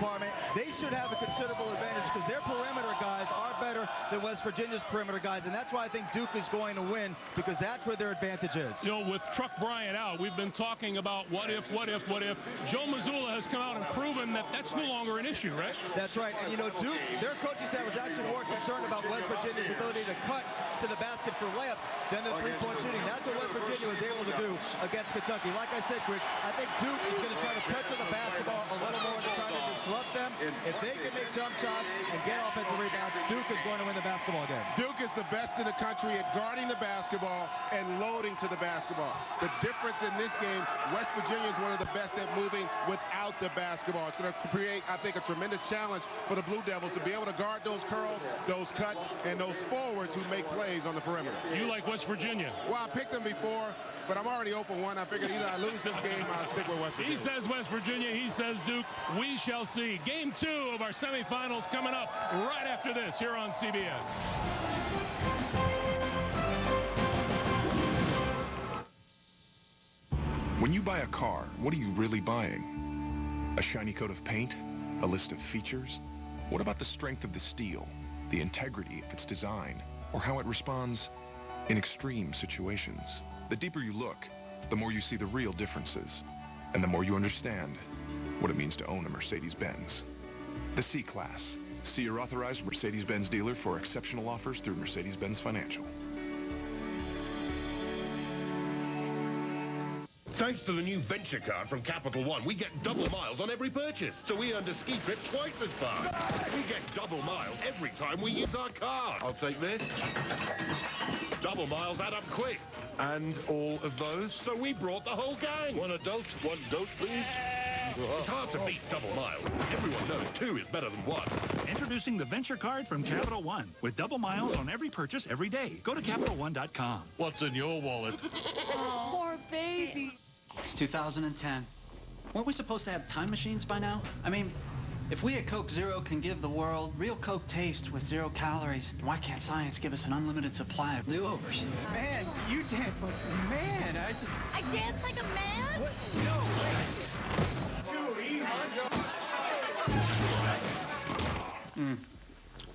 department, they should have a considerable advantage because their perimeter guys are better than West Virginia's perimeter guys, and that's why I think Duke is going to win, because that's where their advantage is. You know, with Truck Bryant out, we've been talking about what if. Joe Mazzulla has come out and proven that that's no longer an issue, right? That's right. And, you know, Duke, their coaching staff was actually more concerned about West Virginia's ability to cut to the basket for layups than the three-point shooting. That's what West Virginia was able to do against Kentucky. Like I said, Greg, I think Duke is going to try to pressure the basketball a little more to try to disrupt them. If they can make jump shots and get offensive rebounds, Duke is going to win the basketball game. Duke is the best in the country at guarding the basketball and loading to the basketball. The difference in this game, West Virginia is one of the best at moving without the basketball. It's going to create, I think, a tremendous challenge for the Blue Devils to be able to guard those curls, those cuts, and those forwards who make plays on the perimeter. You like West Virginia? Well, I picked them before, but I'm already 0-1. I figured either I lose this game or I'll stick with West Virginia. He says West Virginia, he says Duke. We shall see. Game 2 of our semifinals coming up right after this here on CBS. When you buy a car, what are you really buying? A shiny coat of paint? A list of features? What about the strength of the steel, the integrity of its design, or how it responds in extreme situations? The deeper you look, the more you see the real differences, and the more you understand what it means to own a Mercedes-Benz. The C-Class. See your authorized Mercedes-Benz dealer for exceptional offers through Mercedes-Benz Financial. Thanks to the new Venture card from Capital One, we get double miles on every purchase. So we earned a ski trip twice as far. We get double miles every time we use our card. I'll take this. Double miles add up quick. And all of those? So we brought the whole gang. One adult, one dose, please. It's hard to beat double miles. Everyone knows 2 is better than 1. Introducing the Venture Card from Capital One with double miles on every purchase every day. Go to CapitalOne.com. What's in your wallet? Oh, poor baby. It's 2010. Weren't we supposed to have time machines by now? I mean, if we at Coke Zero can give the world real Coke taste with 0 calories, why can't science give us an unlimited supply of do-overs? Man, you dance like a man. I dance like a man? What? No.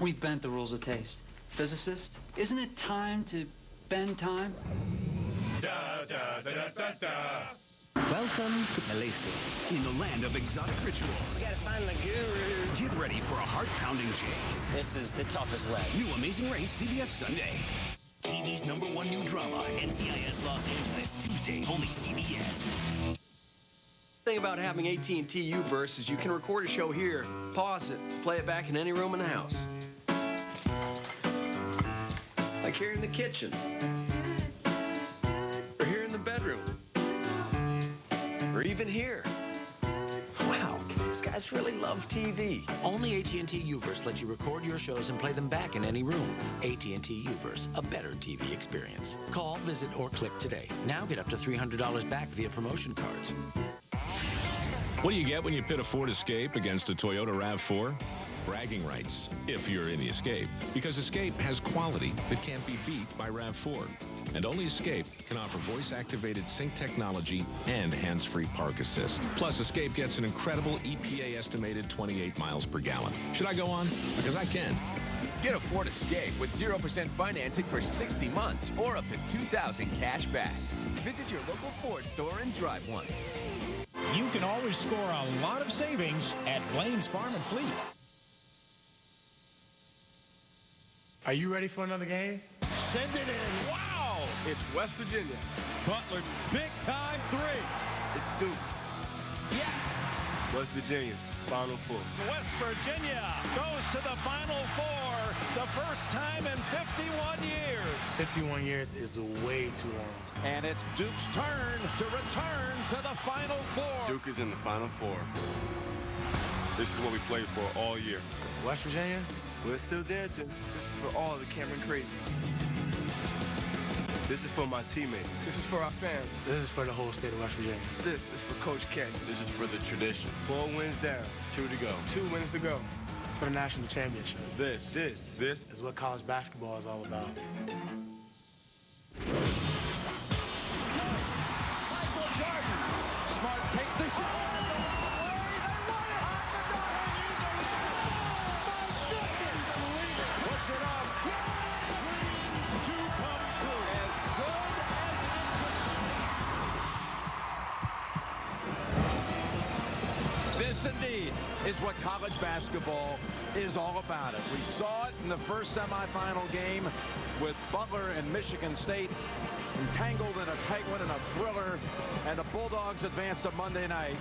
We've bent the rules of taste. Physicist, isn't it time to bend time? Da, da, da, da, da, da. Welcome to Malaysia, in the land of exotic rituals. We gotta find the guru. Get ready for a heart-pounding chase. This is the toughest leg. New Amazing Race, CBS Sunday. TV's #1 new drama, NCIS Los Angeles, Tuesday, only CBS. The thing about having AT&T U-Burst is you can record a show here, pause it, play it back in any room in the house. Like here in the kitchen. Or here in the bedroom. Or even here. Wow, these guys really love TV. Only AT&T U-Verse lets you record your shows and play them back in any room. AT&T U-Verse, a better TV experience. Call, visit, or click today. Now get up to $300 back via promotion cards. What do you get when you pit a Ford Escape against a Toyota RAV4? Bragging rights, if you're in the Escape. Because Escape has quality that can't be beat by RAV4. And only Escape can offer voice-activated sync technology and hands-free park assist. Plus, Escape gets an incredible EPA-estimated 28 miles per gallon. Should I go on? Because I can. Get a Ford Escape with 0% financing for 60 months or up to $2,000 cash back. Visit your local Ford store and drive one. You can always score a lot of savings at Blaine's Farm and Fleet. Are you ready for another game? Send it in. Wow! It's West Virginia. Butler, big time 3. It's Duke. Yes! West Virginia, Final Four. West Virginia goes to the Final Four, the first time in 51 years. 51 years is way too long. And it's Duke's turn to return to the Final Four. Duke is in the Final Four. This is what we played for all year. West Virginia? We're still dancing. This is for all the Cameron Crazies. This is for my teammates. This is for our fans. This is for the whole state of West Virginia. This is for Coach K. This is for the tradition. 4 wins down, 2 to go. 2 wins to go for the national championship. This is what college basketball is all about. Michael Jordan. Smart takes the shot. is what college basketball is all about. We saw it in the first semifinal game with Butler and Michigan State entangled in a tight one and a thriller, and the Bulldogs advanced to Monday night.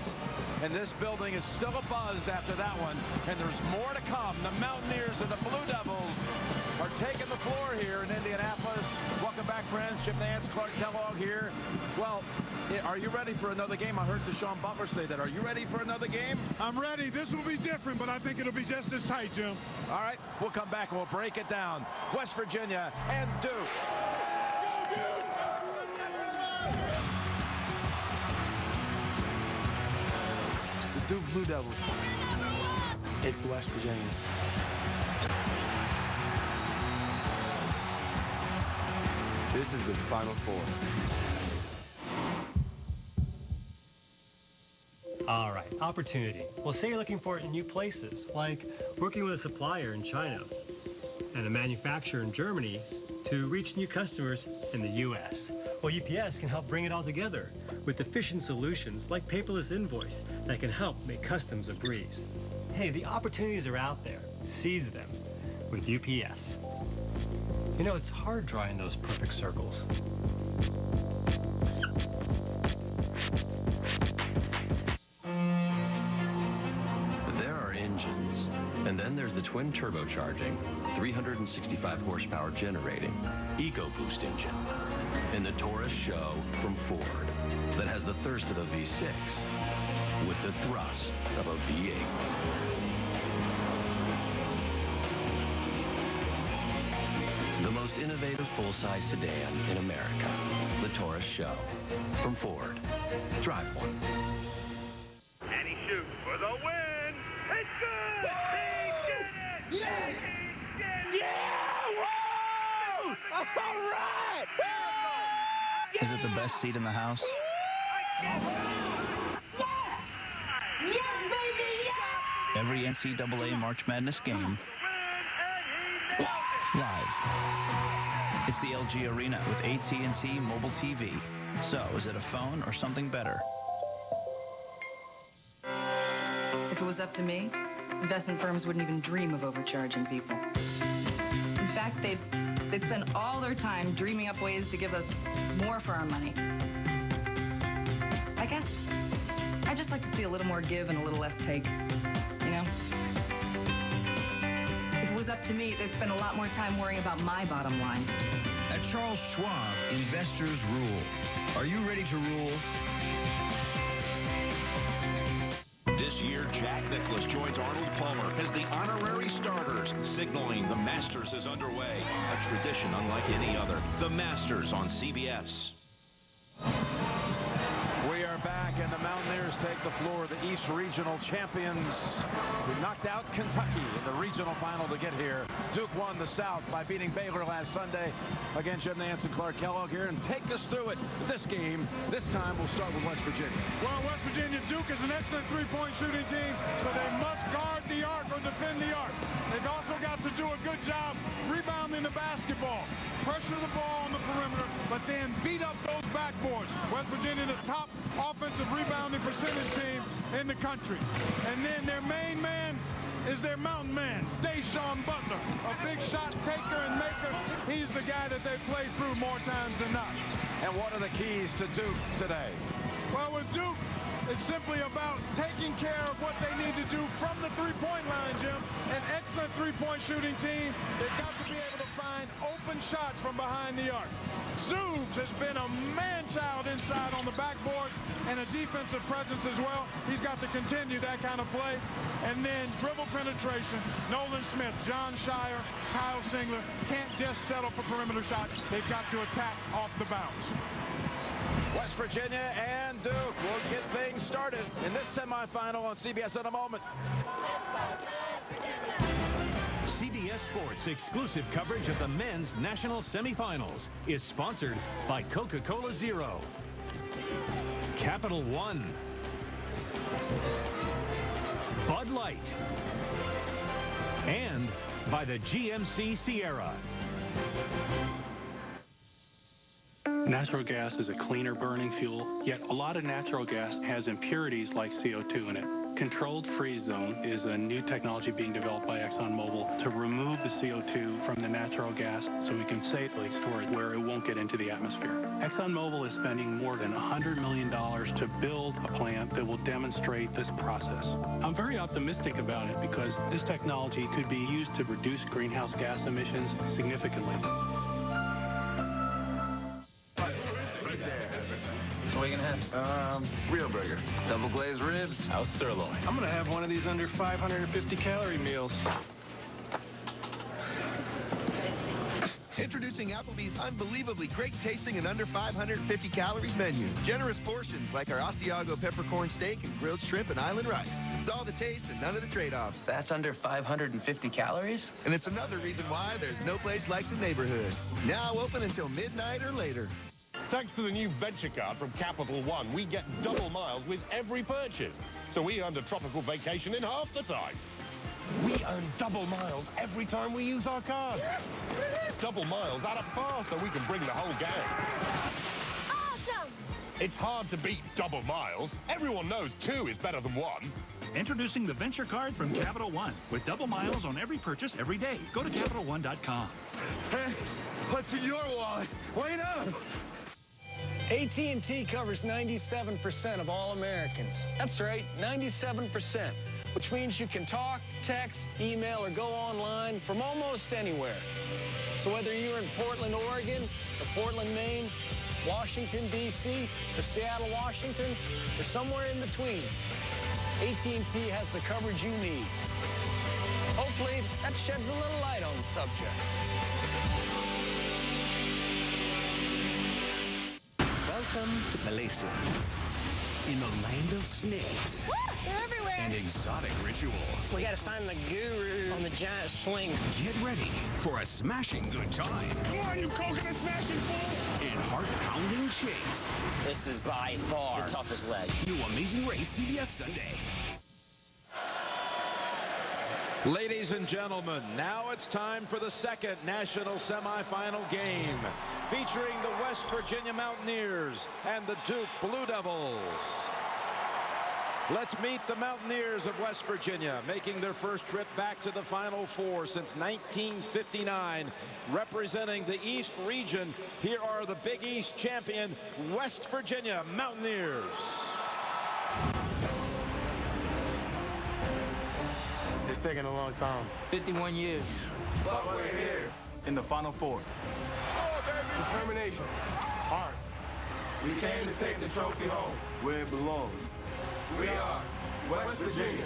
And this building is still abuzz after that one, and there's more to come. The Mountaineers and the Blue Devils are taking the floor here in Indianapolis. Welcome back, friends. Chip Nance, Clark Kellogg here. Well, are you ready for another game? I heard Deshaun Butler say that. Are you ready for another game? I'm ready. This will be different, but I think it'll be just as tight, Jim. All right, we'll come back and we'll break it down. West Virginia and Duke. The Duke Blue Devils. It's West Virginia. This is the Final Four. All right, opportunity. Well, say you're looking for it in new places, like working with a supplier in China and a manufacturer in Germany to reach new customers in the U.S. Well, UPS can help bring it all together with efficient solutions like paperless invoice that can help make customs a breeze. Hey, the opportunities are out there. Seize them with UPS. You know, it's hard drawing those perfect circles. There are engines, and then there's the twin turbocharging, 365 horsepower generating EcoBoost engine in the Taurus Show from Ford that has the thirst of a V6 with the thrust of a V8. The most innovative full-size sedan in America, the Taurus Show from Ford. Drive one. And he shoots for the win. It's good. He did it. Yeah. He did it. Yeah! Whoa! All right! Is it the best seat in the house? Yes! Yes, baby, yes! Every NCAA March Madness game live. It's the LG Arena with AT&T Mobile TV. So, is it a phone or something better? If it was up to me, investment firms wouldn't even dream of overcharging people. In fact, they'd spend all their time dreaming up ways to give us more for our money. I guess I just like to see a little more give and a little less take, you know? If it was up to me, they'd spend a lot more time worrying about my bottom line. At Charles Schwab, investors rule. Are you ready to rule? This year, Jack Nicklaus joins Arnold Palmer as the honorary starters, signaling the Masters is underway. A tradition unlike any other. The Masters on CBS. We are back, and the Mountaineers take the floor. The East Regional champions who knocked out Kentucky in the regional final to get here. Duke won the South by beating Baylor last Sunday. Again, Chip Nance and Clark Kellogg here, and take us through it. This game, this time we'll start with West Virginia. Well, West Virginia, Duke is an excellent three-point shooting team, so they must guard the arc or defend the arc. They've also got to do a good job rebounding the basketball. Pressure the ball on the perimeter, but then beat up those backboards. West Virginia, the top offensive rebounding percentage team in the country. And then their main man is their mountain man, Deshaun Butler, a big shot taker and maker. He's the guy that they play through more times than not. And what are the keys to Duke today? Well, with Duke, it's simply about taking care of what they need to do from the three-point line, Jim. An excellent three-point shooting team. They've got to be able to find open shots from behind the arc. Zoobs has been a man-child inside on the backboards and a defensive presence as well. He's got to continue that kind of play. And then dribble penetration. Nolan Smith, John Shire, Kyle Singler can't just settle for perimeter shots. They've got to attack off the bounce. West Virginia and Duke will get things started in this semifinal on CBS in a moment. CBS Sports exclusive coverage of the men's national semifinals is sponsored by Coca-Cola Zero, Capital One, Bud Light, and by the GMC Sierra. Natural gas is a cleaner burning fuel, yet a lot of natural gas has impurities like CO2 in it. Controlled freeze zone is a new technology being developed by ExxonMobil to remove the CO2 from the natural gas so we can safely store it where it won't get into the atmosphere. ExxonMobil is spending more than $100 million to build a plant that will demonstrate this process. I'm very optimistic about it because this technology could be used to reduce greenhouse gas emissions significantly. What are you gonna have? Real burger. Double glazed ribs. House sirloin. I'm gonna have one of these under 550 calorie meals. Introducing Applebee's unbelievably great tasting and under 550 calories menu. Generous portions like our Asiago peppercorn steak and grilled shrimp and island rice. It's all the taste and none of the trade-offs. That's under 550 calories? And it's another reason why there's no place like the neighborhood. Now open until midnight or later. Thanks to the new venture card from Capital One, we get double miles with every purchase. So we earned a tropical vacation in half the time. We earn double miles every time we use our card. Double miles add up fast so we can bring the whole gang. Awesome! It's hard to beat double miles. Everyone knows 2 is better than 1. Introducing the Venture Card from Capital One with double miles on every purchase every day. Go to CapitalOne.com. Hey, what's in your wallet? Wait up! AT&T covers 97% of all Americans. That's right, 97%, which means you can talk, text, email, or go online from almost anywhere. So whether you're in Portland, Oregon, or Portland, Maine, Washington, D.C., or Seattle, Washington, or somewhere in between, AT&T has the coverage you need. Hopefully, that sheds a little light on the subject. Welcome to Malaysia, in a land of snakes. Woo! They're everywhere! And exotic rituals. We gotta find the guru on the giant swing. Get ready for a smashing good time. Come on, you coconut smashing fools! And heart-pounding chase. This is by far the toughest leg. New Amazing Race, CBS Sunday. Ladies and gentlemen, now it's time for the second national semifinal game, featuring the West Virginia Mountaineers and the Duke Blue Devils. Let's meet the Mountaineers of West Virginia, making their first trip back to the Final Four since 1959. Representing the East region, here are the Big East champion, West Virginia Mountaineers. It's taking a long time. 51 years. But we're here. In the Final Four. Oh, baby. Determination. Heart. We came to take the trophy home. Where it belongs. We are West Virginia.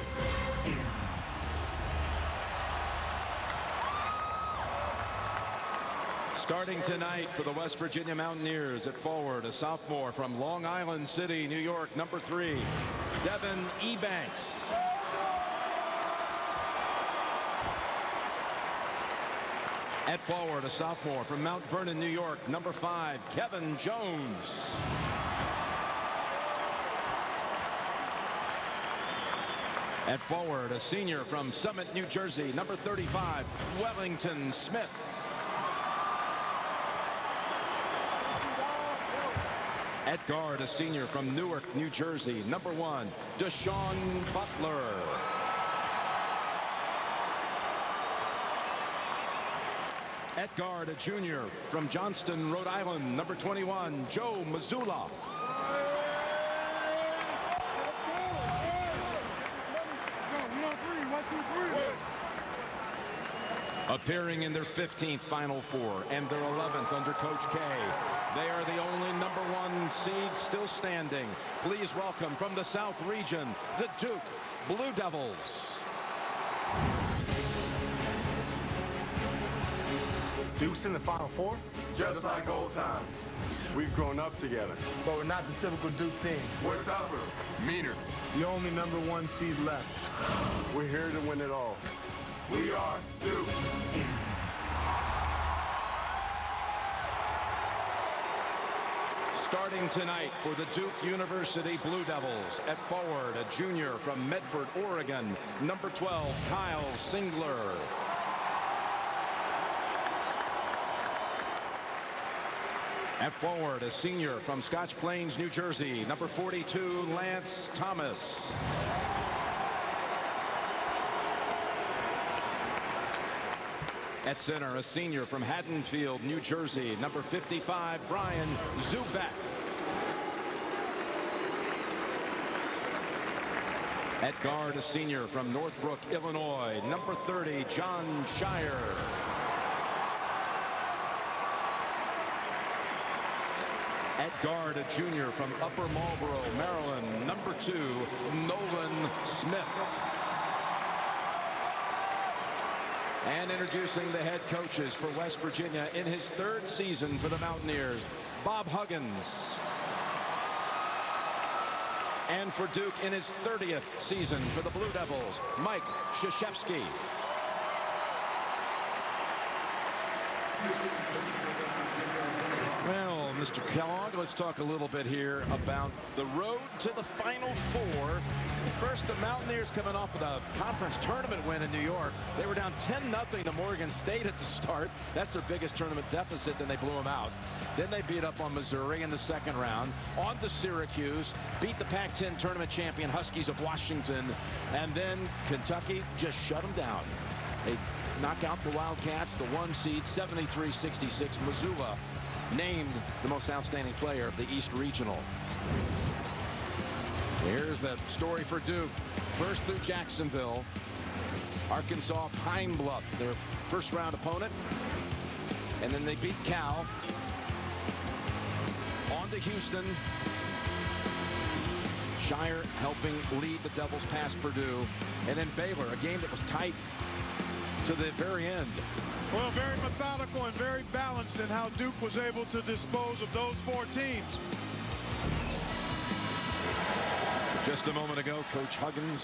Starting tonight for the West Virginia Mountaineers at forward, a sophomore from Long Island City, New York, number 3, Devin Ebanks. At forward, a sophomore from Mount Vernon, New York, number 5, Kevin Jones. At forward, a senior from Summit, New Jersey, number 35, Wellington Smith. At guard, a senior from Newark, New Jersey, number 1, Deshaun Butler. At guard, a junior from Johnston, Rhode Island, number 21, Joe Mazzulla. Appearing in their 15th Final Four and their 11th under Coach K. They are the only number 1 seed still standing. Please welcome from the South region, the Duke Blue Devils. Duke's in the Final Four? Just like old times. We've grown up together. But we're not the typical Duke team. We're tougher, meaner. The only number 1 seed left. We're here to win it all. We are Duke. Starting tonight for the Duke University Blue Devils, at forward, a junior from Medford, Oregon, number 12, Kyle Singler. At forward, a senior from Scotch Plains, New Jersey, number 42, Lance Thomas. At center, a senior from Haddonfield, New Jersey, number 55, Brian Zubak. At guard, a senior from Northbrook, Illinois, number 30, John Shire. At guard, a junior from Upper Marlboro, Maryland, number 2, Nolan Smith. And introducing the head coaches for West Virginia in his 3rd season for the Mountaineers, Bob Huggins. And for Duke in his 30th season for the Blue Devils, Mike Krzyzewski. Well, Mr. Kellogg, let's talk a little bit here about the road to the Final Four. First, the Mountaineers coming off of the conference tournament win in New York. They were down 10-0 to Morgan State at the start. That's their biggest tournament deficit. Then they blew them out. Then they beat up on Missouri in the 2nd round. On to Syracuse. Beat the Pac-10 tournament champion Huskies of Washington. And then Kentucky just shut them down. They knock out the Wildcats, the 1 seed, 73-66. Missoula named the most outstanding player of the East Regional. Here's the story for Duke. First through Jacksonville. Arkansas Pine Bluff, their 1st round opponent. And then they beat Cal. On to Houston. Shire helping lead the Devils past Purdue. And then Baylor, a game that was tight to the very end. Well, very methodical and very balanced in how Duke was able to dispose of those 4 teams. Just a moment ago, Coach Huggins.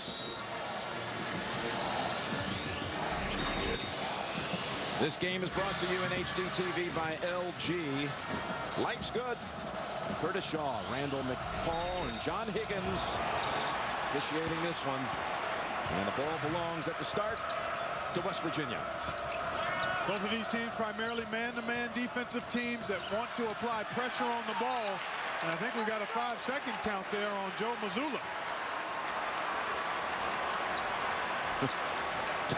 This game is brought to you in HD TV by LG. Life's good. Curtis Shaw, Randall McCall, and John Higgins officiating this one. And the ball belongs at the start to West Virginia. Both of these teams primarily man-to-man defensive teams that want to apply pressure on the ball. And I think we got a 5-second count there on Joe Missoula.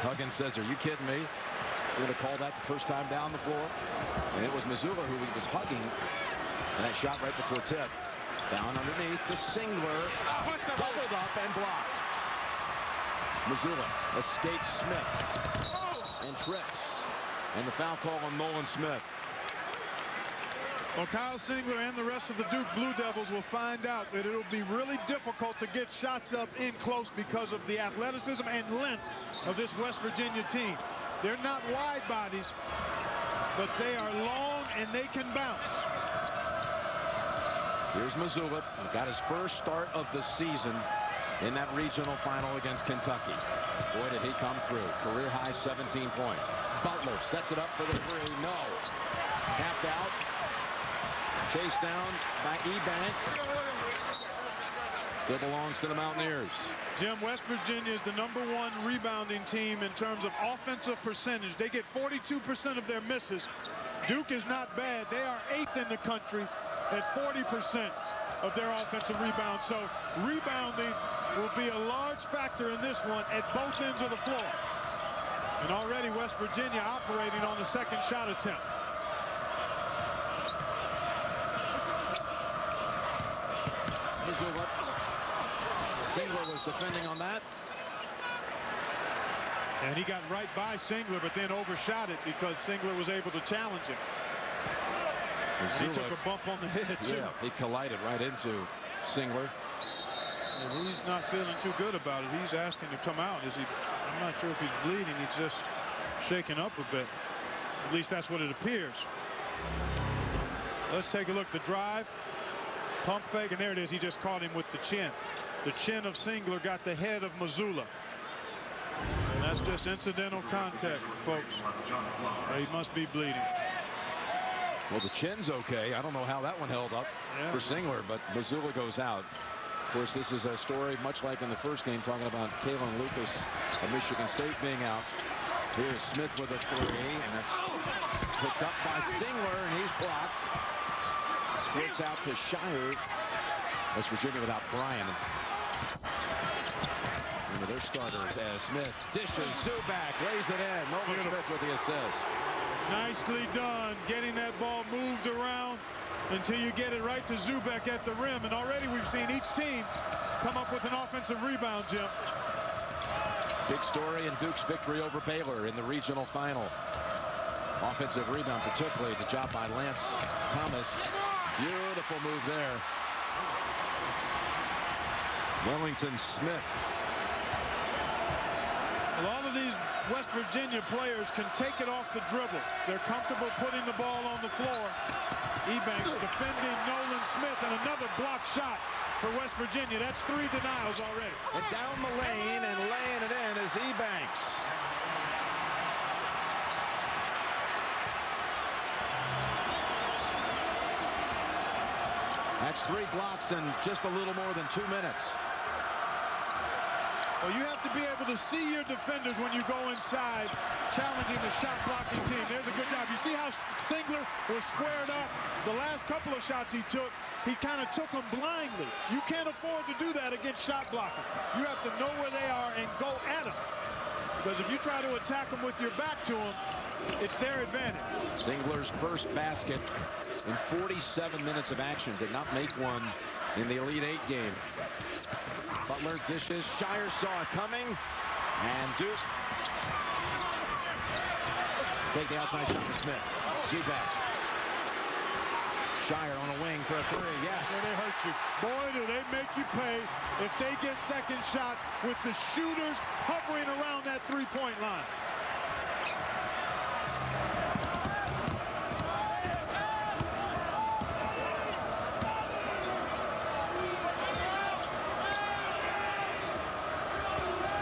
Huggins says, are you kidding me? We're going to call that the first time down the floor. And it was Missoula who he was hugging. And that shot right before tip. Down underneath to Singler. Doubled up and blocked. Missoula escapes Smith. And trips. And the foul call on Nolan Smith. Well, Kyle Singler and the rest of the Duke Blue Devils will find out that it'll be really difficult to get shots up in close because of the athleticism and length of this West Virginia team. They're not wide bodies, but they are long and they can bounce. Here's Missoula, who got his first start of the season in that regional final against Kentucky. Boy, did he come through. Career high 17 points. Butler sets it up for the 3. No. Tapped out. Chased down by Ebanks. Still belongs to the Mountaineers. Jim, West Virginia is the #1 rebounding team in terms of offensive percentage. They get 42% of their misses. Duke is not bad. They are 8th in the country at 40% of their offensive rebounds. So rebounding will be a large factor in this one at both ends of the floor. And already West Virginia operating on the 2nd shot attempt. Missoula. Singler was defending on that. And he got right by Singler, but then overshot it because Singler was able to challenge him. He took a bump on the head, too. Yeah, he collided right into Singler. And he's not feeling too good about it. He's asking to come out. I'm not sure if he's bleeding. He's just shaken up a bit. At least that's what it appears. Let's take a look. The drive. Pump fake, and there it is. He just caught him with the chin. The chin of Singler got the head of Missoula. And that's just incidental contact, folks. He must be bleeding. Well, the chin's okay. I don't know how that one held up for Singler, but Missoula goes out. Of course, this is a story much like in the first game, talking about Kalen Lucas of Michigan State being out. Here's Smith with a 3, and picked up by Singler, and he's blocked. Squirts out to Shire. West Virginia without Bryan. One of their starters as Smith dishes. Zubak lays it in. Nova Smith with the assist. Nicely done, getting that ball moved around until you get it right to Zubak at the rim. And already we've seen each team come up with an offensive rebound, Jim. Big story in Duke's victory over Baylor in the regional final. Offensive rebound, particularly the job by Lance Thomas. Beautiful move there. Wellington Smith. A lot of these West Virginia players can take it off the dribble. They're comfortable putting the ball on the floor. Ebanks defending Nolan Smith, and another block shot for West Virginia. That's 3 denials already. And down the lane and laying it in is Ebanks. That's 3 blocks in just a little more than 2 minutes. Well, you have to be able to see your defenders when you go inside, challenging the shot blocking team. There's a good job. You see how Singler was squared up? The last couple of shots he took, he kind of took them blindly. You can't afford to do that against shot blocking. You have to know where they are and go at them. Because if you try to attack them with your back to them, it's their advantage. Singler's first basket in 47 minutes of action. Did not make one in the Elite Eight game. Butler dishes. Shire saw it coming. And Duke take the outside shot to Smith. Zubak. Shire on a wing for a 3. Yes. Boy, they hurt you. Boy, do they make you pay if they get second shots with the shooters hovering around that three-point line.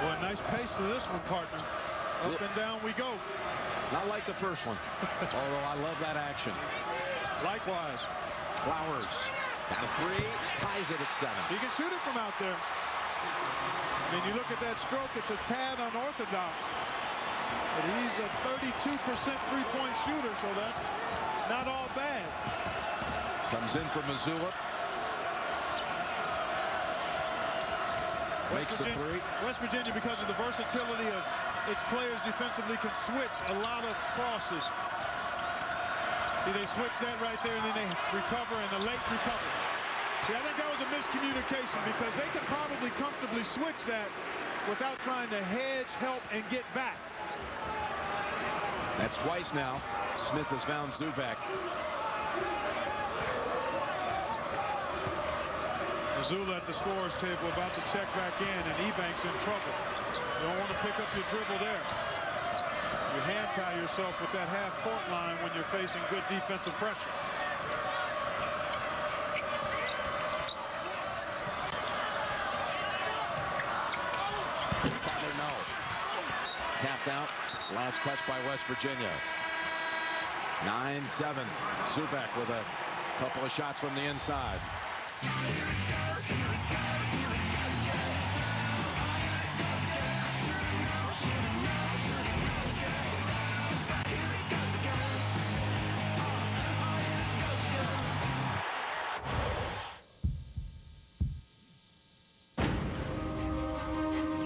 Boy, nice pace to this one, partner. Up and down we go. Not like the first one, although I love that action. Likewise. Flowers got a 3, ties it at 7. He can shoot it from out there. I mean, you look at that stroke, it's a tad unorthodox. But he's a 32% three-point shooter, so that's not all bad. Comes in for Missoula. Makes the 3. West Virginia, because of the versatility of its players defensively, can switch a lot of crosses. See, they switch that right there, and then they recover, and the late recovery. See, I think that was a miscommunication because they could probably comfortably switch that without trying to hedge, help, and get back. That's twice now. Smith has found Zubak. Missoula at the scorer's table about to check back in, and Ebanks in trouble. You don't want to pick up your dribble there. You hand tie yourself with that half-court line when you're facing good defensive pressure. Butler, no. Tapped out. Last touch by West Virginia. 9-7. Zubak with a couple of shots from the inside.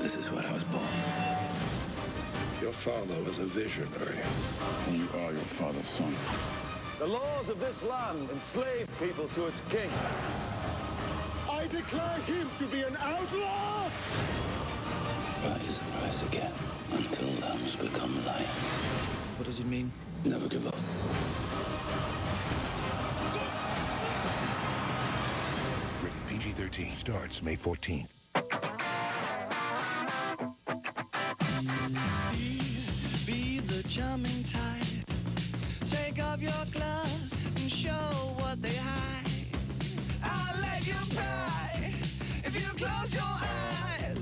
This is what I was born. Your father was a visionary. And you are your father's son. The laws of this land enslave people to its king. I declare him to be an outlaw! Rise and rise again until lambs become lions. What does it mean? Never give up. Rated PG-13. Starts May 14th. Be the charming type. Take off your gloves and show what they hide. I'll let you cry if you close your eyes.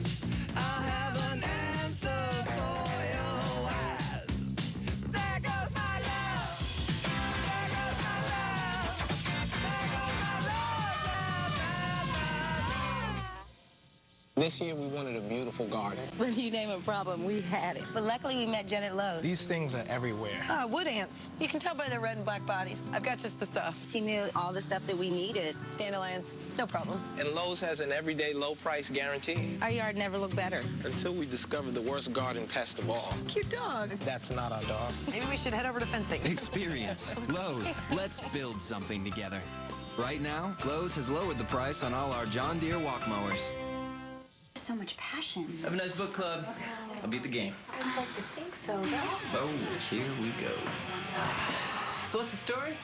I'll have an answer for your eyes. There goes my love. There goes my love. There goes my love. This year, we wanted a beautiful garden. When you name a problem, we had it. But luckily, we met Jen at Lowe's. These things are everywhere. Wood ants. You can tell by their red and black bodies. I've got just the stuff. She knew all the stuff that we needed. Dandelions, no problem. And Lowe's has an everyday low price guarantee. Our yard never looked better. Until we discovered the worst garden pest of all. Cute dog. That's not our dog. Maybe we should head over to fencing. Experience. Lowe's. Let's build something together. Right now, Lowe's has lowered the price on all our John Deere walk mowers. So much passion. Have a nice book club. I'll beat the game. I'd like to think so, though. Oh, here we go. So what's the story?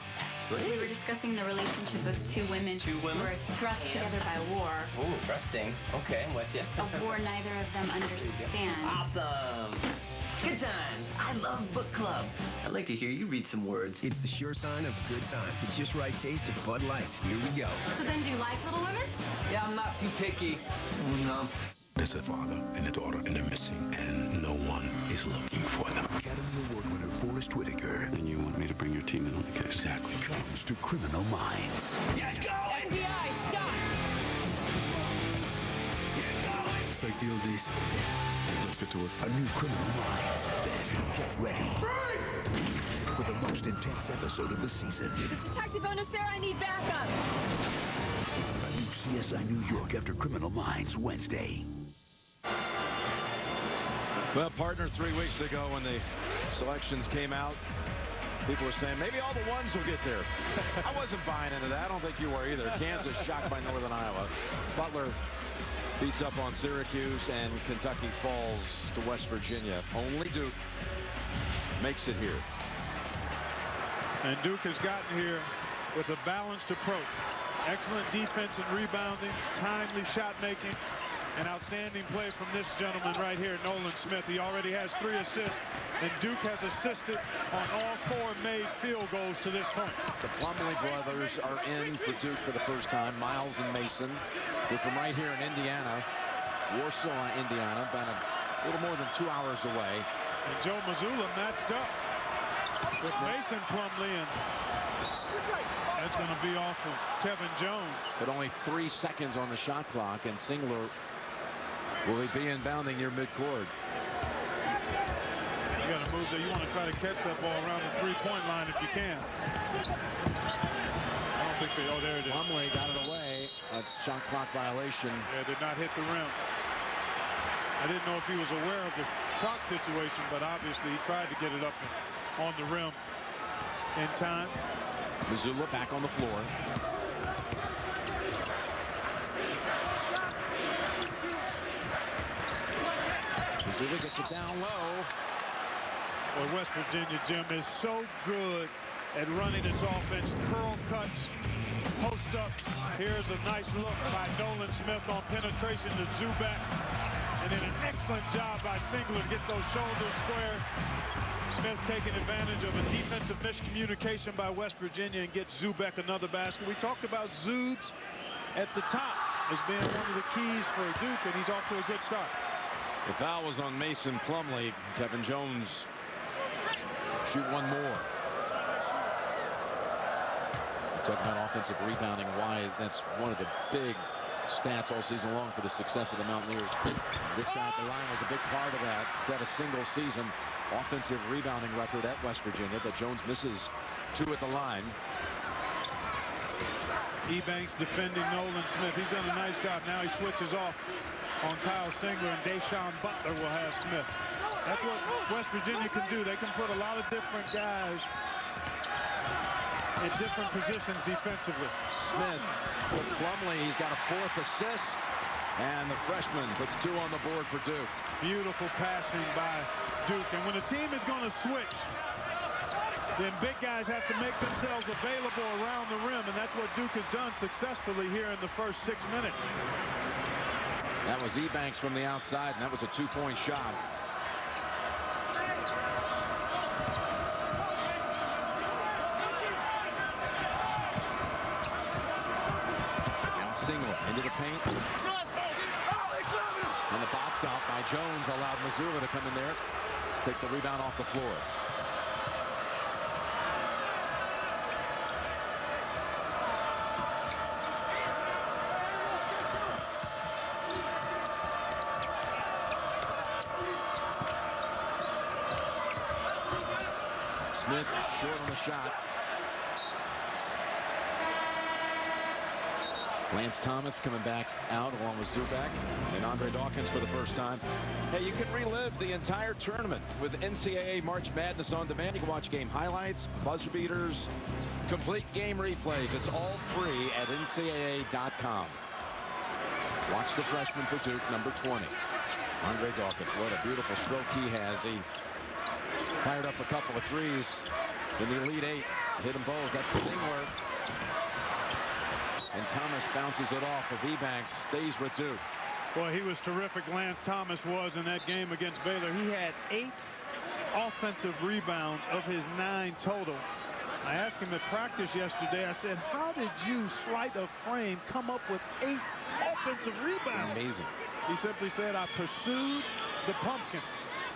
We were discussing the relationship of two women. Two women? Who were thrust together by war. Oh, trusting. Okay, I'm with you. A war neither of them understand. Awesome. Good times. I love book club. I'd like to hear you read some words. It's the sure sign of good time. It's just right taste of Bud Light. Here we go. So then do you like Little Women? Yeah, I'm not too picky. No. There's a father and a daughter, and they're missing, and no one is looking for them. Academy Award winner Forrest Whitaker. And you want me to bring your team in on the case? Exactly. Comes to Criminal Minds. Get going! FBI, stop! Get going! It's like the old days. Let's get to work. A new Criminal Minds. Then get ready for the most intense episode of the season. Is Detective Bonus there? I need backup. A new CSI New York after Criminal Minds Wednesday. Well, partner, 3 weeks ago when the selections came out, people were saying maybe all the ones will get there. I wasn't buying into that. I don't think you were either. Kansas shocked by Northern Iowa. Butler beats up on Syracuse, and Kentucky falls to West Virginia. Only Duke makes it here. And Duke has gotten here with a balanced approach. Excellent defense and rebounding, timely shot making, and outstanding play from this gentleman right here, Nolan Smith. He already has 3 assists, and Duke has assisted on all 4 made field goals to this point. The Plumlee brothers are in for Duke for the first time. Miles and Mason. They're from right here in Indiana, Warsaw, Indiana, about a little more than 2 hours away. And Joe Mazzulla matched up with Mason Plumlee, and that's going to be off of Kevin Jones. But only 3 seconds on the shot clock, and Singler will be inbounding near midcourt. You got to move there. You want to try to catch that ball around the 3-point line if you can. I don't think they. Oh, there it is. Plumlee got it away. A shot clock violation. Yeah, did not hit the rim. I didn't know if he was aware of the clock situation, but obviously he tried to get it up on the rim in time. Mazzulla back on the floor. Mazzulla gets it down low. Well, West Virginia, Jim, is so good at running its offense. Curl cuts, post ups. Here's a nice look by Nolan Smith on penetration to Zubak. And then an excellent job by Singler to get those shoulders square. Smith taking advantage of a defensive miscommunication by West Virginia and gets Zubak another basket. We talked about Zubs at the top as being one of the keys for Duke, and he's off to a good start. The foul was on Mason Plumlee. Kevin Jones shoot one more. Talking about offensive rebounding, why that's one of the big stats all season long for the success of the Mountaineers. This guy at the line was a big part of that. Set a single season offensive rebounding record at West Virginia, but Jones misses 2 at the line. Ebanks defending Nolan Smith. He's done a nice job. Now he switches off on Kyle Singler, and Deshaun Butler will have Smith. That's what West Virginia can do. They can put a lot of different guys in different positions defensively. Smith to Plumlee. He's got a 4th assist, and the freshman puts 2 on the board for Duke. Beautiful passing by Duke. And when a team is going to switch, then big guys have to make themselves available around the rim, and that's what Duke has done successfully here in the first 6 minutes. That was Ebanks from the outside, and that was a 2-point shot. And Singler into the paint. And the box out by Jones allowed Mazzulla to come in there, take the rebound off the floor. Smith short on the shot. Lance Thomas coming back out along with Zubac and Andre Dawkins for the first time. Hey, you can relive the entire tournament with NCAA March Madness on demand. You can watch game highlights, buzzer beaters, complete game replays. It's all free at ncaa.com. Watch the freshman for Duke, number 20. Andre Dawkins, what a beautiful stroke he has. He fired up a couple of threes in the Elite Eight. Hit them both. That's Singler. And Thomas bounces it off of Ebanks, stays with Duke. Boy, he was terrific. Lance Thomas was in that game against Baylor. He had 8 offensive rebounds of his 9 total. I asked him at practice yesterday, I said, how did you, sleight of frame, come up with 8 offensive rebounds? Amazing. He simply said, I pursued the pumpkin.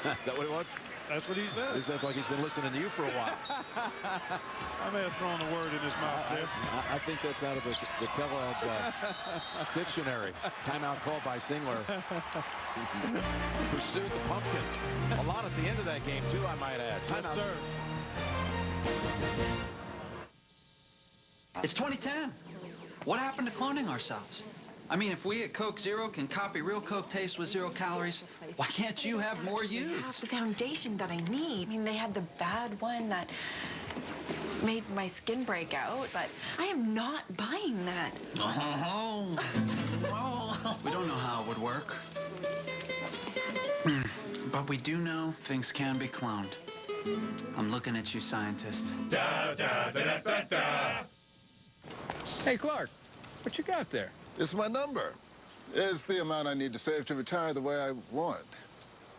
Is that what it was? That's what he said. He sounds like he's been listening to you for a while. I may have thrown a word in his mouth there. I think that's out of the Kellogg dictionary. Timeout called by Singler. Pursued the pumpkin. A lot at the end of that game, too, I might add. Yes, sir. It's 2010. What happened to cloning ourselves? I mean, if we at Coke Zero can copy real Coke taste with 0 calories, why can't you have more use? They have the foundation that I need. I mean, they had the bad one that made my skin break out, but I am not buying that. Oh. We don't know how it would work. But we do know things can be cloned. I'm looking at you, scientists. Da, da, da, da, da. Hey, Clark, what you got there? It's my number. It's the amount I need to save to retire the way I want.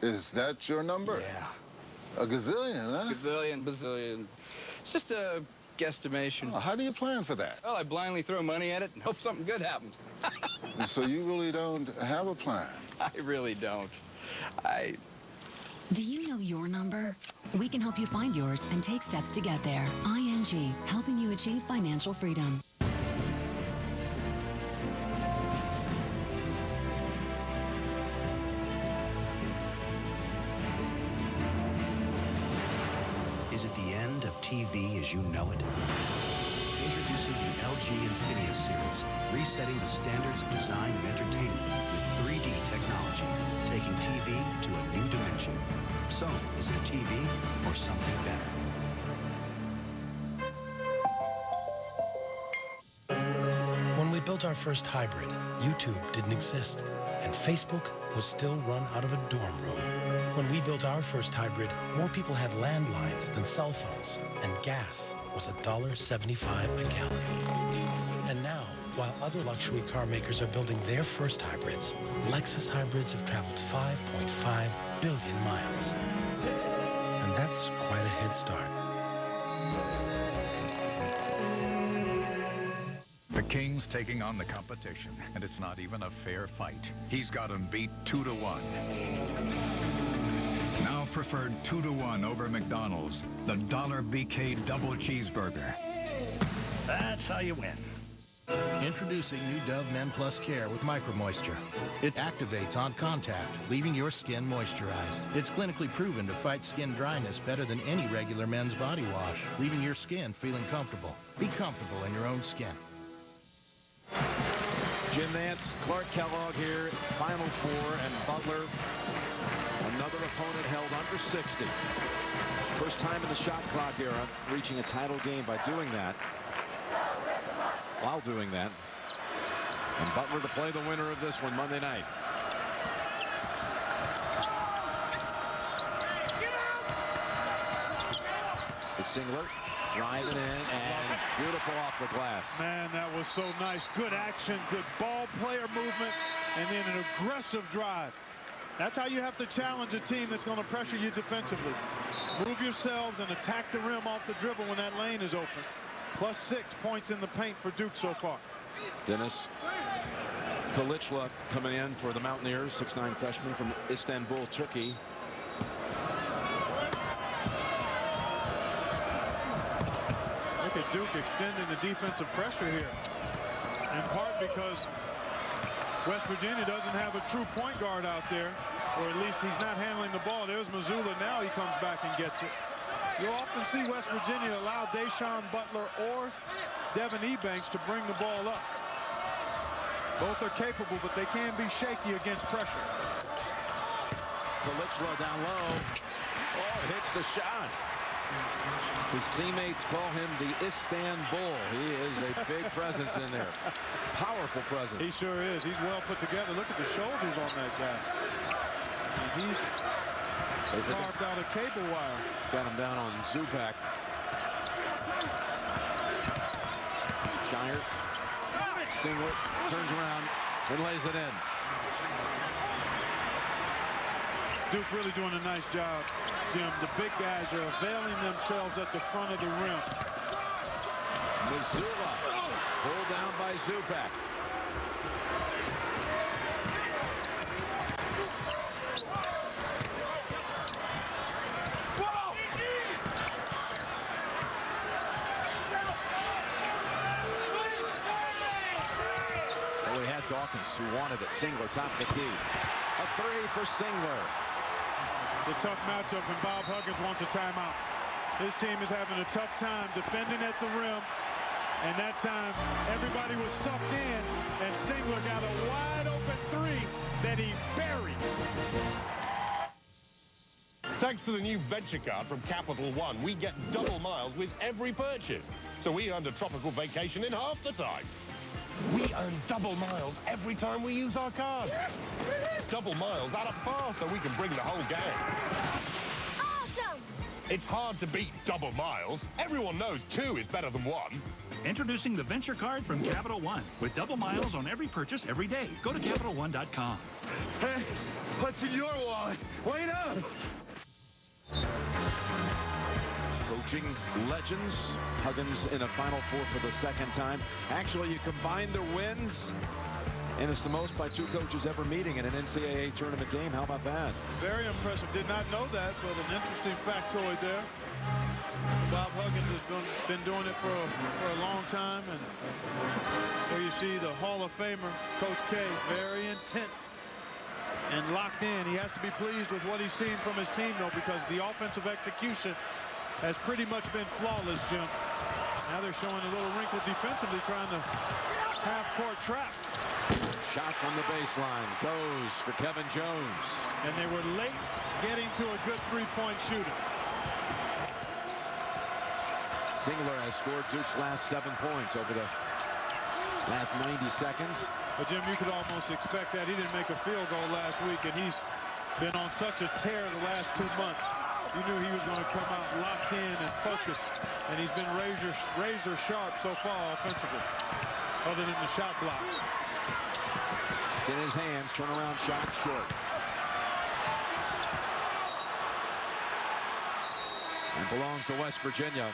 Is that your number? Yeah. A gazillion, huh? Gazillion, bazillion. It's just a guesstimation. Oh, how do you plan for that? Well, I blindly throw money at it and hope something good happens. So you really don't have a plan? I really don't. Do you know your number? We can help you find yours and take steps to get there. ING, helping you achieve financial freedom. Is it the end of TV as you know it? Introducing the LG Infinity series, resetting the standards of design and entertainment with 3D technology, taking TV to a new dimension. So, is it a TV or something better? When we built our first hybrid, YouTube didn't exist, and Facebook was still run out of a dorm room. When we built our first hybrid, more people had landlines than cell phones, and gas was $1.75 a gallon. And now, while other luxury car makers are building their first hybrids, Lexus hybrids have traveled 5.5 billion miles. And that's quite a head start. The King's taking on the competition, and it's not even a fair fight. He's got him beat 2-1. Now preferred 2-1 over McDonald's, the $1 BK double cheeseburger. That's how you win. Introducing new Dove Men Plus Care with Micro Moisture. It activates on contact, leaving your skin moisturized. It's clinically proven to fight skin dryness better than any regular men's body wash, leaving your skin feeling comfortable. Be comfortable in your own skin. Jim Nance, Clark Kellogg here, Final Four, and Butler. Another opponent held under 60. First time in the shot clock era, reaching a title game by doing that. While doing that. And Butler to play the winner of this one Monday night. It's Singler driving in and beautiful off the glass. Man, that was so nice. Good action, good ball player movement, and then an aggressive drive. That's how you have to challenge a team that's going to pressure you defensively. Move yourselves and attack the rim off the dribble when that lane is open. Plus 6 points in the paint for Duke so far. Dennis Kalichla coming in for the Mountaineers, 6'9" freshman from Istanbul, Turkey. Look at Duke extending the defensive pressure here. In part because West Virginia doesn't have a true point guard out there, or at least he's not handling the ball. There's Mazzulla now. He comes back and gets it. You'll often see West Virginia allow Deshaun Butler or Devin Ebanks to bring the ball up. Both are capable, but they can be shaky against pressure. Belichla down low. Oh, hits the shot. His teammates call him the Istanbul. He is a big presence in there. Powerful presence. He sure is. He's well put together. Look at the shoulders on that guy. And he's carved out a cable wire. Got him down on Zupac. Shire. Singlet turns around and lays it in. Duke really doing a nice job, Jim. The big guys are availing themselves at the front of the rim. Missoula pulled down by Zupac. And we had Dawkins who wanted it. Singler top of the key. A three for Singler. The tough matchup, and Bob Huggins wants a timeout. His team is having a tough time defending at the rim, and that time everybody was sucked in, and Singler got a wide open three that he buried. Thanks to the new venture card from Capital One, we get double miles with every purchase, so we earned a tropical vacation in half the time. We earn double miles every time we use our card. Double miles add up fast so we can bring the whole gang. Awesome! It's hard to beat double miles. Everyone knows 2 is better than 1. Introducing the Venture Card from Capital One with double miles on every purchase every day. Go to CapitalOne.com. Hey, what's in your wallet? Wait up! Coaching legends. Huggins in a Final Four for the second time. Actually, you combine their wins, and it's the most by 2 coaches ever meeting in an NCAA tournament game. How about that? Very impressive. Did not know that, but an interesting factoid there. Bob Huggins has been doing it for a long time, and there you see the Hall of Famer, Coach K, very intense and locked in. He has to be pleased with what he's seen from his team, though, because the offensive execution has pretty much been flawless, Jim. Now they're showing a little wrinkle defensively, trying to half-court trap. Shot from the baseline goes for Kevin Jones. And they were late getting to a good three-point shooter. Singler has scored Duke's last 7 points over the last 90 seconds. But, Jim, you could almost expect that. He didn't make a field goal last week, and he's been on such a tear the last 2 months. You knew he was going to come out locked in and focused, and he's been razor sharp so far offensively, other than the shot blocks. It's in his hands, turnaround shot short. And belongs to West Virginia.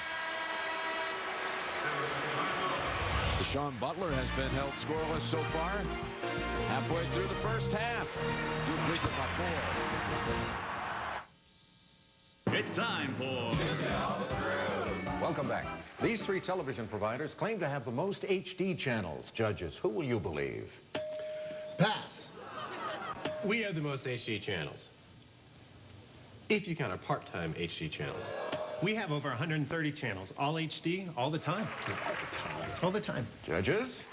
Deshaun Butler has been held scoreless so far. Halfway through the first half. Duke leads it by 4. It's time for... Welcome back. These 3 television providers claim to have the most HD channels. Judges, who will you believe? Pass. We have the most HD channels. If you count our part-time HD channels. We have over 130 channels, all HD, all the time. All the time. Judges?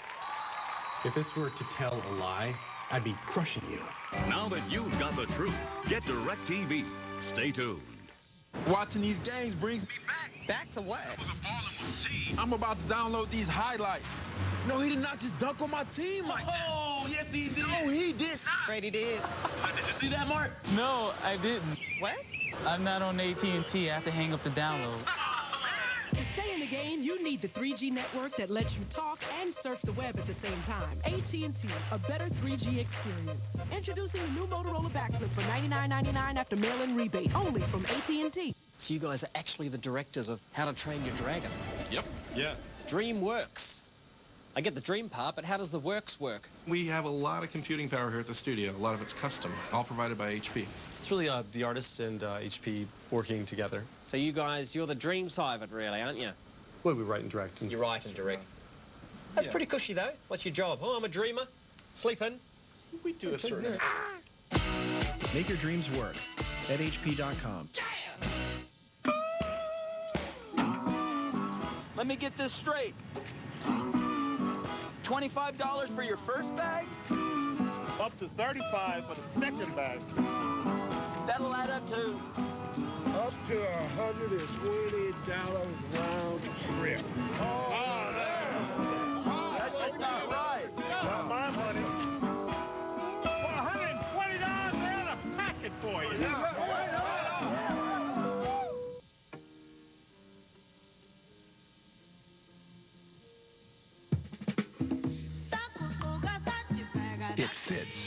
If this were to tell a lie, I'd be crushing you. Now that you've got the truth, get DirecTV. Stay tuned. Watching these games brings me back. Back to what? I'm about to download these highlights. No, he did not just dunk on my team like that. Oh, yes, he did. No, he did not. Brady did. Did you see that, Mark? No, I didn't. What? I'm not on AT&T. I have to hang up the download. To stay in the game, you need the 3G network that lets you talk and surf the web at the same time. AT&T, a better 3G experience. Introducing the new Motorola backflip for $99.99 after mail-in rebate, only from AT&T. So you guys are actually the directors of How to Train Your Dragon? Yep. Yeah. Dream works. I get the dream part, but how does the works work? We have a lot of computing power here at the studio. A lot of it's custom, all provided by HP. It's really the artists and HP working together. So you guys, you're the dream side of it, really, aren't you? Well, we write and direct. You write and direct. That's pretty cushy, though. What's your job? Oh, I'm a dreamer. Sleep in. We do a certain... Make your dreams work at HP.com. let me get this straight. $25 for your first bag? Up to $35 for the second bag. That'll add up to $120 round trip. That's just not right. Not my money. For $120, they're on a packet for you. It fits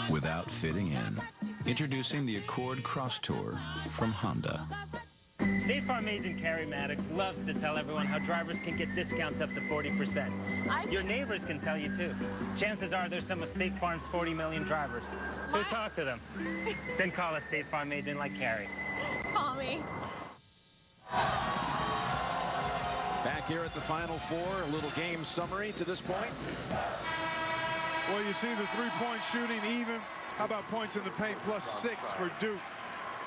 without fitting in. Introducing the Accord Cross Tour from Honda. State Farm agent Carrie Maddox loves to tell everyone how drivers can get discounts up to 40%. Your neighbors can tell you too. Chances are there's some of State Farm's 40 million drivers. So talk to them. Then call a State Farm agent like Carrie. Call me. Back here at the Final Four, a little game summary to this point. Well, you see the three-point shooting even. How about points in the paint +6 for Duke?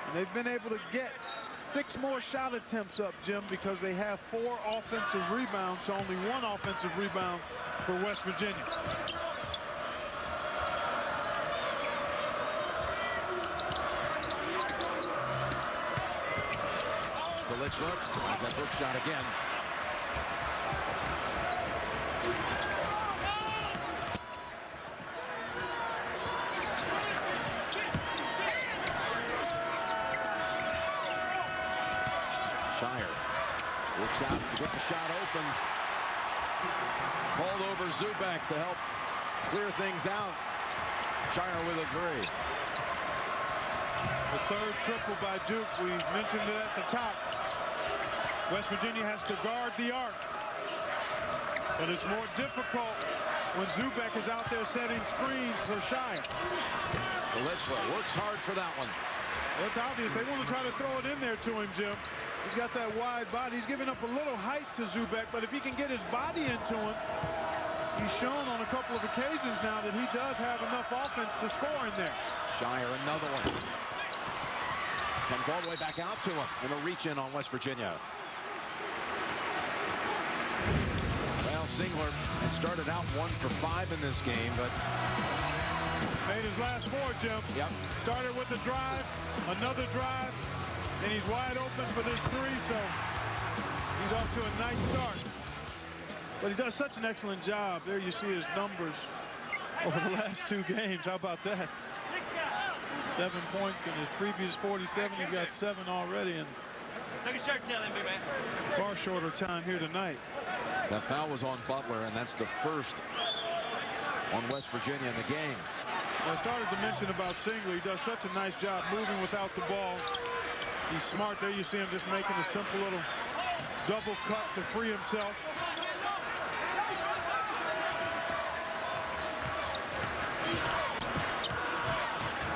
And they've been able to get 6 more shot attempts up, Jim, because they have 4 offensive rebounds, so only 1 offensive rebound for West Virginia. Belichler has that hook shot again. Shire works out to get the shot open. Called over Zubak to help clear things out. Shire with a 3. The third triple by Duke. We mentioned it at the top. West Virginia has to guard the arc. But it's more difficult when Zubak is out there setting screens for Shire. Belichler works hard for that one. Well, it's obvious. They want to try to throw it in there to him, Jim. He's got that wide body. He's giving up a little height to Zubak, but if he can get his body into him, he's shown on a couple of occasions now that he does have enough offense to score in there. Shire, another one. Comes all the way back out to him in a reach-in on West Virginia. Well, Singler had started out 1 for 5 in this game, but made his last 4, Jim. Yep. Started with a drive, another drive, and he's wide open for this 3, so he's off to a nice start. But he does such an excellent job. There you see his numbers over the last 2 games. How about that? 7 points in his previous 47. He's got 7 already, and far shorter time here tonight. That foul was on Butler, and that's the first on West Virginia in the game. I started to mention about Singler. He does such a nice job moving without the ball. He's smart. There you see him just making a simple little double cut to free himself.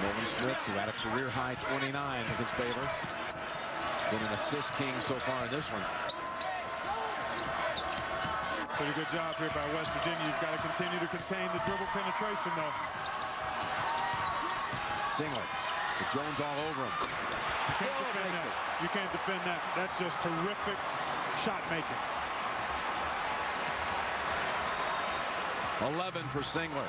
Nolan Smith, who had a career-high 29 against Baylor. Been an assist king so far in this one. Pretty good job here by West Virginia. You've got to continue to contain the dribble penetration, though. Singler, with Jones all over him. You can't defend that. You can't defend that. That's just terrific shot making. 11 for Singler.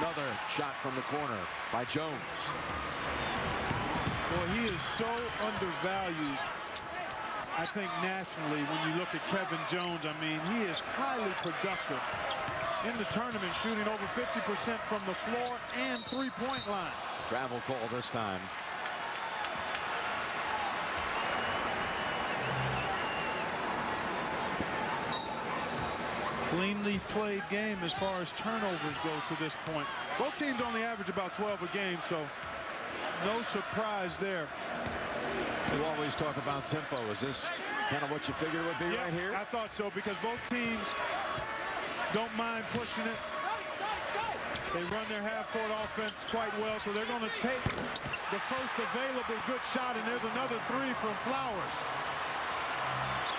Another shot from the corner by Jones. Boy, he is so undervalued, I think, nationally, when you look at Kevin Jones. I mean, he is highly productive in the tournament, shooting over 50% from the floor and three-point line. Travel call this time. Cleanly played game as far as turnovers go to this point. Both teams only average about 12 a game, so no surprise there. You always talk about tempo. Is this kind of what you figured it would be right here? I thought so, because both teams don't mind pushing it. They run their half-court offense quite well, so they're going to take the first available good shot, and there's another 3 from Flowers.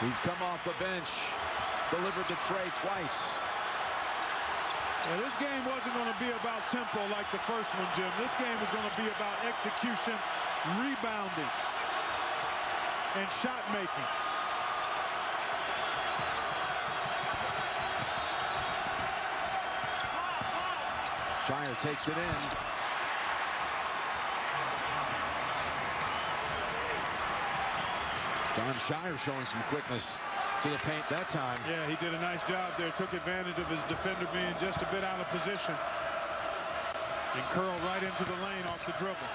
He's come off the bench, delivered to Trey twice. Well, this game wasn't going to be about tempo like the first one, Jim. This game was going to be about execution, rebounding. and shot making. Shire takes it in. John Shire showing some quickness to the paint that time. Yeah, he did a nice job there. Took advantage of his defender being just a bit out of position. And curled right into the lane off the dribble.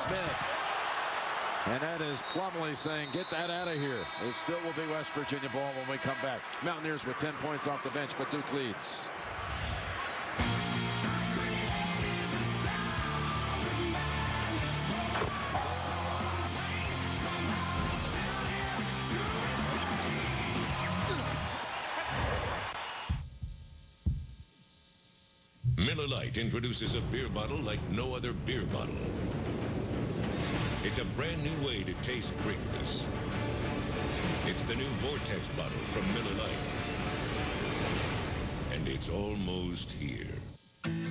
Smith. And that is Plumlee saying, get that out of here. It still will be West Virginia ball when we come back. Mountaineers with 10 points off the bench, but Duke leads. Miller Lite introduces a beer bottle like no other beer bottle. It's a brand new way to taste greatness. It's the new Vortex bottle from Miller Lite. And it's almost here.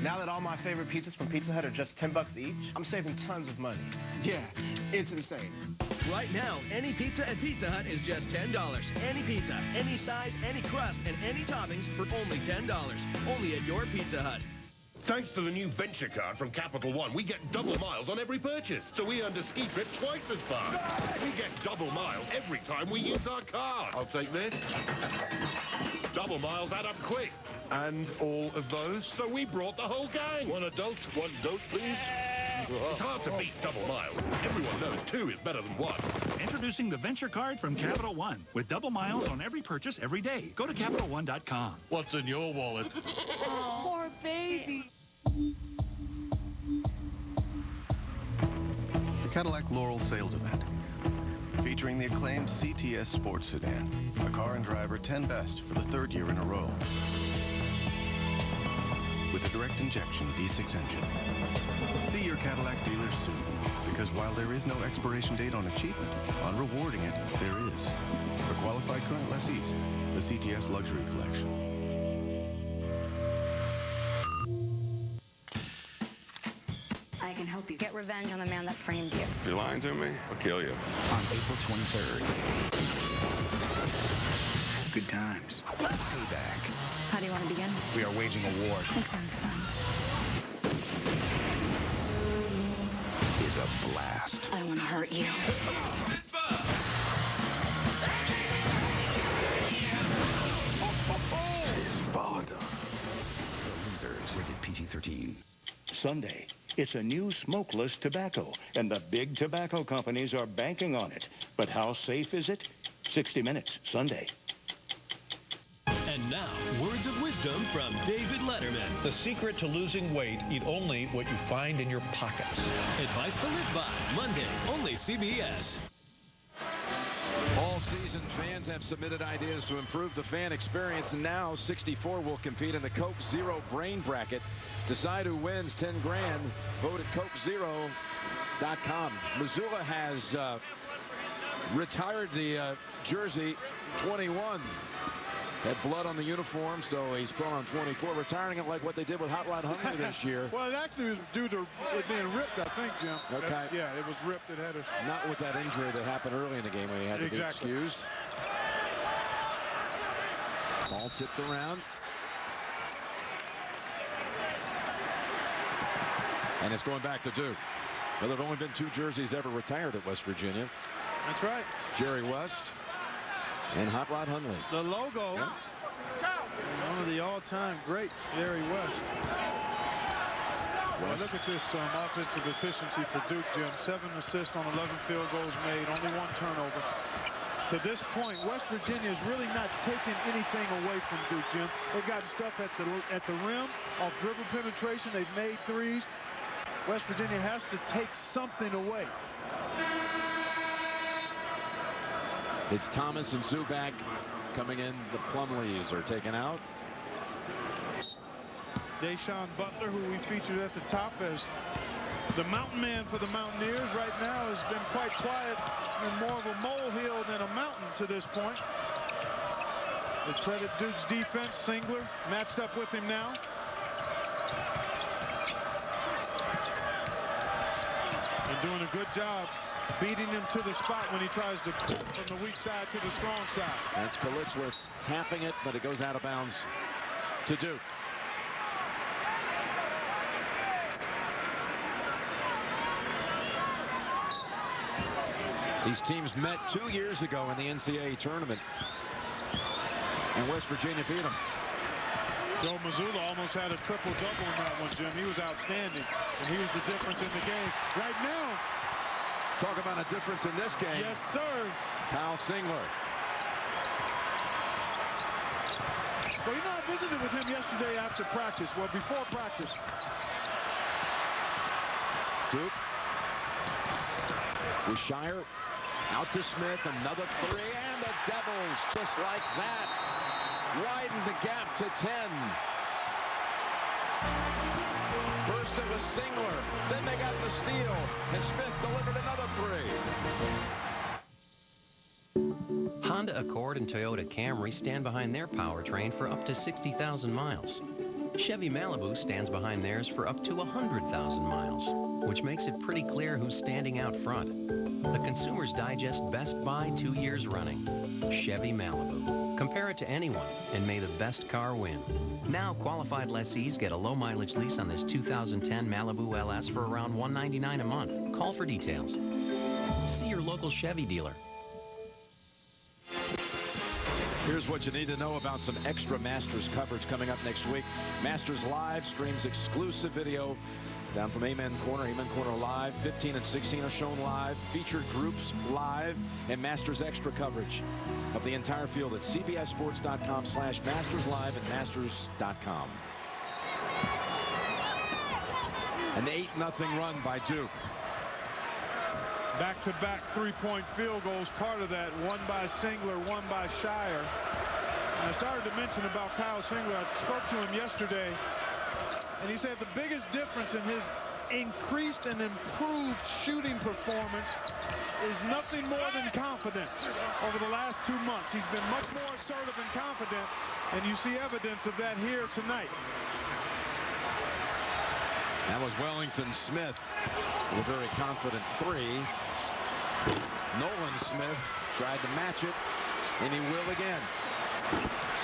Now that all my favorite pizzas from Pizza Hut are just $10 each, I'm saving tons of money. Yeah, it's insane. Right now, any pizza at Pizza Hut is just $10. Any pizza, any size, any crust, and any toppings for only $10. Only at your Pizza Hut. Thanks to the new venture card from Capital One, we get double miles on every purchase. So we earn a ski trip twice as far. We get double miles every time we use our card. I'll take this. Double miles add up quick. And all of those. So we brought the whole gang. One adult, one goat, please. It's hard to beat double miles. Everyone knows 2 is better than 1. Introducing the Venture Card from Capital One with double miles on every purchase every day. Go to CapitalOne.com. What's in your wallet? Oh, poor baby. The Cadillac Laurel sales event, featuring the acclaimed CTS sports sedan, a car and driver 10 best for the 3rd year in a row, with a direct injection V6 engine. See your Cadillac dealer soon, because while there is no expiration date on achievement, on rewarding it, there is. For qualified current lessees, the CTS Luxury Collection. I can help you get revenge on the man that framed you. You're lying to me? I'll kill you. On April 23rd. Good times. Payback. How do you want to begin? We are waging a war. That sounds fun. Is a blast. I don't want to hurt you. Volatile. The Losers. Rated PG-13. Sunday, it's a new smokeless tobacco, and the big tobacco companies are banking on it. But how safe is it? 60 Minutes, Sunday. And now, words of wisdom from David Letterman. The secret to losing weight, eat only what you find in your pockets. Advice to live by, Monday, only CBS. All season, fans have submitted ideas to improve the fan experience, and now 64 will compete in the Coke Zero Brain Bracket. Decide who wins 10 grand. Vote at CokeZero.com. Missoula has retired the jersey 21. Had blood on the uniform, so he's put on 24, retiring it like what they did with Hot Rod Huntley this year. Well, it actually was due to it being ripped, I think, Jim. Okay. Yeah, it was ripped. It had a... Not with that injury that happened early in the game when he had to be excused. Ball tipped around. And it's going back to Duke. Well, there have only been 2 jerseys ever retired at West Virginia. That's right. Jerry West and Hot Rod Huntley. The logo, one of the all-time greats, Jerry West. Well, look at this offensive efficiency for Duke, Jim. 7 assists on 11 field goals made, only 1 turnover. To this point, West Virginia is really not taking anything away from Duke, Jim. They've gotten stuff at the rim, off dribble penetration. They've made threes. West Virginia has to take something away. It's Thomas and Zubac coming in. The Plumlees are taken out. Deshaun Butler, who we featured at the top as the mountain man for the Mountaineers, right now has been quite quiet and more of a molehill than a mountain to this point. They credit Duke's defense. Singler matched up with him now. And doing a good job beating him to the spot when he tries to cut from the weak side to the strong side. That's Kalichler tapping it, but it goes out of bounds to Duke. These teams met 2 years ago in the NCAA tournament, and West Virginia beat them. Joe Mazzulla almost had a triple-double in that one, Jim. He was outstanding, and he was the difference in the game. Right now, talk about a difference in this game. Yes, sir. Kyle Singler. Well, you know, I visited with him yesterday after practice. Well, before practice. Duke. With Shire. Out to Smith. Another three. And the Devils, just like that, widen the gap to 10. First it was Singler. Then they got the steal. And Smith delivered another three. Honda Accord and Toyota Camry stand behind their powertrain for up to 60,000 miles. Chevy Malibu stands behind theirs for up to 100,000 miles, which makes it pretty clear who's standing out front. The Consumer's Digest Best Buy 2 years running. Chevy Malibu. Compare it to anyone, and may the best car win. Now, qualified lessees get a low-mileage lease on this 2010 Malibu LS for around $199 a month. Call for details. See your local Chevy dealer. Here's what you need to know about some extra Masters coverage coming up next week. Masters Live streams exclusive video down from Amen Corner. Amen Corner Live. 15 and 16 are shown live. Featured groups live. And Masters Extra coverage of the entire field at cbssports.com/Masters Live and Masters.com. An 8-0 run by Duke. Back-to-back three-point field goals, part of that. One by Singler, one by Shire. And I started to mention about Kyle Singler. I spoke to him yesterday, and he said the biggest difference in his increased and improved shooting performance is nothing more than confidence over the last 2 months. He's been much more assertive and confident, and you see evidence of that here tonight. That was Wellington Smith with a very confident three. Nolan Smith tried to match it, and he will again.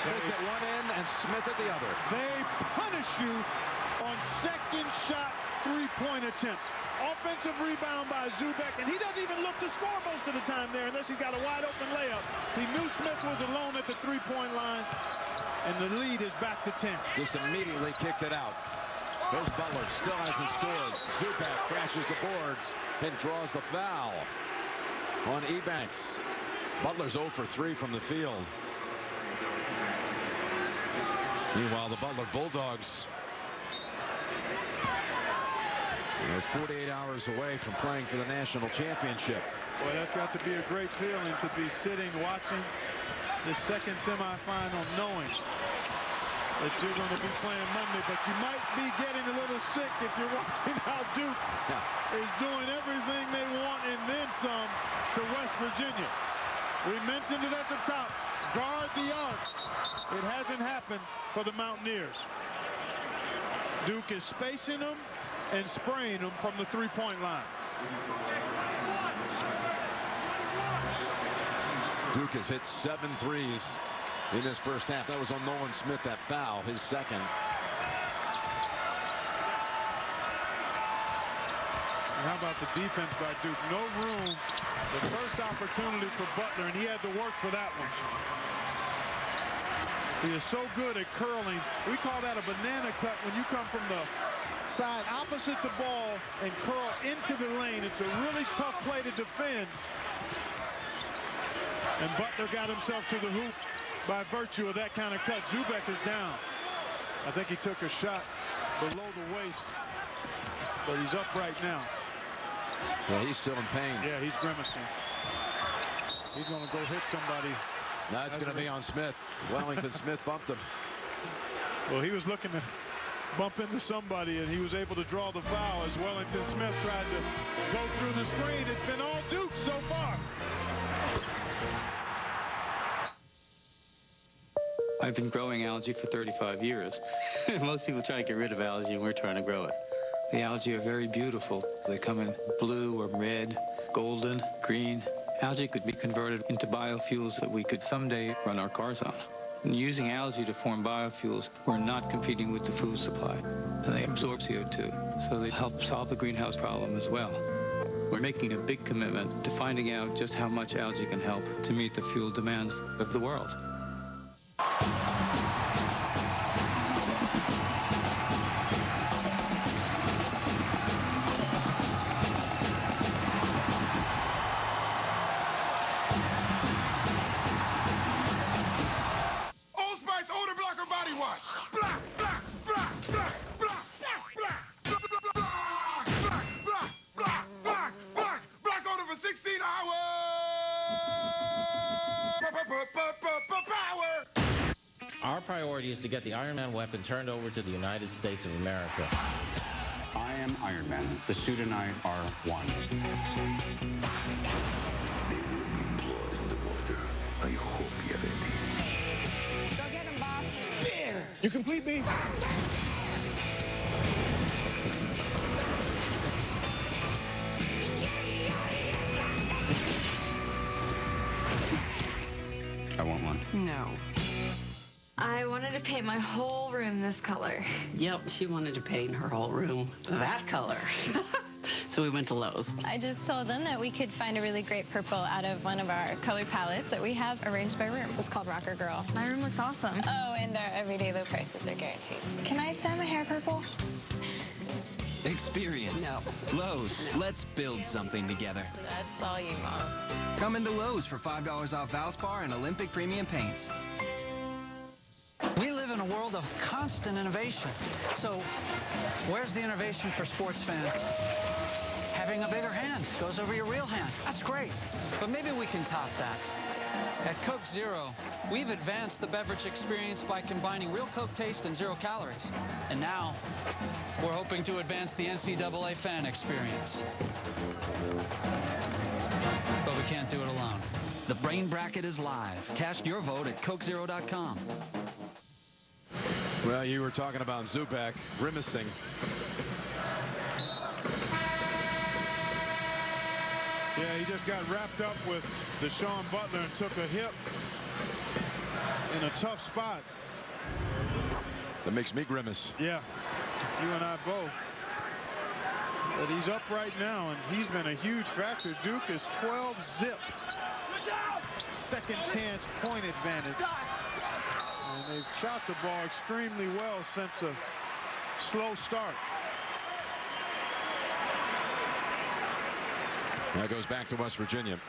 Smith at one end and Smith at the other. They punish you on second shot three-point attempts. Offensive rebound by Zubek, and he doesn't even look to score most of the time there unless he's got a wide-open layup. He knew Smith was alone at the three-point line, and the lead is back to 10. Just immediately kicked it out. There's Butler, still hasn't scored. Zubek crashes the boards and draws the foul on Ebanks. Butler's 0 for 3 from the field. Meanwhile, the Butler Bulldogs are 48 hours away from playing for the national championship. Boy, that's got to be a great feeling to be sitting watching the second semifinal, knowing that you're going to be playing Monday, but you might be getting a little sick if you're watching how Duke is doing everything they want and then some to West Virginia. We mentioned it at the top. Guard the arc. It hasn't happened for the Mountaineers. Duke is spacing them and spraying them from the three-point line. Duke has hit 7 threes in this first half. That was on Nolan Smith, that foul, his second. And how about the defense by Duke? No room. The first opportunity for Butler, and he had to work for that one. He is so good at curling. We call that a banana cut when you come from the side opposite the ball and curl into the lane. It's a really tough play to defend. And Butler got himself to the hoop by virtue of that kind of cut. Zubek is down. I think he took a shot below the waist, but he's up right now. Yeah, he's still in pain. Yeah, he's grimacing. He's going to go hit somebody. That's going to be on Smith. Wellington Smith bumped him. Well, he was looking to bump into somebody, and he was able to draw the foul as Wellington Smith tried to go through the screen. It's been all Duke so far. I've been growing algae for 35 years. Most people try to get rid of algae, and we're trying to grow it. The algae are very beautiful. They come in blue or red, golden, green. Algae could be converted into biofuels that we could someday run our cars on. And using algae to form biofuels, we're not competing with the food supply. And they absorb CO2, so they help solve the greenhouse problem as well. We're making a big commitment to finding out just how much algae can help to meet the fuel demands of the world. Our priority is to get the Iron Man weapon turned over to the United States of America. I am Iron Man. The suit and I are one. There will be blood in the water. I hope you're ready. Go get him, Bob. There! You complete me? I want one. No. I wanted to paint my whole room this color. Yep, she wanted to paint her whole room that color. So we went to Lowe's. I just told them that we could find a really great purple out of one of our color palettes that we have arranged by room. It's called Rocker Girl. My room looks awesome. Oh, and our everyday low prices are guaranteed. Can I dye my hair purple? Experience. No. Lowe's. Let's build something together. That's all you, Mom. Come into Lowe's for $5 off Valspar and Olympic Premium Paints. We live in a world of constant innovation. So where's the innovation for sports fans? Having a bigger hand goes over your real hand. That's great. But maybe we can top that. At Coke Zero, we've advanced the beverage experience by combining real Coke taste and 0 calories. And now, we're hoping to advance the NCAA fan experience. But we can't do it alone. The Brain Bracket is live. Cast your vote at CokeZero.com. Well, you were talking about Zubak grimacing. Yeah, he just got wrapped up with Deshaun Butler and took a hip in a tough spot. That makes me grimace. Yeah, you and I both. But he's up right now, and he's been a huge factor. Duke is 12 zip. Second chance point advantage. And they've shot the ball extremely well since a slow start. That goes back to West Virginia.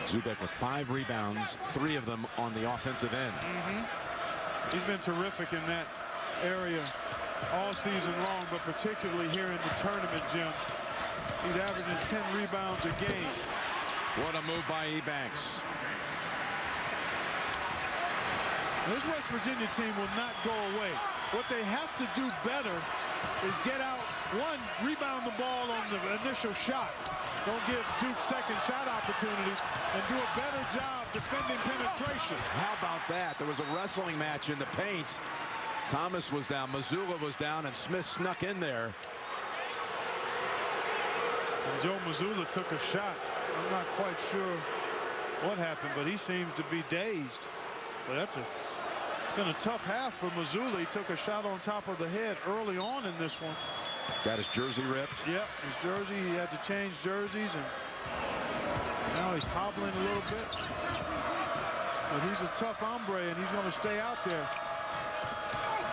Zubak with 5 rebounds, 3 of them on the offensive end. He's been terrific in that area all season long, but particularly here in the tournament, Jim. He's averaging 10 rebounds a game. What a move by Ebanks. This West Virginia team will not go away. What they have to do better is get out, one, rebound the ball on the initial shot. Don't give Duke second shot opportunities, and do a better job defending penetration. How about that? There was a wrestling match in the paint. Thomas was down, Mazzulla was down, and Smith snuck in there. And Joe Mazzulla took a shot. I'm not quite sure what happened, but he seems to be dazed. But that's been a tough half for Mazzulla. He took a shot on top of the head early on in this one. Got his jersey ripped. Yep, his jersey. He had to change jerseys, and now he's hobbling a little bit. But he's a tough hombre, and he's going to stay out there.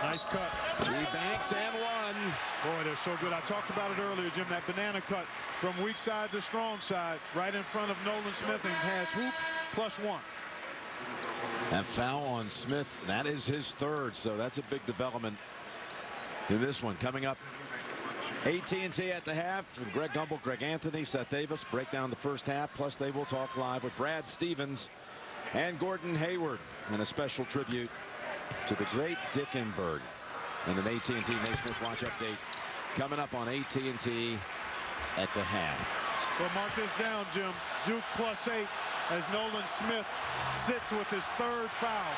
Nice cut. Ebanks and one. Boy, they're so good. I talked about it earlier, Jim. That banana cut from weak side to strong side, right in front of Nolan Smith, and has hoop +1. That foul on Smith, that is his 3rd, so that's a big development in this one. Coming up, AT&T at the half. Greg Gumbel, Greg Anthony, Seth Davis break down the first half. Plus, they will talk live with Brad Stevens and Gordon Hayward. And a special tribute to the great Dick Enberg. And an AT&T Naismith Watch update coming up on AT&T at the half. Well, mark this down, Jim. Duke +8 as Nolan Smith sits with his 3rd foul.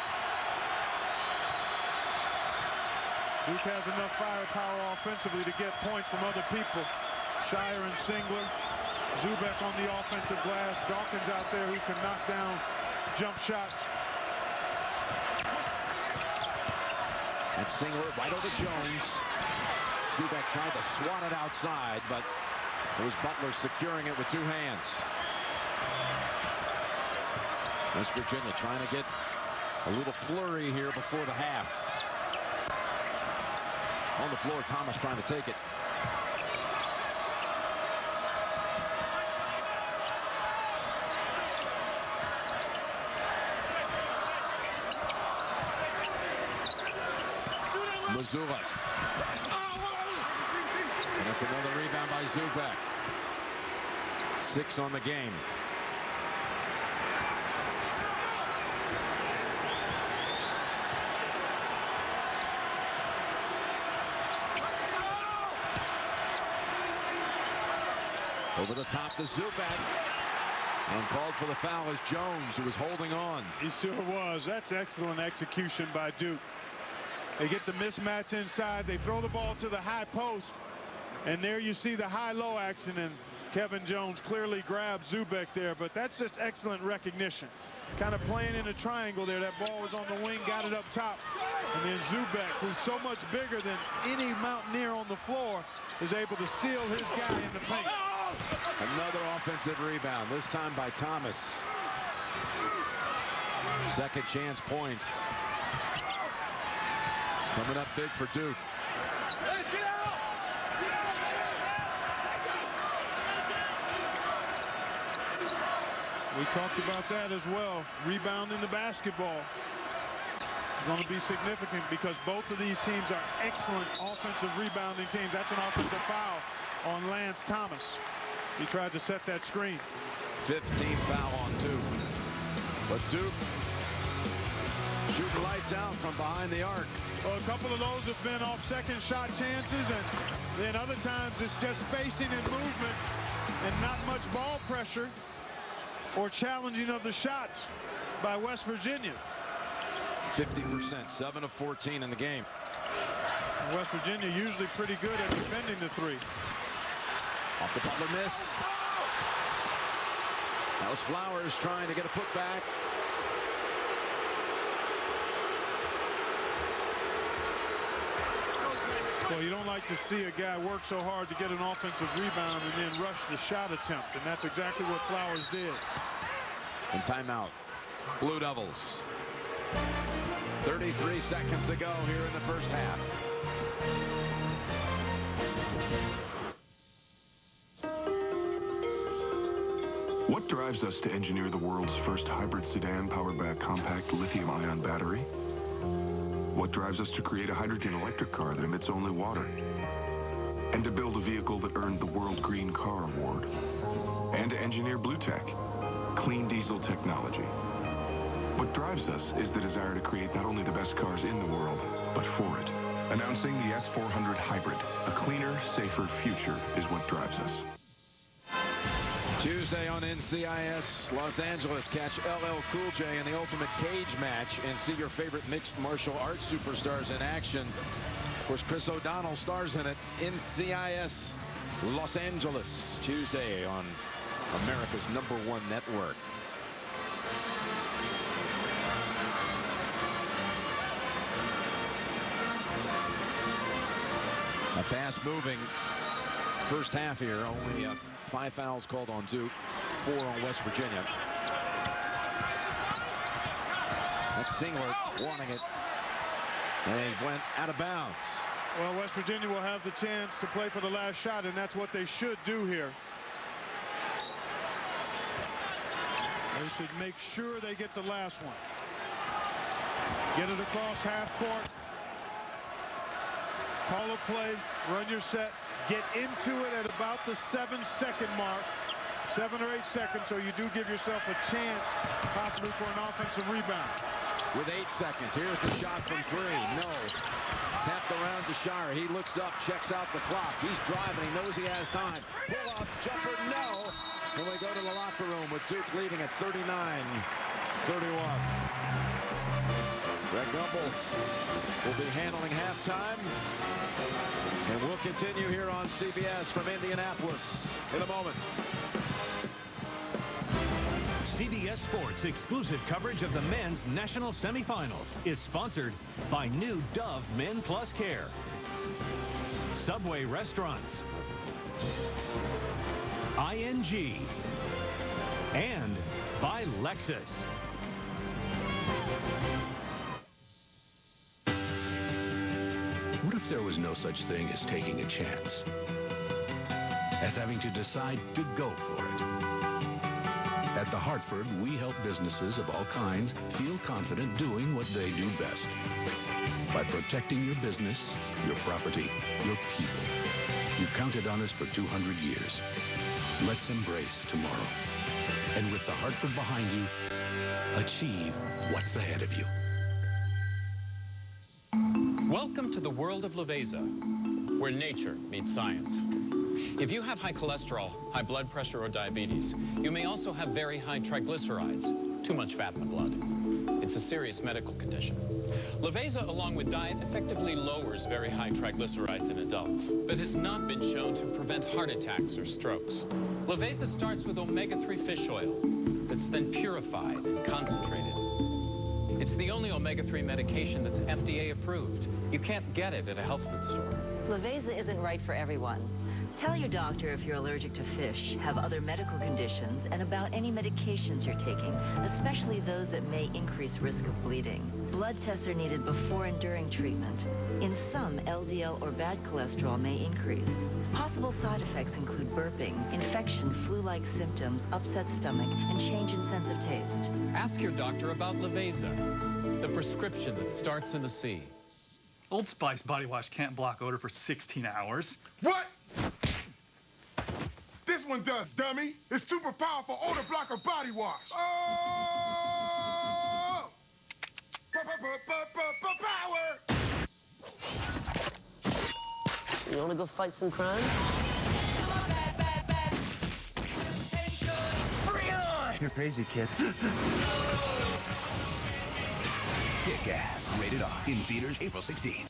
Duke has enough firepower offensively to get points from other people. Shire and Singler. Zubek on the offensive glass. Dawkins out there who can knock down jump shots. And Singler right over Jones. Zubek tried to swat it outside, but it was Butler securing it with two hands. West Virginia trying to get a little flurry here before the half. On the floor, Thomas trying to take it. Missoula. And that's another rebound by Zubek. 6 on the game. Over the top to Zubek. And called for the foul is Jones, who was holding on. He sure was. That's excellent execution by Duke. They get the mismatch inside. They throw the ball to the high post. And there you see the high-low action. And Kevin Jones clearly grabbed Zubek there. But that's just excellent recognition. Kind of playing in a triangle there. That ball was on the wing, got it up top. And then Zubek, who's so much bigger than any Mountaineer on the floor, is able to seal his guy in the paint. Another offensive rebound, this time by Thomas. Second chance points. Coming up big for Duke. We talked about that as well. Rebounding the basketball is going to be significant because both of these teams are excellent offensive rebounding teams. That's an offensive foul on Lance Thomas. He tried to set that screen. 15th foul on Duke. But Duke shooting lights out from behind the arc. Well, a couple of those have been off second shot chances, and then other times it's just spacing and movement and not much ball pressure or challenging of the shots by West Virginia. 50%, 7 of 14 in the game. West Virginia usually pretty good at defending the three. Off the Butler miss. That was Flowers trying to get a putback. Well, you don't like to see a guy work so hard to get an offensive rebound and then rush the shot attempt, and that's exactly what Flowers did. And timeout. Blue Devils. 33 seconds to go here in the first half. What drives us to engineer the world's first hybrid sedan powered by a compact lithium-ion battery? What drives us to create a hydrogen electric car that emits only water? And to build a vehicle that earned the World Green Car Award? And to engineer Blue Tech, clean diesel technology? What drives us is the desire to create not only the best cars in the world, but for it. Announcing the S400 Hybrid, a cleaner, safer future is what drives us. Tuesday on NCIS, Los Angeles, catch LL Cool J in the Ultimate Cage match and see your favorite mixed martial arts superstars in action. Of course, Chris O'Donnell stars in it. NCIS Los Angeles, Tuesday on America's #1 network. A fast-moving first half here. Only 5 fouls called on Duke, 4 on West Virginia. That's Singler wanting it. And he went out of bounds. Well, West Virginia will have the chance to play for the last shot, and that's what they should do here. They should make sure they get the last one. Get it across half court. Call a play, run your set, get into it at about the 7-second mark, 7 or 8 seconds, so you do give yourself a chance possibly for an offensive rebound. With 8 seconds, here's the shot from 3. No. Tapped around to Shire. He looks up, checks out the clock. He's driving. He knows he has time. Pull up, jumper, no. And we go to the locker room with Duke leading at 39-31. Greg Gumbel will be handling halftime. And we'll continue here on CBS from Indianapolis in a moment. CBS Sports exclusive coverage of the men's national semifinals is sponsored by new Dove Men Plus Care, Subway Restaurants, ING, and by Lexus. What if there was no such thing as taking a chance? As having to decide to go for it. At The Hartford, we help businesses of all kinds feel confident doing what they do best. By protecting your business, your property, your people. You've counted on us for 200 years. Let's embrace tomorrow. And with The Hartford behind you, achieve what's ahead of you. Welcome to the world of Laveza, where nature meets science. If you have high cholesterol, high blood pressure, or diabetes, you may also have very high triglycerides, too much fat in the blood. It's a serious medical condition. Laveza, along with diet, effectively lowers very high triglycerides in adults, but has not been shown to prevent heart attacks or strokes. Laveza starts with omega-3 fish oil that's then purified and concentrated. It's the only omega-3 medication that's FDA approved. You can't get it at a health food store. Laveza isn't right for everyone. Tell your doctor if you're allergic to fish, have other medical conditions, and about any medications you're taking, especially those that may increase risk of bleeding. Blood tests are needed before and during treatment. In some, LDL or bad cholesterol may increase. Possible side effects include burping, infection, flu-like symptoms, upset stomach, and change in sense of taste. Ask your doctor about Laveza, the prescription that starts in the sea. Old Spice body wash can't block odor for 16 hours. What? This one does, dummy. It's super powerful odor blocker body wash. Oh! Power! You want to go fight some crime? Bring it on! You're crazy, kid. Kick-Ass, rated R, in theaters April 16th.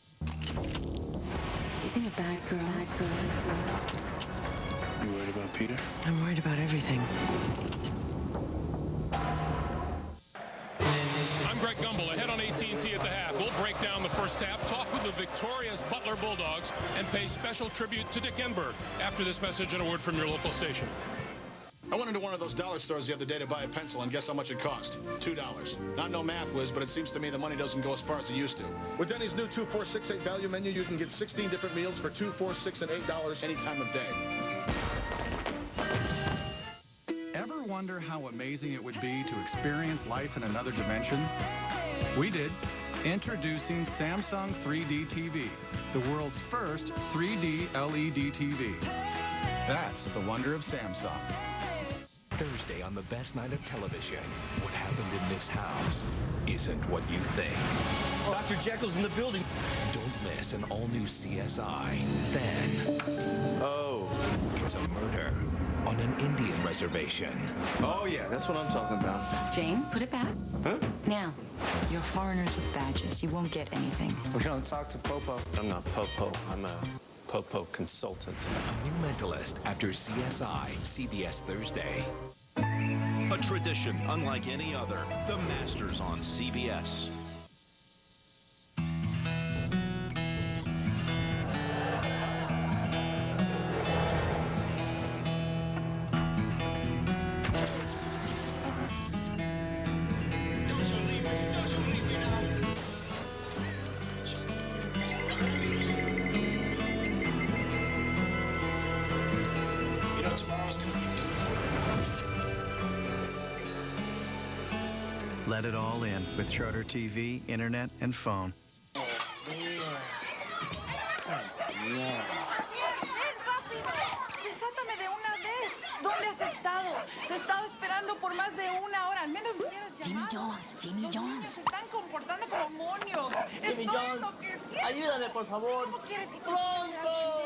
You're a bad girl. You worried about Peter? I'm worried about everything. I'm Greg Gumbel, ahead on AT&T at the half. We'll break down the first half, talk with the victorious Butler Bulldogs, and pay special tribute to Dick Enberg after this message and a word from your local station. I went into one of those dollar stores the other day to buy a pencil, and guess how much it cost? $2. Not no math whiz, but it seems to me the money doesn't go as far as it used to. With Denny's new 2, 4, 6, 8 value menu, you can get 16 different meals for $2, 4, 6, and $8 any time of day. Ever wonder how amazing it would be to experience life in another dimension? We did. Introducing Samsung 3D TV, the world's first 3D LED TV. That's the wonder of Samsung. Thursday on the best night of television. What happened in this house isn't what you think. Dr. Jekyll's in the building. Don't miss an all-new CSI. Then, oh, it's a murder on an Indian reservation. Oh, yeah, that's what I'm talking about. Jane, put it back. Huh? Now, you're foreigners with badges. You won't get anything. We don't talk to Popo. I'm not Popo. I'm a Popo consultant. A new mentalist after CSI, CBS Thursday. A tradition unlike any other. The Masters on CBS. Let it all in with Charter TV, internet, and phone. Desátame de una vez. ¿Dónde has estado? Te he estado esperando por más de una hora. Al menos me hubieras llamado. Jimmy Jones. Se están comportando como monios. Jimmy Estoy Jones, enloqueciendo. ayúdame, por favor. ¿Cómo quieres que te ¡Pronto!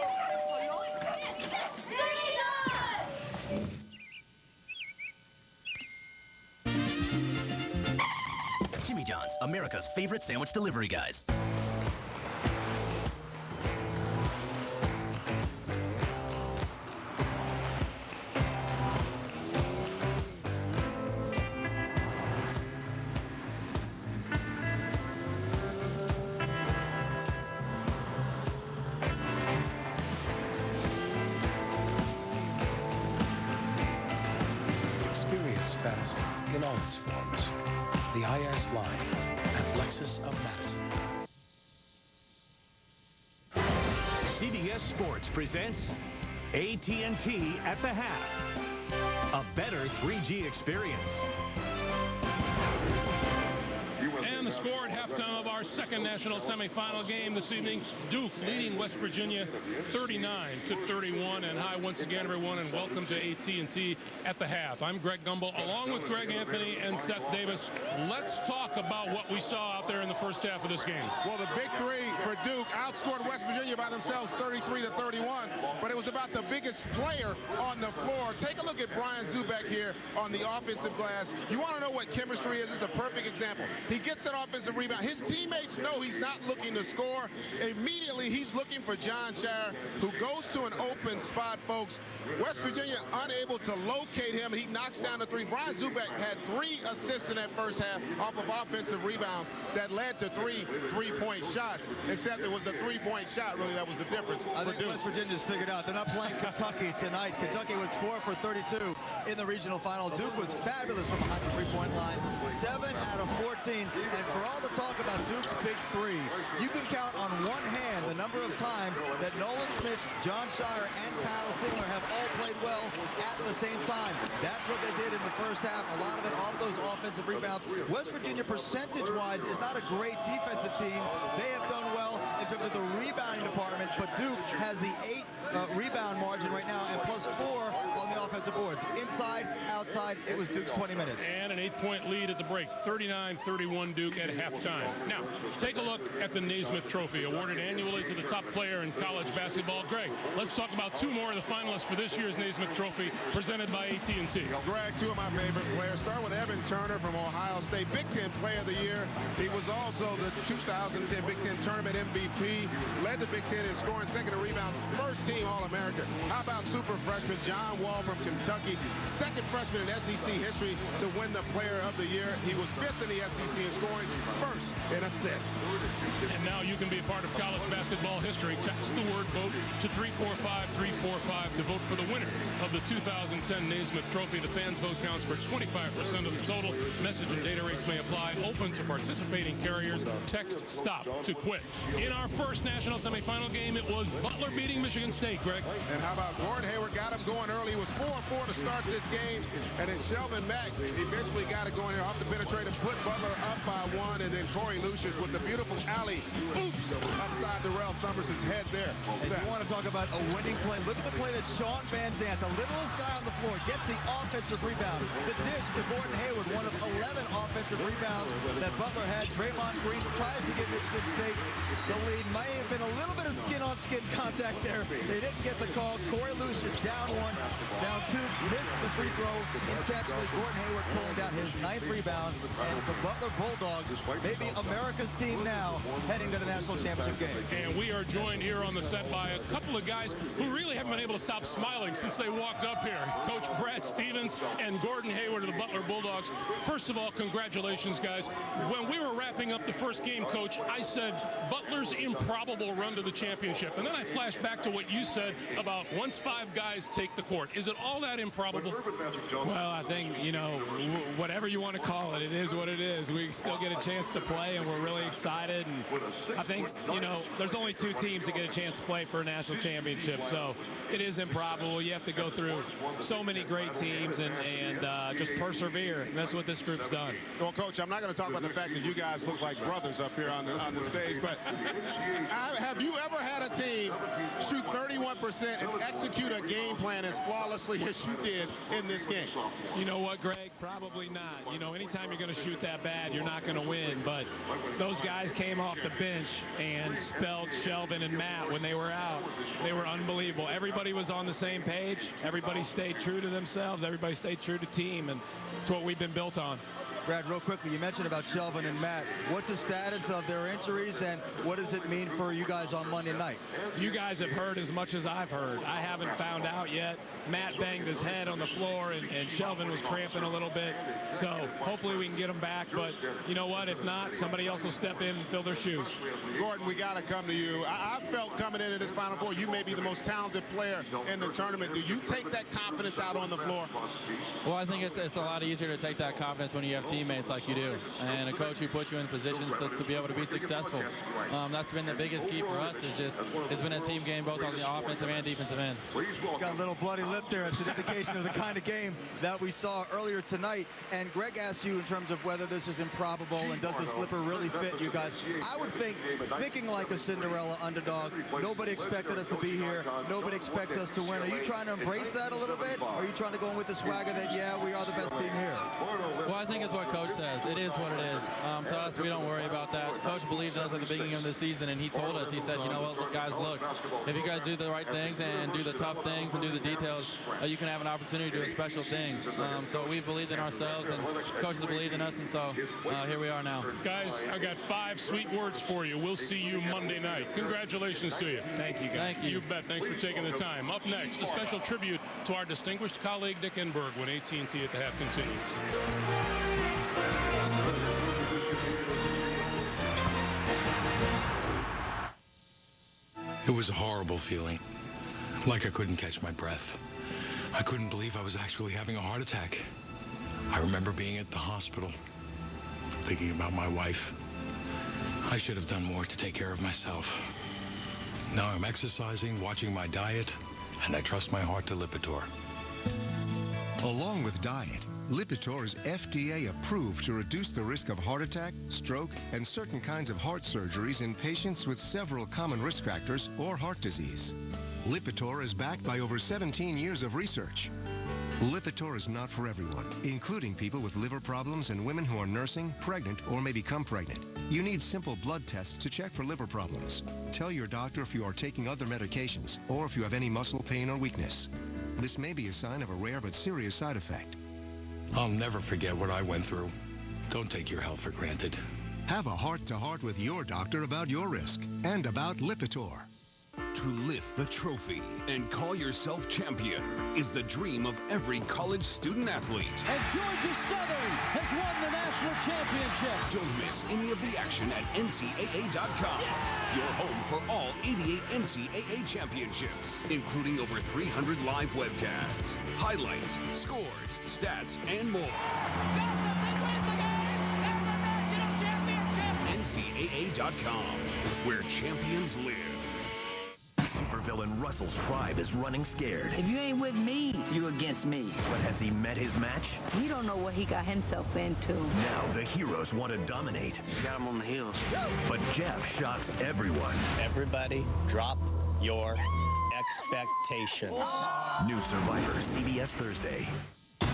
Jimmy John's, America. America's favorite sandwich delivery guys. Experience fast in all its forms. The IS line at Lexus of Madison. CBS Sports presents AT&T at the half. A better 3G experience. And the score at halftime of our second national semifinal game this evening, Duke leading West Virginia 39-31. And hi once again, everyone, and welcome to AT&T at the half. I'm Greg Gumbel, along with Greg Anthony and Seth Davis. Let's talk about what we saw out there in the first half of this game. Well, the big three for Duke outscored West Virginia by themselves 33-31, but it was about the biggest player on the floor. Take a look at Brian Zubek here on the offensive glass. You want to know what chemistry is? It's a perfect example. He gets that offensive rebound. His teammates know he's not looking to score. Immediately, he's looking for John Shire, who goes to an open spot, folks. West Virginia unable to locate him. He knocks down the three. Brian Zubek had 3 assists in that first half off of offensive rebounds that led to 3 3-point shots. Except it was the 3-point shot, really, that was the difference. I think West Virginia's figured out. They're not playing Kentucky tonight. Kentucky was 4 for 32 in the regional final. Duke was fabulous from behind the 3-point line. 7 out of 14. And for all the talk about Duke's big three, you can count on one hand the number of times that Nolan Smith, John Shire, and Kyle Singler have all played well at the same time. That's what they did in the first half. A lot of it off those offensive rebounds. West Virginia, percentage-wise, is not a great defensive team. They have done well in terms of the rebounding department, but Duke has the 8 rebound margin right now and +4 on the offensive boards. Inside, outside, it was Duke's 20 minutes. And an 8-point lead at the break, 39-31 Duke at halftime. Now, take a look at the Naismith Trophy, awarded annually to the top player in college basketball. Greg, let's talk about 2 more of the finalists for this year's Naismith Trophy, presented by AT&T. Greg, 2 of my favorite players. Start with Evan Turner from Ohio State, Big Ten Player of the Year. He was also the 2010 Big Ten Tournament MVP, led the Big Ten in scoring, second in rebounds, first team All-American. How about super freshman John Wall from Kentucky, second freshman in SEC history to win the Player of the Year. He was 5th in the SEC in scoring, first in assists. And now you can be a part of college basketball history. Text the word VOTE to 345-345 to vote for the winner of the 2010 Naismith Trophy. The fans' vote counts for 25% of the total. Message and data rates may apply. Open to participating carriers. Text STOP to quit. In our first national semifinal game, it was Butler beating Michigan State, Greg. And how about Gordon Hayward got him going early. He was 4-4 to start this game. And then Shelvin Mack eventually got it going here off the penetrator, put Butler up by 1. And then Corey Lucius with the beautiful alley. Oops! Upside Darrell Summers' head there. If you want to talk about a winning play, look at the play that Sean Van Zandt, the littlest guy on the floor, gets the offensive rebound. The dish to Gordon Hayward, one of 11 offensive rebounds that Butler had. Draymond Green tries to give Michigan State the lead. Might have been a little bit of skin-on-skin contact there. They didn't get the call. Corey Lucius down 1, down 2, missed the free throw intentionally. Gordon Hayward pulling down his 9th rebound. And the Butler Bulldogs, maybe America's team now, heading to the national championship game. And we are joined here on the set by a couple of guys who really haven't been able to stop smiling since they walked up here. Coach Brad Stevens and Gordon Hayward of the Butler Bulldogs. First of all, congratulations, guys. When we were wrapping up the first game, Coach, I said Butler's improbable run to the championship. And then I flashed back to what you said about once 5 guys take the court. Is it all that improbable? Well, I think, you know, whatever you want to call it, it is what it is. We still get a chance to play, and we're really excited. And I think, you know, there's only 2 teams that get a chance to play for a national championship, so it is improbable. You have to go through so many great teams and just persevere, and that's what this group's done. Well, Coach, I'm not going to talk about the fact that you guys look like brothers up here on the stage, but have you ever had a team shoot 31% and execute a game plan as flawlessly as you did in this game? You know what, Greg? Probably not. You know, anytime you're going to shoot that bad, you're not going to win, but those guys came off the bench and spelled Shelvin and Matt when they were out. They were unbelievable. Everybody was on the same page. Everybody stayed true to themselves. Everybody stayed true to team, and it's what we've been built on. Brad, real quickly, you mentioned about Shelvin and Matt. What's the status of their injuries, and what does it mean for you guys on Monday night? You guys have heard as much as I've heard. I haven't found out yet. Matt banged his head on the floor, and Shelvin was cramping a little bit. So hopefully we can get him back. But you know what? If not, somebody else will step in and fill their shoes. Gordon, we got to come to you. I felt coming into this Final Four, you may be the most talented player in the tournament. Do you take that confidence out on the floor? Well, I think it's a lot easier to take that confidence when you have teammates like you do, and a coach who puts you in positions to be able to be successful. That's been the biggest key for us. It's been a team game both on the offensive and defensive end. He's got a little bloody lip there. It's an indication of the kind of game that we saw earlier tonight. And Greg asked you in terms of whether this is improbable and does the slipper really fit you guys. I would think, thinking like a Cinderella underdog, nobody expected us to be here. Nobody expects us to win. Are you trying to embrace that a little bit? Or are you trying to go in with the swagger that, yeah, we are the best team here? Well, I think it's what Coach says. It is what it is. To us, we don't worry about that. Coach believed in us at the beginning of the season, and he told us, he said, you know what, guys, look, if you guys do the right things and do the tough things and do the details, you can have an opportunity to do a special thing. So we believed in ourselves, and coaches believed in us, and so here we are now. Guys, I got 5 sweet words for you. We'll see you Monday night. Congratulations to you. Thank you, guys. Thank you. You bet. Thanks for taking the time. Up next, a special tribute to our distinguished colleague, Dick Enberg, when AT&T at the half continues. It was a horrible feeling, like I couldn't catch my breath. I couldn't believe I was actually having a heart attack. I remember being at the hospital, thinking about my wife. I should have done more to take care of myself. Now I'm exercising, watching my diet, and I trust my heart to Lipitor. Along with diet, Lipitor is FDA approved to reduce the risk of heart attack, stroke, and certain kinds of heart surgeries in patients with several common risk factors or heart disease. Lipitor is backed by over 17 years of research. Lipitor is not for everyone, including people with liver problems and women who are nursing, pregnant, or may become pregnant. You need simple blood tests to check for liver problems. Tell your doctor if you are taking other medications or if you have any muscle pain or weakness. This may be a sign of a rare but serious side effect. I'll never forget what I went through. Don't take your health for granted. Have a heart-to-heart with your doctor about your risk and about Lipitor. To lift the trophy and call yourself champion is the dream of every college student athlete. And Georgia Southern has won the national championship. Don't miss any of the action at NCAA.com. Your home for all 88 NCAA championships, including over 300 live webcasts, highlights, scores, stats, and more. NCAA.com, where champions live. Supervillain Russell's tribe is running scared. If you ain't with me, you against me. But has he met his match? We don't know what he got himself into. Now the heroes want to dominate. Got him on the heels. But Jeff shocks everyone. Everybody, drop your expectations. New Survivor, CBS Thursday.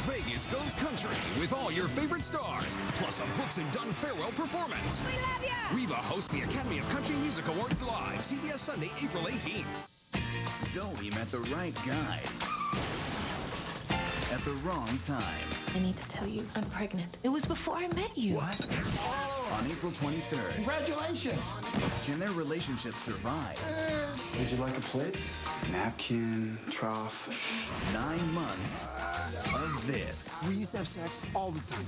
Vegas goes country with all your favorite stars, plus a Brooks and Dunn farewell performance. We love ya! Reba hosts the Academy of Country Music Awards live, CBS Sunday, April 18th. Zoe met the right guy at the wrong time. I need to tell you, I'm pregnant. It was before I met you. What? On April 23rd. Congratulations! Can their relationship survive? Would you like a plate? Napkin, trough. 9 months of this. We used to have sex all the time.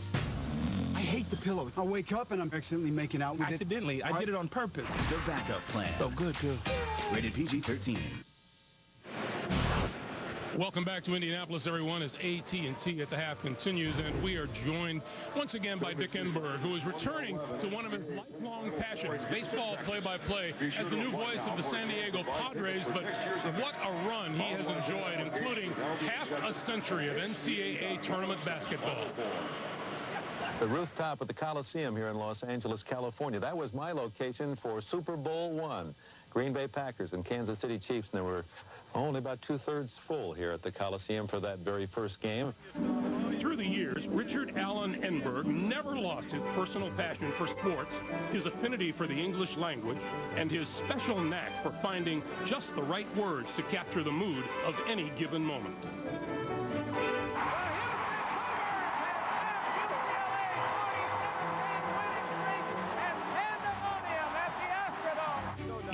I hate the pillow. I'll wake up and I'm accidentally making out with Accidentally? I did it on purpose. The backup plan. Oh, good, too. Rated PG-13. Welcome back to Indianapolis, everyone, as AT&T at the half continues, and we are joined once again by Dick Enberg, who is returning to one of his lifelong passions, baseball play-by-play, as the new voice of the San Diego Padres. But what a run he has enjoyed, including half a century of NCAA tournament basketball. The rooftop at the Coliseum here in Los Angeles, California. That was my location for Super Bowl I. Green Bay Packers and Kansas City Chiefs, and there were only about 2/3 full here at the Coliseum for that very first game. Through the years, Richard Allen Enberg never lost his personal passion for sports, his affinity for the English language, and his special knack for finding just the right words to capture the mood of any given moment.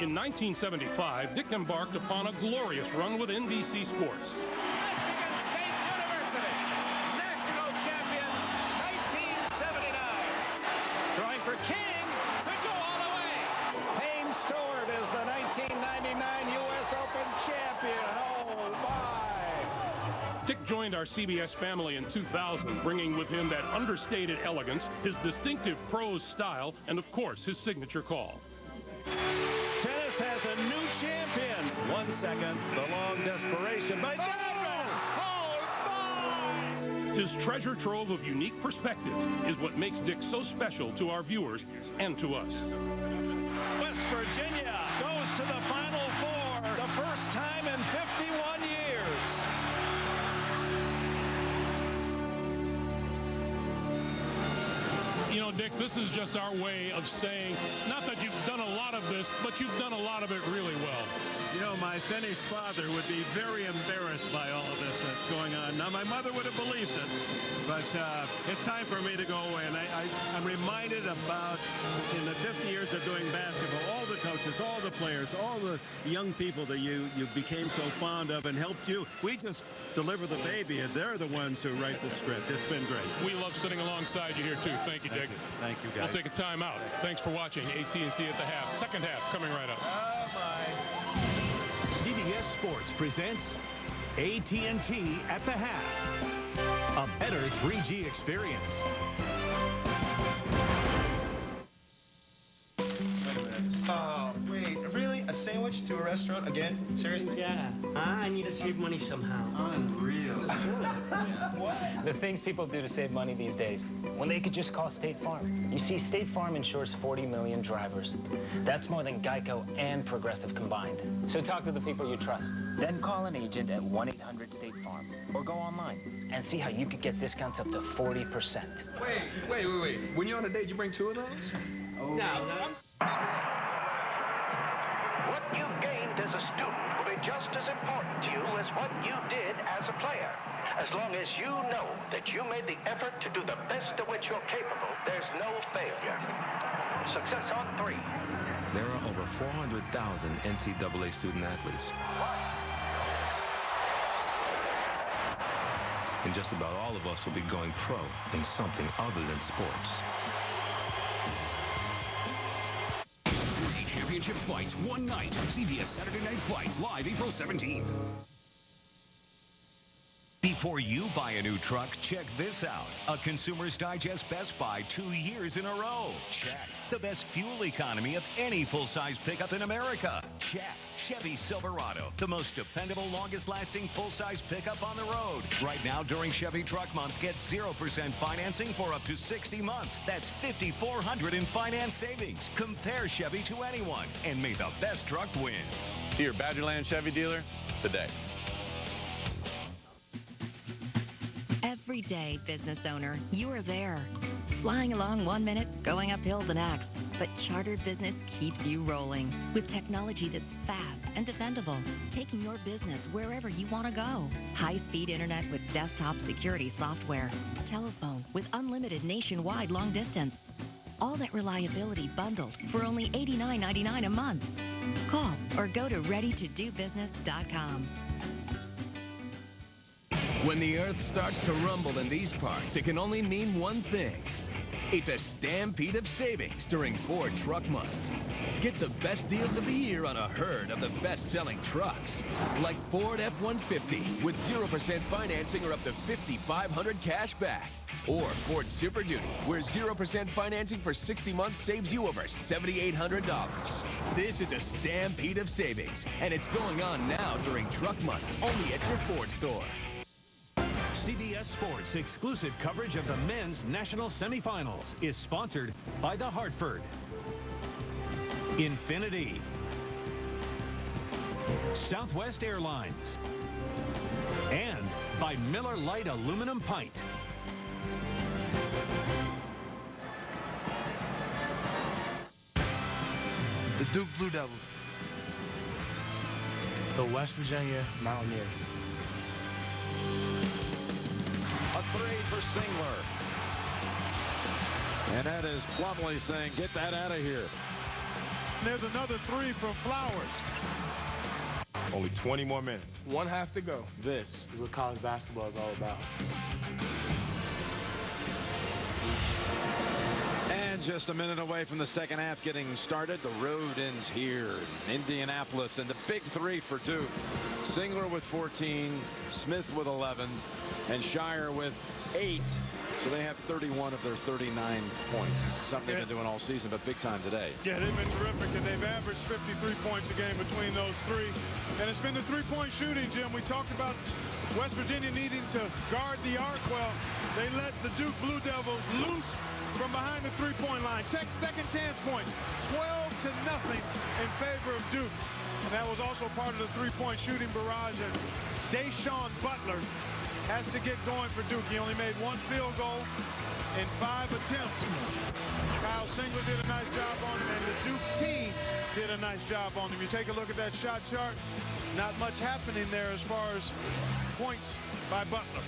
In 1975, Dick embarked upon a glorious run with NBC Sports. National champions, 1979. Throwing for King, could go all the way. Payne Stewart is the 1999 U.S. Open champion. Oh, my. Dick joined our CBS family in 2000, bringing with him that understated elegance, his distinctive prose style, and of course, his signature call. Tennis has a new champion. 1 second, the long desperation by Gavin. Oh, His treasure trove of unique perspectives is what makes Dick so special to our viewers and to us. West Virginia goes to the Final Four, the first time in 51 years. You know, Dick, this is just our way of saying, not that you've done a lot of this, but you've done a lot of it really well. You know, my Finney's father would be very embarrassed by all of this that's going on. Now, my mother would have believed it, but it's time for me to go away. And I'm reminded about, in the 50 years of doing basketball, all the coaches, all the players, all the young people that you became so fond of and helped you. We just deliver the baby, and they're the ones who write the script. It's been great. We love sitting alongside you here, too. Thank you, Dick. Thank you, guys. We'll take a time out. Thanks for watching AT&T at the half. Second half coming right up. Oh, my. CBS Sports presents AT&T at the half. A better 3G experience. Oh, wait, really? A sandwich to a restaurant again? Seriously? Yeah, I need to save money somehow. Unreal. The things people do to save money these days, when they could just call State Farm. You see, State Farm insures 40 million drivers. That's more than Geico and Progressive combined. So talk to the people you trust. Then call an agent at 1-800-STATE-FARM or go online and see how you could get discounts up to 40%. Wait. When you're on a date, you bring 2 of those? Oh. No. What you've gained as a student will be just as important to you as what you did as a player. As long as you know that you made the effort to do the best of which you're capable, there's no failure. Success on 3. There are over 400,000 NCAA student athletes. And just about all of us will be going pro in something other than sports. 3 championship fights, one night. CBS Saturday Night Fights, live April 17th. Before you buy a new truck, check this out. A Consumer's Digest Best Buy 2 years in a row. Check. The best fuel economy of any full-size pickup in America. Check. Chevy Silverado, the most dependable, longest-lasting full-size pickup on the road. Right now, during Chevy Truck Month, get 0% financing for up to 60 months. That's $5,400 in finance savings. Compare Chevy to anyone and may the best truck win. To your Badgerland Chevy dealer today. Every day, business owner, you are there. Flying along 1 minute, going uphill the next. But Chartered Business keeps you rolling with technology that's fast and dependable, taking your business wherever you want to go. High-speed internet with desktop security software. Telephone with unlimited nationwide long distance. All that reliability bundled for only $89.99 a month. Call or go to readytodobusiness.com. When the earth starts to rumble in these parts, it can only mean one thing. It's a stampede of savings during Ford Truck Month. Get the best deals of the year on a herd of the best-selling trucks. Like Ford F-150 with 0% financing or up to $5,500 cash back. Or Ford Super Duty, where 0% financing for 60 months saves you over $7,800. This is a stampede of savings, and it's going on now during Truck Month, only at your Ford store. CBS Sports exclusive coverage of the men's national semifinals is sponsored by The Hartford, Infinity, Southwest Airlines, and by Miller Lite Aluminum Pint. The Duke Blue Devils. The West Virginia Mountaineers. A 3 for Singler. And that is Plumlee saying, get that out of here. There's another three from Flowers. Only 20 more minutes. 1/2 to go. This is what college basketball is all about. And just a minute away from the second half getting started. The road ends here in Indianapolis, and the big three for Duke. Singler with 14, Smith with 11, and Shire with 8. So they have 31 of their 39 points. This is something they've been doing all season, but big time today. Yeah, they've been terrific, and they've averaged 53 points a game between those three. And it's been the three-point shooting, Jim. We talked about West Virginia needing to guard the arc. Well, they let the Duke Blue Devils loose from behind the three-point line. Second chance points, 12-0 in favor of Duke. And that was also part of the three-point shooting barrage. And Deshaun Butler has to get going for Duke. He only made 1 field goal in 5 attempts. Kyle Singler did a nice job on him, and the Duke team did a nice job on him. You take a look at that shot chart, not much happening there as far as points by Butler.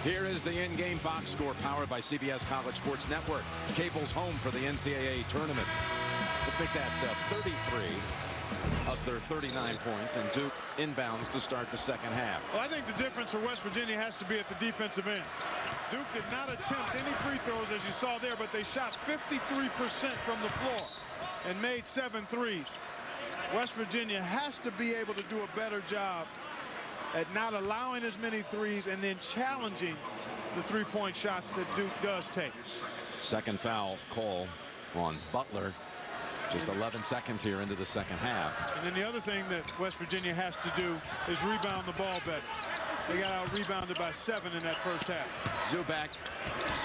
Here is the in-game box score powered by CBS College Sports Network. Cable's home for the NCAA tournament. Let's make that 33 of their 39 points, and Duke inbounds to start the second half. Well, I think the difference for West Virginia has to be at the defensive end. Duke did not attempt any free throws, as you saw there, but they shot 53% from the floor and made 7 threes. West Virginia has to be able to do a better job at not allowing as many threes and then challenging the three-point shots that Duke does take. Second foul call on Butler. Just 11 seconds here into the second half. And then the other thing that West Virginia has to do is rebound the ball better. They got out-rebounded by 7 in that first half. Zubac,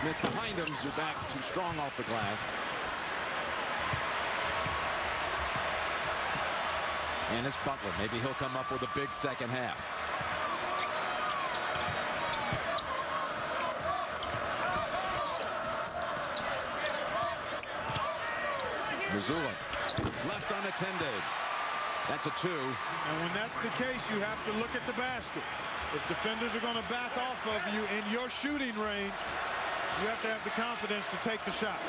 Smith behind him. Zubac too strong off the glass. And it's Butler. Maybe he'll come up with a big second half. Missoula left unattended. That's a 2. And when that's the case, you have to look at the basket. If defenders are going to back off of you in your shooting range, you have to have the confidence to take the shot.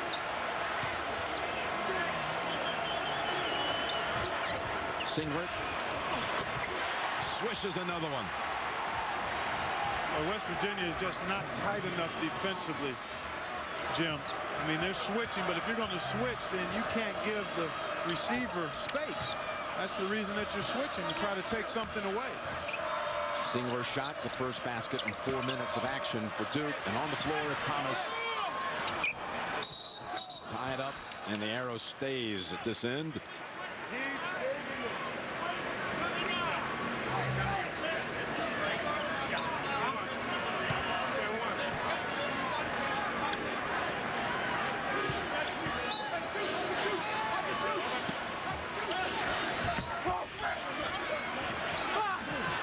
Singlet swishes another one. Well, West Virginia is just not tight enough defensively, Jim. I mean, they're switching, but if you're going to switch, then you can't give the receiver space. That's the reason that you're switching, to try to take something away. Singler shot the first basket in 4 minutes of action for Duke, and on the floor it's Thomas. Tied up, and the arrow stays at this end.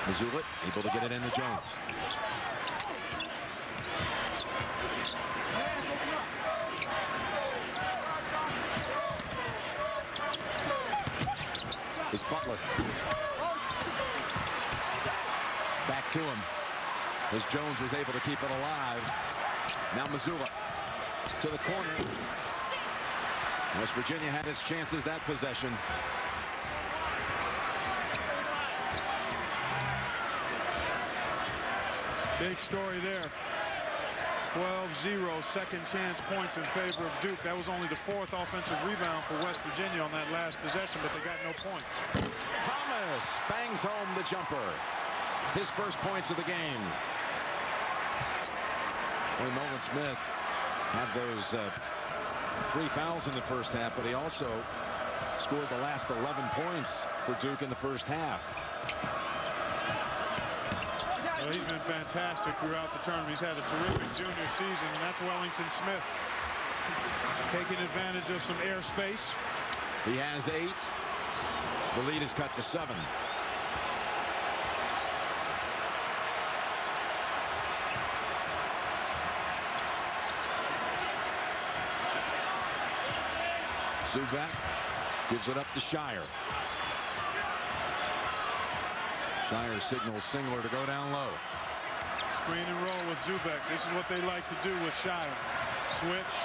Missoula able to get it into Jones. It's Butler. Back to him as Jones was able to keep it alive. Now Missoula to the corner. West Virginia had its chances that possession. Big story there. 12-0 second chance points in favor of Duke. That was only the 4th offensive rebound for West Virginia on that last possession, but they got no points. Thomas bangs home the jumper. His first points of the game. Well, Nolan Smith had those 3 fouls in the first half, but he also scored the last 11 points for Duke in the first half. Well, he's been fantastic throughout the tournament. He's had a terrific junior season, and that's Wellington Smith taking advantage of some airspace. He has 8. The lead is cut to 7. Zubac gives it up to Shire. Shire signals Singler to go down low. Screen and roll with Zubac. This is what they like to do with Shire. Switch.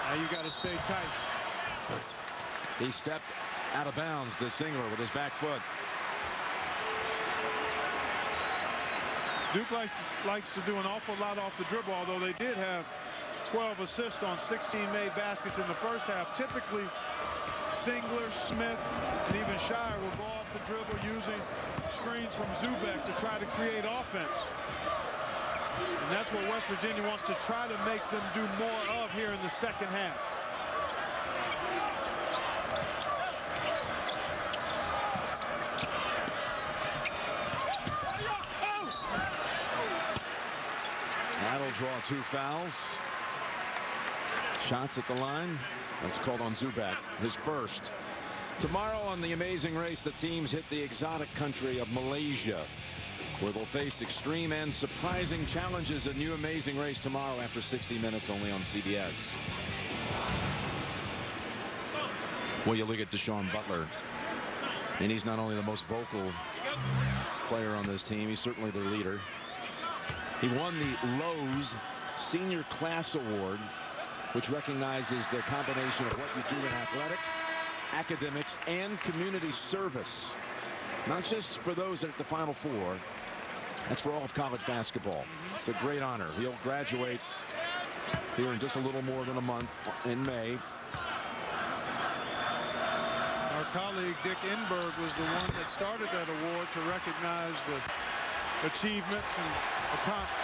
Now you got to stay tight. He stepped out of bounds to Singler with his back foot. Duke likes to do an awful lot off the dribble, although they did have 12 assists on 16 made baskets in the first half. Typically, Singler, Smith, and even Shire will go off the dribble using screens from Zubek to try to create offense. And that's what West Virginia wants to try to make them do more of here in the second half. That'll draw 2 fouls. Shots at the line. That's called on Zubak, his first. Tomorrow on The Amazing Race, the teams hit the exotic country of Malaysia, where they'll face extreme and surprising challenges. A new Amazing Race tomorrow after 60 minutes only on CBS. Well, you look at Deshaun Butler, and he's not only the most vocal player on this team, he's certainly their leader. He won the Lowe's Senior Class Award, which recognizes the combination of what you do in athletics, academics, and community service. Not just for those at the Final Four. That's for all of college basketball. It's a great honor. He'll graduate here in just a little more than a month in May. Our colleague Dick Enberg was the one that started that award to recognize the achievements and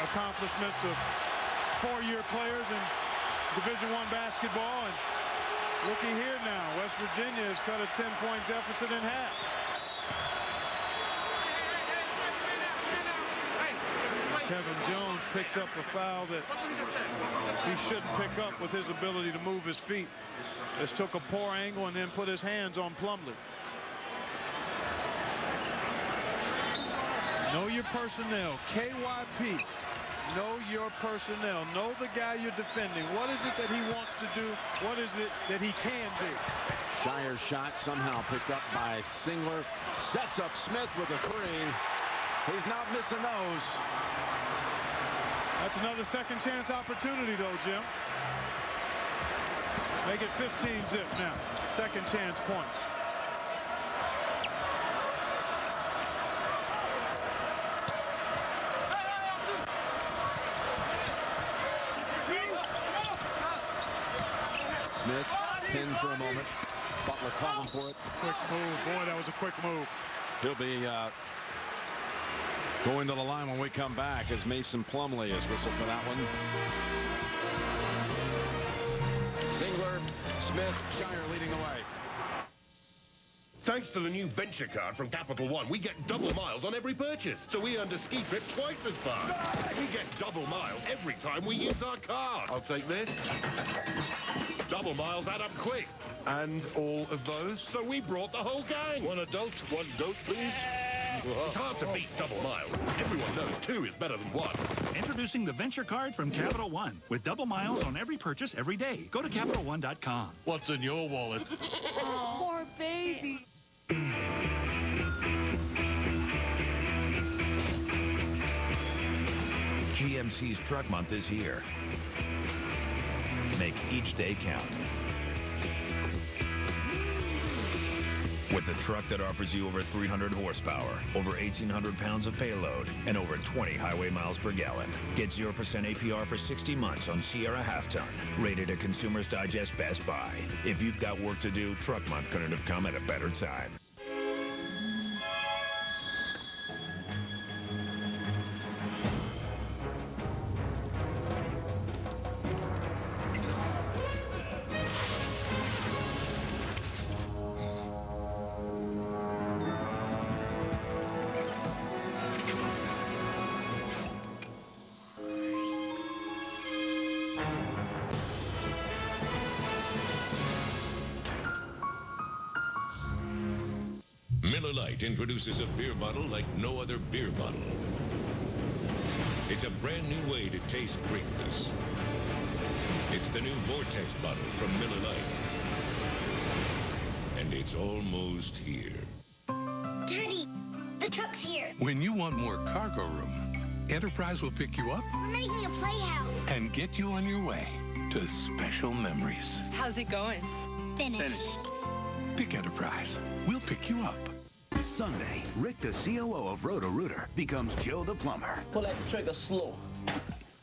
accomplishments of four-year players in Division I basketball. And looky here now, West Virginia has cut a 10-point deficit in half. Kevin Jones picks up a foul that he shouldn't pick up with his ability to move his feet. Just took a poor angle and then put his hands on Plumlee. Know your personnel. KYP. Know your personnel. Know the guy you're defending. What is it that he wants to do? What is it that he can do? Shire's shot somehow picked up by Singler. Sets up Smith with a three. He's not missing those. That's another second chance opportunity, though, Jim. Make it 15 zip now. Second chance points. Smith pinned for a moment. Butler calling for it. Quick move. Boy, that was a quick move. He'll be going to the line when we come back as Mason Plumlee is whistled for that one. Singler, Smith, Shire leading the way. Thanks to the new Venture card from Capital One, we get double miles on every purchase. So we earned a ski trip twice as far. We get double miles every time we use our card. I'll take this. Double miles add up quick. And all of those? So we brought the whole gang. One adult, one goat, please. It's hard to beat double miles. Everyone knows 2 is better than 1. Introducing the Venture Card from Capital One with double miles on every purchase every day. Go to CapitalOne.com. What's in your wallet? Poor baby. GMC's Truck Month is here. Make each day count. With a truck that offers you over 300 horsepower, over 1,800 pounds of payload, and over 20 highway miles per gallon. Get 0% APR for 60 months on Sierra Half-Ton. Rated a Consumer's Digest Best Buy. If you've got work to do, Truck Month couldn't have come at a better time. Miller Lite introduces a beer bottle like no other beer bottle. It's a brand new way to taste greatness. It's the new Vortex bottle from Miller Lite. And it's almost here. Daddy, the truck's here. When you want more cargo room, Enterprise will pick you up We're making a playhouse. and get you on your way to special memories. How's it going? Finished. Pick Enterprise. We'll pick you up. Sunday, Rick, the COO of Roto-Rooter, becomes Joe the plumber. Pull that trigger slow.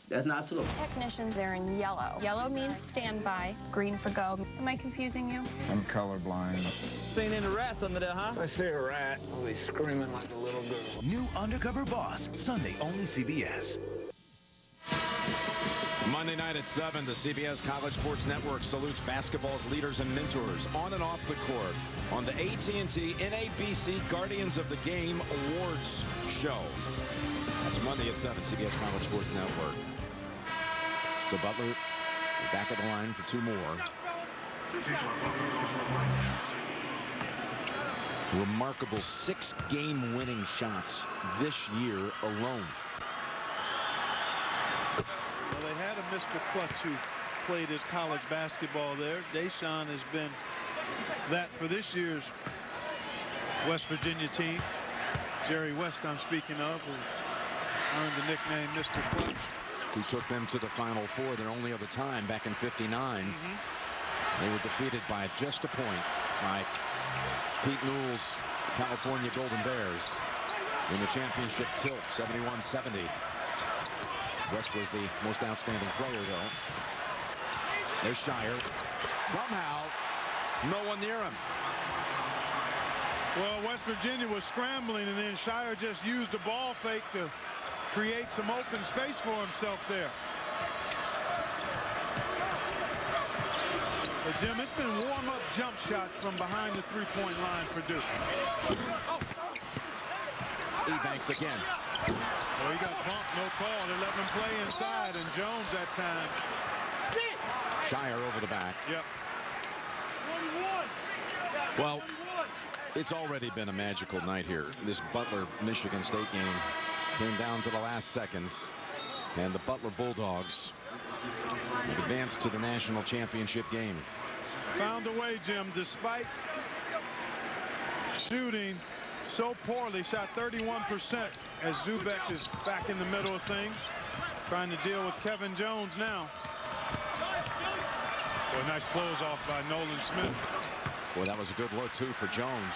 That's not slow. Technicians are in yellow. Yellow means standby, green for go. Am I confusing you? I'm colorblind. Seen any rats under there, huh? I see a rat. I'll be screaming like a little girl. New Undercover Boss, Sunday only CBS. Monday night at 7, the CBS College Sports Network salutes basketball's leaders and mentors on and off the court on the AT&T NABC Guardians of the Game Awards show. That's Monday at 7, CBS College Sports Network. So Butler back at the line for 2 more. Remarkable 6-game winning shots this year alone. Well, they had a Mr. Clutch who played his college basketball there. Deshaun has been that for this year's West Virginia team. Jerry West, I'm speaking of, who earned the nickname Mr. Clutch. Who took them to the Final Four their only other time back in '59. They were defeated by just a point by Pete Newell's California Golden Bears in the championship tilt, 71-70. West was the most outstanding player, though. There's Shire. Somehow, no one near him. Well, West Virginia was scrambling, and then Shire just used the ball fake to create some open space for himself there. But Jim, it's been warm-up jump shots from behind the three-point line for Duke. Ebanks again. Well, he got bumped, no call. They let him play inside, and Jones that time. Shire over the back. Yep. Well, it's already been a magical night here. This Butler-Michigan State game came down to the last seconds, and the Butler Bulldogs have advanced to the national championship game. Found a way, Jim, despite shooting so poorly, shot 31% as Zubek is back in the middle of things, trying to deal with Kevin Jones now. Boy, nice close off by Nolan Smith. Boy, that was a good look, too, for Jones.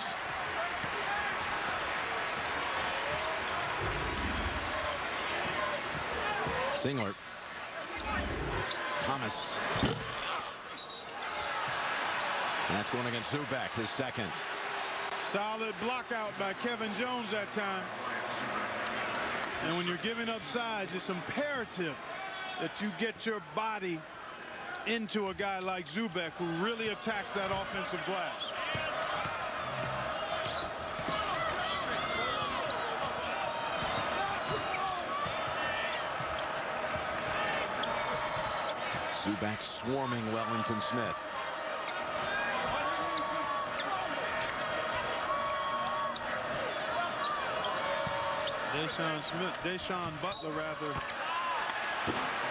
Singler. Thomas. And that's going against Zubek, his second. Solid block out by Kevin Jones that time. And when you're giving up sides, it's imperative that you get your body into a guy like Zubek, who really attacks that offensive glass. Zubak swarming Wellington Smith. Deshaun Butler rather,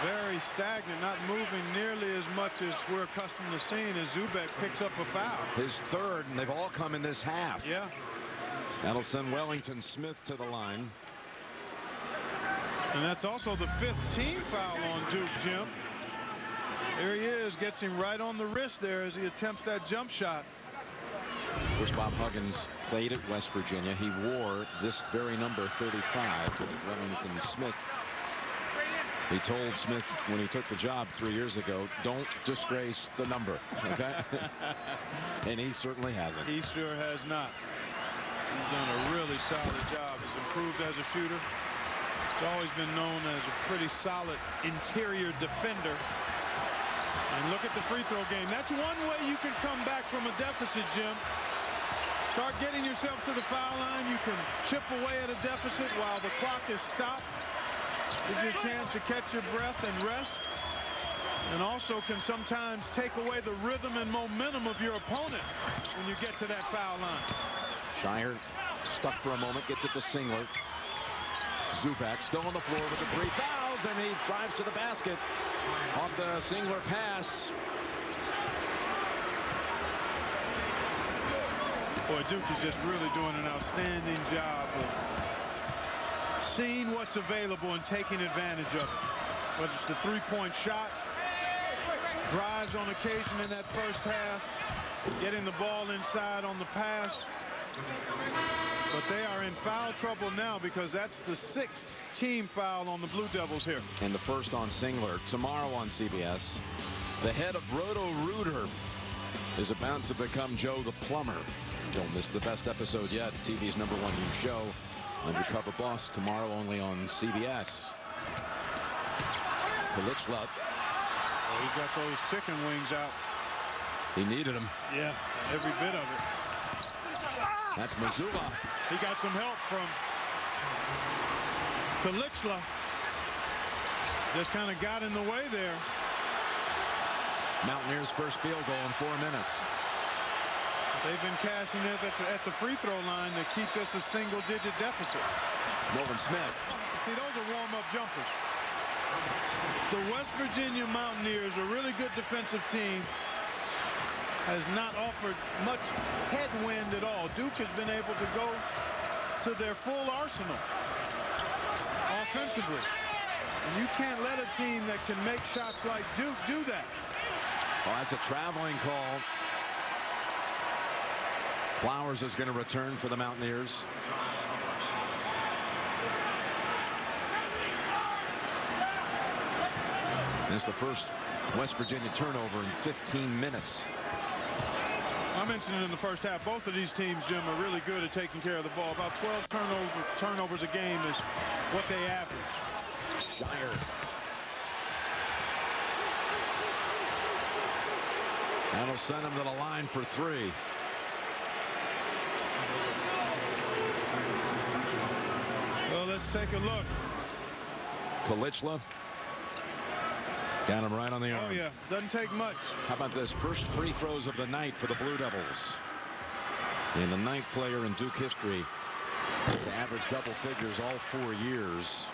very stagnant, not moving nearly as much as we're accustomed to seeing as Zubek picks up a foul. His third, and they've all come in this half. Yeah. That'll send Wellington Smith to the line. And that's also the 5th team foul on Duke, Jim. There he is, gets him right on the wrist there as he attempts that jump shot. Of course, Bob Huggins played at West Virginia. He wore this very number 35 with Wellington Smith. He told Smith when he took the job 3 years ago, don't disgrace the number, okay? And he certainly hasn't. He sure has not. He's done a really solid job. He's improved as a shooter. He's always been known as a pretty solid interior defender. And look at the free throw game. That's one way you can come back from a deficit, Jim. Start getting yourself to the foul line. You can chip away at a deficit while the clock is stopped. Gives you a chance to catch your breath and rest. And also can sometimes take away the rhythm and momentum of your opponent when you get to that foul line. Shire stuck for a moment, gets it to Singler. Zubak still on the floor with the 3 fouls, and he drives to the basket off the Singler pass. Boy, Duke is just really doing an outstanding job of seeing what's available and taking advantage of it. Whether it's the 3-point shot, drives on occasion in that first half, getting the ball inside on the pass. But they are in foul trouble now because that's the 6th team foul on the Blue Devils here. And the first on Singler. Tomorrow on CBS, the head of Roto-Rooter is about to become Joe the Plumber. Don't miss the best episode yet. TV's #1 news show, Undercover Boss, tomorrow only on CBS. Kalichla. Oh, he got those chicken wings out. He needed them. Yeah, every bit of it. That's Missoula. He got some help from Kalichla. Just kind of got in the way there. Mountaineers' first field goal in 4 minutes. They've been cashing it at the free throw line to keep this a single-digit deficit. Nolan Smith. See, those are warm-up jumpers. The West Virginia Mountaineers, a really good defensive team, has not offered much headwind at all. Duke has been able to go to their full arsenal offensively. And you can't let a team that can make shots like Duke do that. Well, that's a traveling call. Flowers is going to return for the Mountaineers. It's the first West Virginia turnover in 15 minutes. I mentioned it in the first half. Both of these teams, Jim, are really good at taking care of the ball. About 12 turnovers a game is what they average. Shire. That'll send him to the line for 3. Well, let's take a look. Kalichla. Got him right on the arm. Oh, yeah. Doesn't take much. How about this? First free throws of the night for the Blue Devils. And the 9th player in Duke history to average double figures all 4 years.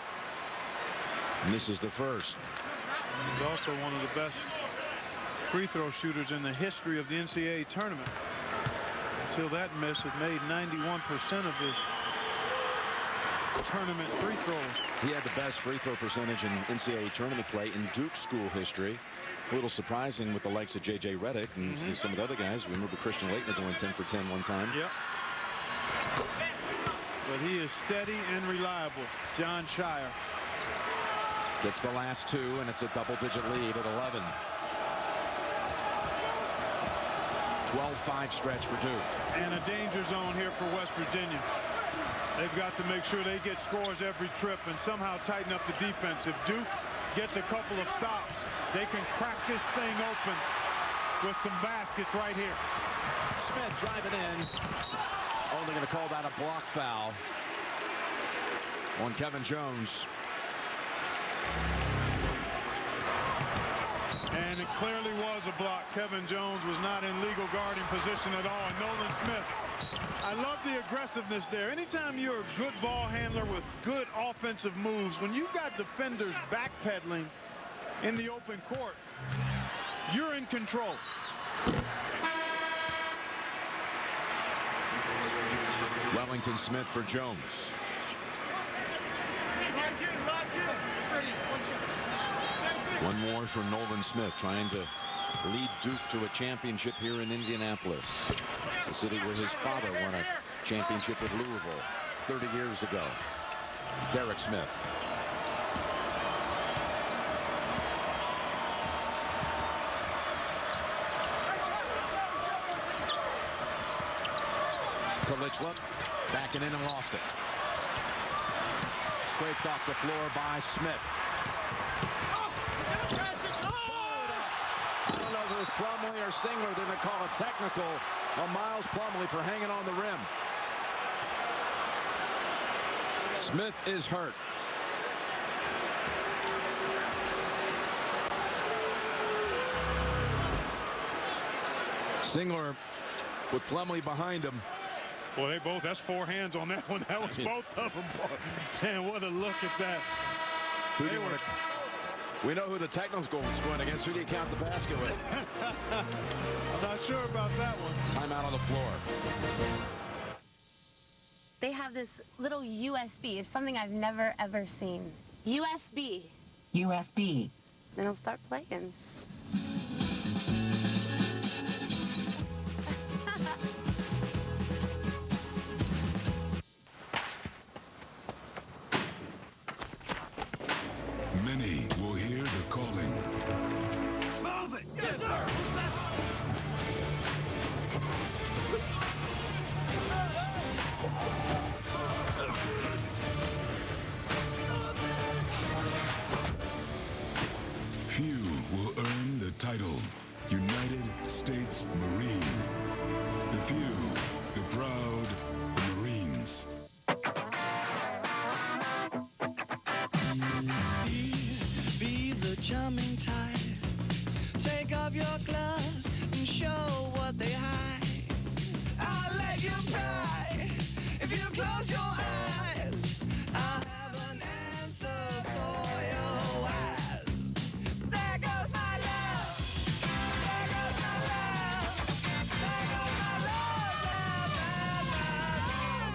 And this is the first. He's also one of the best free throw shooters in the history of the NCAA tournament. Until that miss, had made 91% of his tournament free throws. He had the best free throw percentage in NCAA tournament play in Duke school history. A little surprising with the likes of J.J. Redick and some of the other guys. We remember Christian Laettner doing 10 for 10 one time. Yep. But he is steady and reliable. John Shire gets the last 2, and it's a double-digit lead at 11. 12-5 stretch for Duke. And a danger zone here for West Virginia. They've got to make sure they get scores every trip and somehow tighten up the defense. If Duke gets a couple of stops, they can crack this thing open with some baskets right here. Smith driving in. Only going to call that a block foul on Kevin Jones. And it clearly was a block. Kevin Jones was not in legal guarding position at all. And Nolan Smith, I love the aggressiveness there. Anytime you're a good ball handler with good offensive moves, when you've got defenders backpedaling in the open court, you're in control. Wellington Smith for Jones. One more for Nolan Smith, trying to lead Duke to a championship here in Indianapolis, the city where his father won a championship with Louisville 30 years ago. Derek Smith. Kalichla backing in and lost it. Scraped off the floor by Smith. I don't know if it was Plumlee or Singler. Didn't call a technical on Miles Plumlee for hanging on the rim. Smith is hurt. Singler with Plumlee behind him. Well, they both, that's 4 hands on that one. That was both of them. Man, what a look at that. We know who the technical's going against. Who do you count the basket with? I'm not sure about that one. Timeout on the floor. They have this little USB. It's something I've never, ever seen. USB. USB. Then I'll start playing. title, United States Marine. The few, the proud, the Marines. Be the charming type. Take off your gloves and show what they hide. I'll let you cry if you close your eyes. I'll have an answer for your eyes. There goes my love. There goes my love. There goes my love.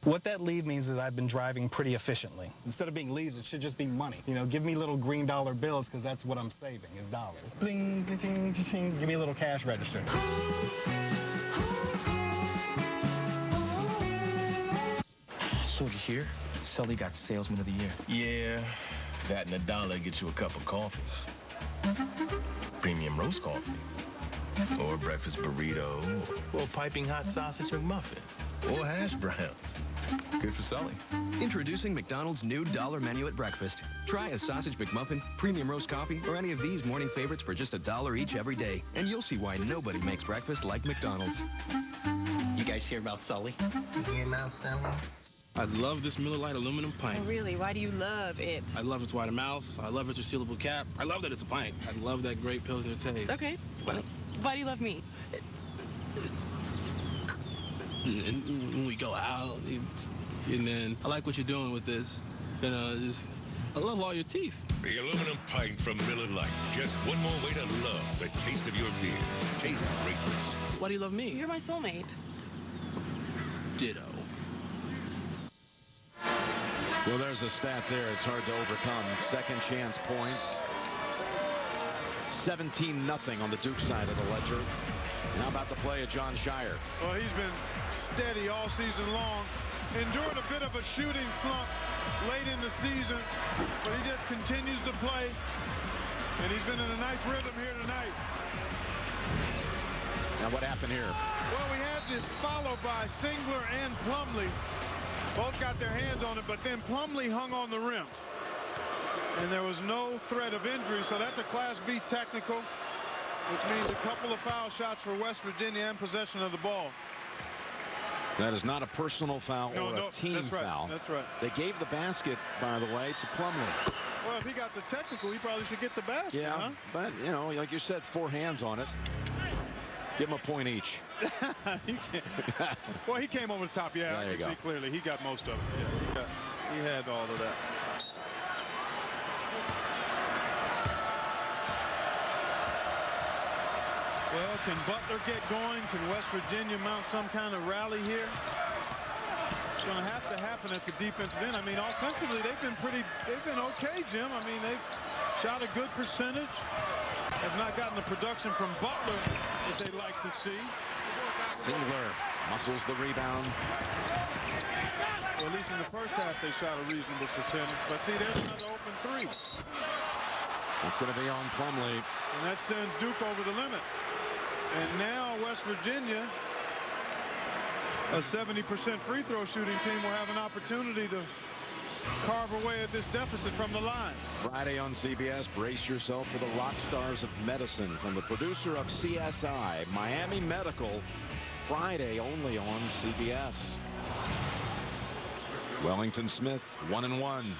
What that lead means is I've been driving pretty efficiently. Instead of being leads, it should just be money. You know, give me little green dollar bills because that's what I'm saving is dollars. Bling, ding, ding, ding, give me a little cash register. So did you hear? Sully got Salesman of the Year. Yeah, that and $1 gets you a cup of coffee. Premium roast coffee. Or breakfast burrito. Or piping hot sausage McMuffin. Or hash browns. Good for Sully. Introducing McDonald's new $1 menu at breakfast. Try a sausage McMuffin, premium roast coffee, or any of these morning favorites for just $1 each every day. And you'll see why nobody makes breakfast like McDonald's. You guys hear about Sully? You hear about Sully? I love this Miller Lite aluminum pint. Oh, really? Why do you love it? I love its wide mouth. I love its resealable cap. I love that it's a pint. I love that great Pilsner taste. Okay. Well, why do you love me? And when we go out, and then I like what you're doing with this. You know, I love all your teeth. The aluminum pint from Miller Lite. Just one more way to love the taste of your beer. Taste greatness. Why do you love me? You're my soulmate. Ditto. Well, there's a stat there. It's hard to overcome. Second chance points. 17-0 on the Duke side of the ledger. Now about the play of John Shire. Well, he's been steady all season long. Endured a bit of a shooting slump late in the season, but he just continues to play, and he's been in a nice rhythm here tonight. Now what happened here? Well, we had it followed by Singler and Plumlee. Both got their hands on it, but then Plumlee hung on the rim. And there was no threat of injury, so that's a Class B technical, which means a couple of foul shots for West Virginia and possession of the ball. That is not a personal foul or a team foul. That's right. They gave the basket, by the way, to Plumlee. Well, if he got the technical, he probably should get the basket, Yeah, huh? but, you know, like you said, 4 hands on it. Give him a point each. Well, he came over the top. Yeah, there I can see clearly. He got most of it. Yeah, he had all of that. Well, can Butler get going? Can West Virginia mount some kind of rally here? It's going to have to happen at the defensive end. I mean, offensively, they've been okay, Jim. I mean, they've shot a good percentage. Have not gotten the production from Butler that they'd like to see. Singler muscles the rebound. Well, at least in the first half, they shot a reasonable percentage. But see, there's another open three. That's going to be on Plumlee. And that sends Duke over the limit. And now West Virginia, a 70% free throw shooting team, will have an opportunity to carve away at this deficit from the line. Friday on CBS, brace yourself for the rock stars of medicine from the producer of CSI, Miami Medical, Friday only on CBS. Wellington Smith, 1-1.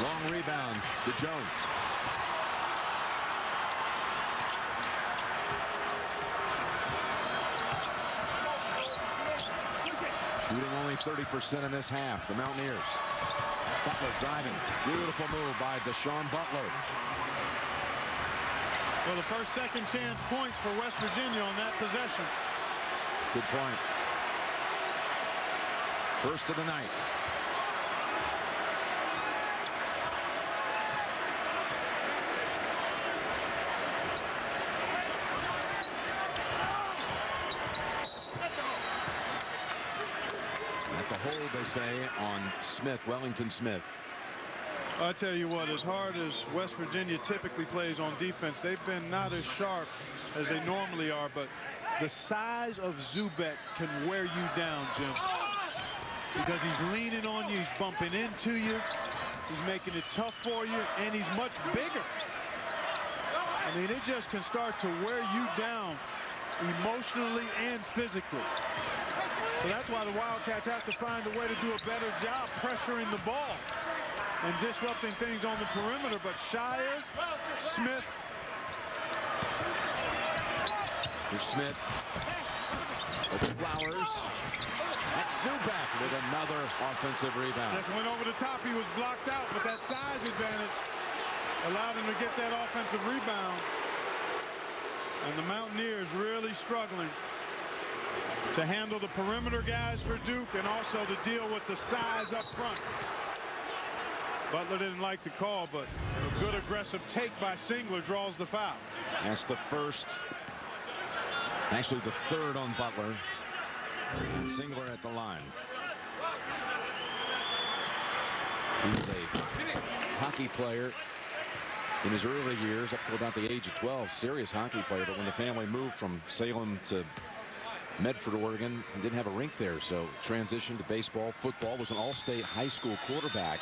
Long rebound to Jones. Shooting only 30% in this half, the Mountaineers. Butler driving. Beautiful move by Deshaun Butler. Well, the first second chance points for West Virginia on that possession. Good point. First of the night. That's a hold, they say, on Smith, Wellington Smith. I tell you what, as hard as West Virginia typically plays on defense, they've been not as sharp as they normally are, but the size of Zubek can wear you down, Jim. because he's leaning on you, he's bumping into you, he's making it tough for you, and he's much bigger. I mean, it just can start to wear you down emotionally and physically. So that's why the Wildcats have to find a way to do a better job pressuring the ball and disrupting things on the perimeter. But Shires, Smith. Here's Smith. Open Flowers. That's Zubak with another offensive rebound. Just went over the top. He was blocked out, but that size advantage allowed him to get that offensive rebound. And the Mountaineers really struggling to handle the perimeter guys for Duke and also to deal with the size up front. Butler didn't like the call, but a good aggressive take by Singler draws the foul. That's the first, actually the third on Butler. And Singler at the line. He was a hockey player in his early years, up to about the age of 12, serious hockey player. But when the family moved from Salem to Medford, Oregon, and didn't have a rink there, so transitioned to baseball, football, was an all-state high school quarterback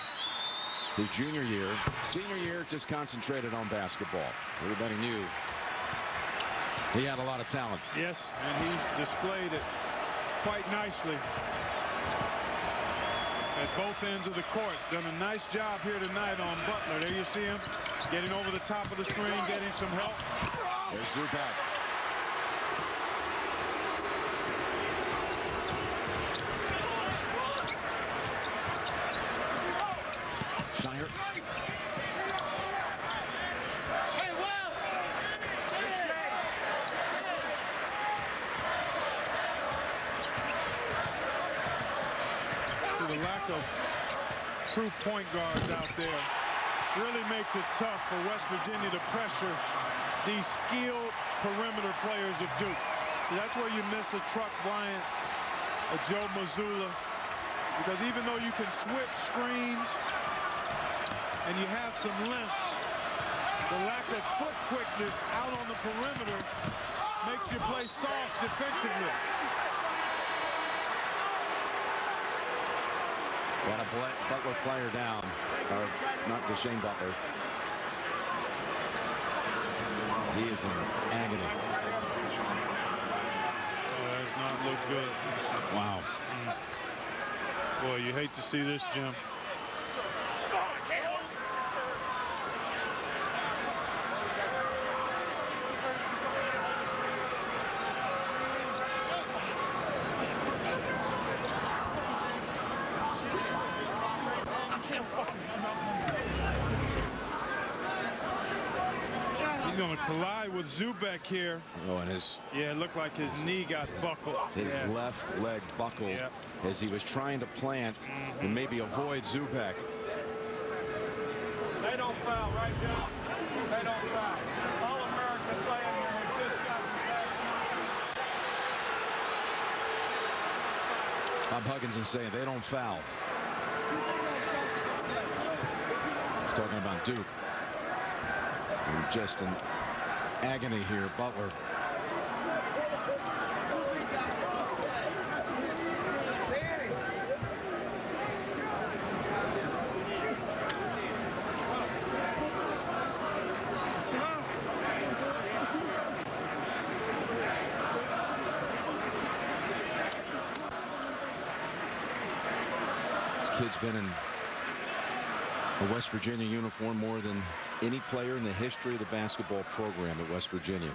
his junior year. Senior year, just concentrated on basketball. Everybody knew he had a lot of talent. Yes, and he displayed it quite nicely at both ends of the court. Done a nice job here tonight on Butler. There you see him getting over the top of the screen, getting some help. There's Zubak. Shire. The lack of true point guards out there really makes it tough for West Virginia to pressure these skilled perimeter players of Duke. That's where you miss a Truck Bryant, a Joe Mazzulla, because even though you can switch screens and you have some length, the lack of foot quickness out on the perimeter makes you play soft defensively. Got a Butler player down, or not Deshane Butler. He is in agony. Oh, that does not look good. Wow. Boy, you hate to see this, Jim. Going to collide with Zubak here. Oh, and his... Yeah, it looked like his knee got buckled. His left leg buckled as he was trying to plant and maybe avoid Zubak. They don't foul, right, Joe? They don't foul. All-American playing here. We just got Bob Huggins is saying they don't foul. He's talking about Duke. And just in agony here, Butler. This kid's been in a West Virginia uniform more than any player in the history of the basketball program at West Virginia.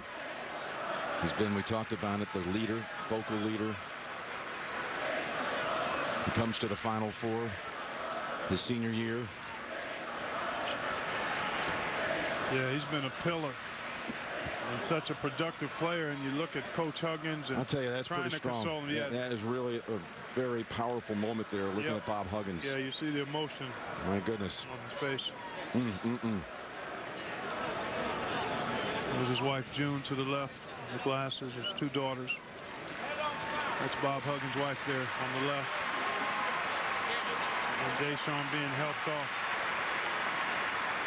He's been, we talked about it, the leader, vocal leader. He comes to the Final Four his senior year. Yeah, he's been a pillar and such a productive player. And you look at Coach Huggins and I'll tell you, that's trying pretty to strong. console him. Yeah, that is really a very powerful moment there, looking at Bob Huggins. Yeah, you see the emotion. My goodness. On his face. There's his wife June to the left, the glasses, his two daughters. That's Bob Huggins' wife there on the left. And Deshaun being helped off.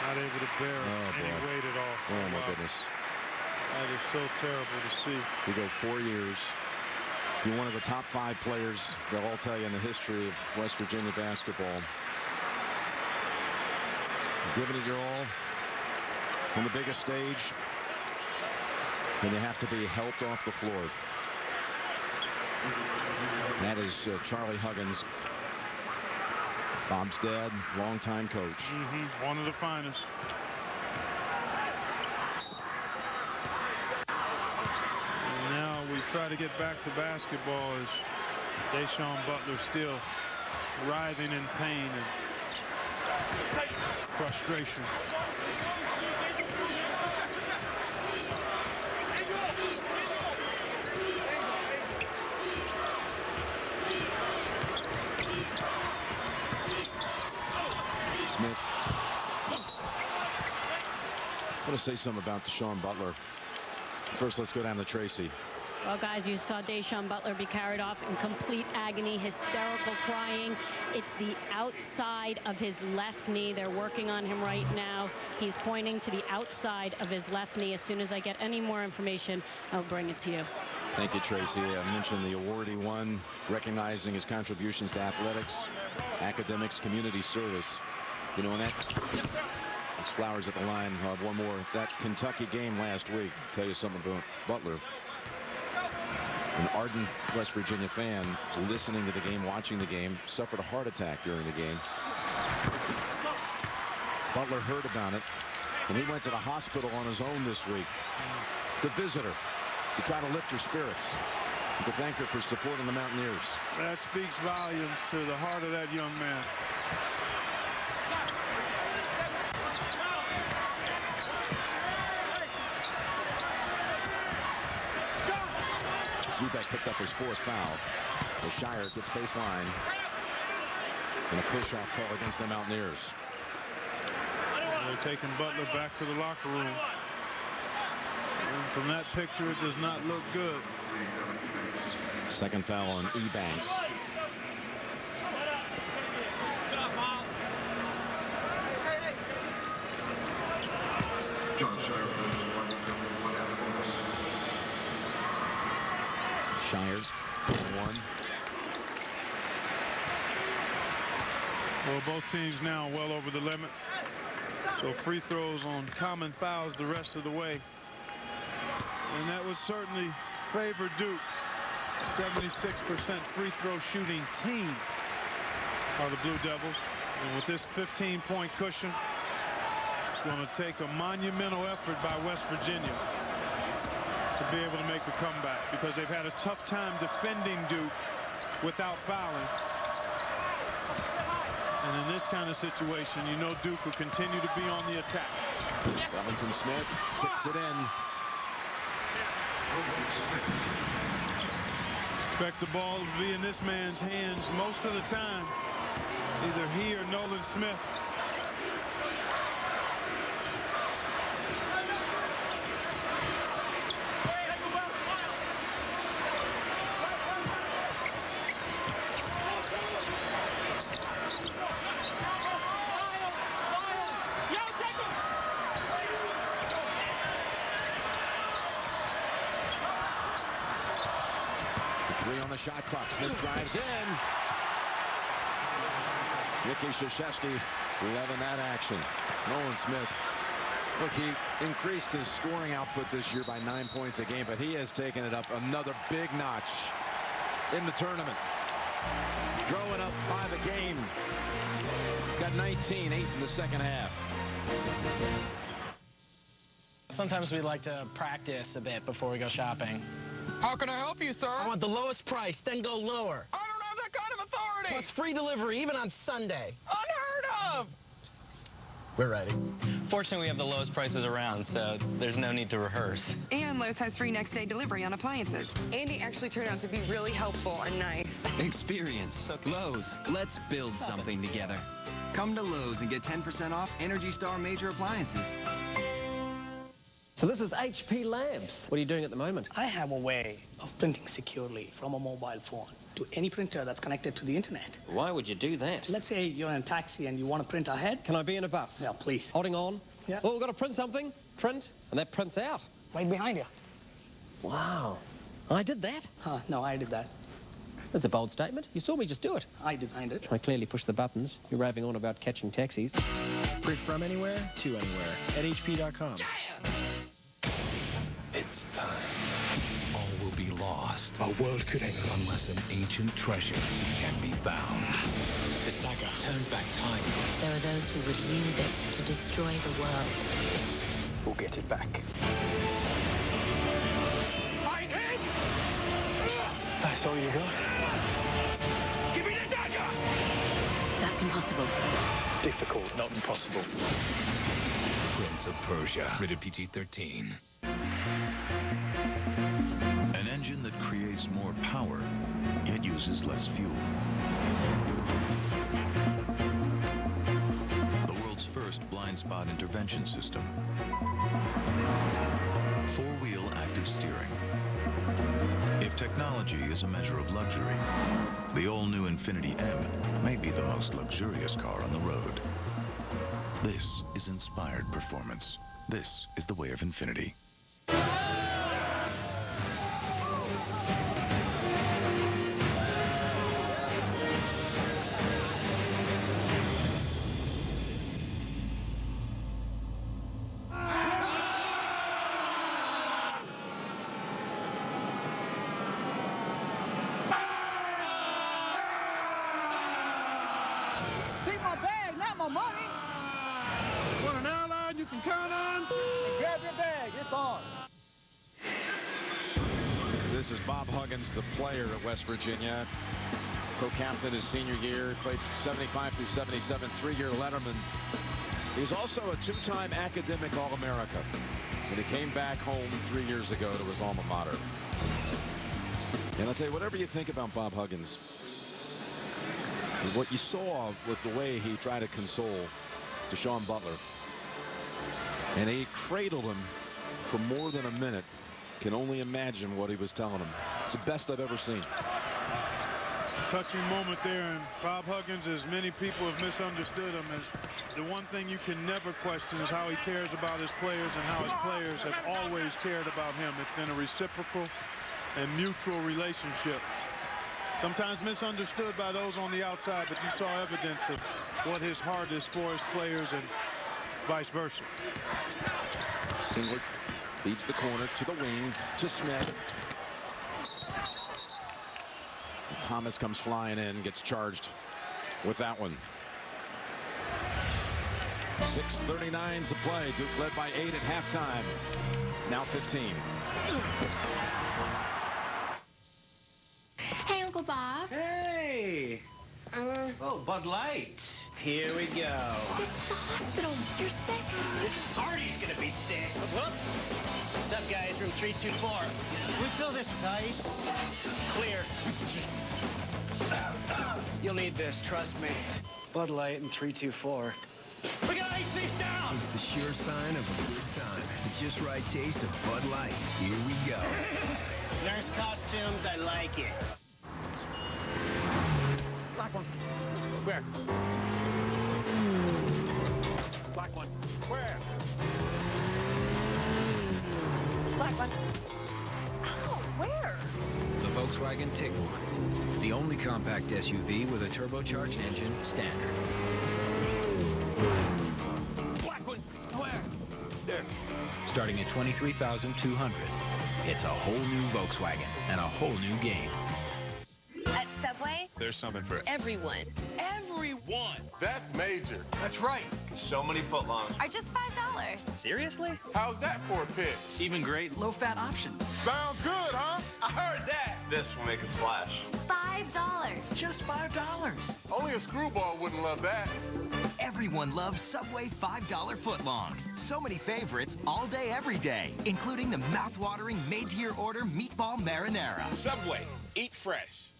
Not able to bear any weight at all. Oh my goodness. That is so terrible to see. We go 4 years. You're one of the top 5 players, they'll all tell you, in the history of West Virginia basketball. Giving it your all on the biggest stage, then you have to be helped off the floor. That is Charlie Huggins, Bob's dad, longtime coach. One of the finest. And now we try to get back to basketball as Deshaun Butler still writhing in pain and frustration. Smith. I want to say something about Deshaun Butler. First, let's go down to Tracy. Well, guys, you saw Deshaun Butler be carried off in complete agony, hysterical crying. It's the outside of his left knee. They're working on him right now. He's pointing to the outside of his left knee. As soon as I get any more information, I'll bring it to you. Thank you, Tracy. I mentioned the award he won, recognizing his contributions to athletics, academics, community service. You know, and that it's flowers at the line. One more. That Kentucky game last week. I'll tell you something about Butler. An ardent West Virginia fan listening to the game, watching the game, suffered a heart attack during the game. Butler heard about it, and he went to the hospital on his own this week to visit her, to try to lift her spirits, and to thank her for supporting the Mountaineers. That speaks volumes to the heart of that young man. Zubek picked up his 4th foul. The Shire gets baseline. And a push-off call against the Mountaineers. They're taking Butler back to the locker room. And from that picture, it does not look good. Second foul on Ebanks. Shire, 1. Well, both teams now well over the limit. So free throws on common fouls the rest of the way. And that would certainly favor Duke. 76% free throw shooting team are the Blue Devils. And with this 15-point cushion, it's going to take a monumental effort by West Virginia to be able to make a comeback, because they've had a tough time defending Duke without fouling. And in this kind of situation, you know Duke will continue to be on the attack. Wellington Smith kicks it in. Expect the ball to be in this man's hands most of the time. Either he or Nolan Smith. Shot clock. Smith drives in. Ricky Krzyzewski loving that action. Nolan Smith. Look, he increased his scoring output this year by 9 points a game, but he has taken it up another big notch in the tournament. Growing up 5 a game. He's got 19, 8 in the second half. Sometimes we like to practice a bit before we go shopping. How can I help you, sir? I want the lowest price, then go lower. I don't have that kind of authority. Plus free delivery, even on Sunday. Unheard of. We're ready. Fortunately, we have the lowest prices around, so there's no need to rehearse. And Lowe's has free next day delivery on appliances. Andy actually turned out to be really helpful and nice. Experience. Lowe's. Let's build something together. Come to Lowe's and get 10% off Energy Star major appliances. So this is HP Labs. What are you doing at the moment? I have a way of printing securely from a mobile phone to any printer that's connected to the internet. Why would you do that? Let's say you're in a taxi and you want to print ahead. Can I be in a bus? Yeah, please. Holding on. Yeah. Oh, we've got to print something. Print. And that prints out. Right behind you. Wow. I did that? No, I did that. That's a bold statement. You saw me just do it. I designed it. I clearly pushed the buttons. You're raving on about catching taxis. Print from anywhere to anywhere at HP.com. It's time. All will be lost. Our world could end unless an ancient treasure can be found. The dagger turns back time. There are those who would use it to destroy the world. We'll get it back. Find him! That's all you got? Give me the dagger! That's impossible. Difficult, not impossible. Prince of Persia. Rated PG-13. An engine that creates more power, yet uses less fuel. The world's first blind spot intervention system. Four-wheel active steering. If technology is a measure of luxury, the all-new Infiniti M may be the most luxurious car on the road. This is inspired performance. This is the way of Infiniti. Keep my bag, not my money. Want an airline you can count on? And grab your bag, it's on. This is Bob Huggins, the player at West Virginia. Co-captain his senior year, played 75 through 77, three-year letterman. He was also a two-time academic All-America. And he came back home 3 years ago to his alma mater. And I'll tell you, whatever you think about Bob Huggins, what you saw with the way he tried to console Deshaun Butler, and he cradled him for more than a minute, can only imagine what he was telling him. It's the best I've ever seen. Touching moment there, and Bob Huggins, as many people have misunderstood him, as the one thing you can never question is how he cares about his players and how his players have always cared about him. It's been a reciprocal and mutual relationship. Sometimes misunderstood by those on the outside, but you saw evidence of what his heart is for his players and vice versa. Singlet feeds the corner to the wing to Smith. And Thomas comes flying in, gets charged with that one. 6:39 to play. Duke led by 8 at halftime. Now 15. Hey, Uncle Bob. Hey! Oh, Bud Light. Here we go. This is the hospital. You're sick. This party's gonna be sick. Whoop. What's up, guys? Room 324. We fill this with ice. Clear. You'll need this, trust me. Bud Light and 324. We gotta ice these down! It's the sure sign of a good time. It's just right taste of Bud Light. Here we go. Nurse costumes, I like it. Black one. Where? Black one. Where? Black one. Ow, where? The Volkswagen Tiguan, the only compact SUV with a turbocharged engine standard. Black one. Where? There. Starting at $23,200. It's a whole new Volkswagen and a whole new game. At Subway? There's something for Everyone. Everyone. That's major. That's right. So many footlongs. Are just $5. Seriously? How's that for a pitch? Even great low-fat options. Sounds good, huh? I heard that. This will make a splash. $5. Just $5. Only a screwball wouldn't love that. Everyone loves Subway $5 footlongs. So many favorites all day, every day, including the mouth-watering, made-to-your-order meatball marinara. Subway. Eat fresh.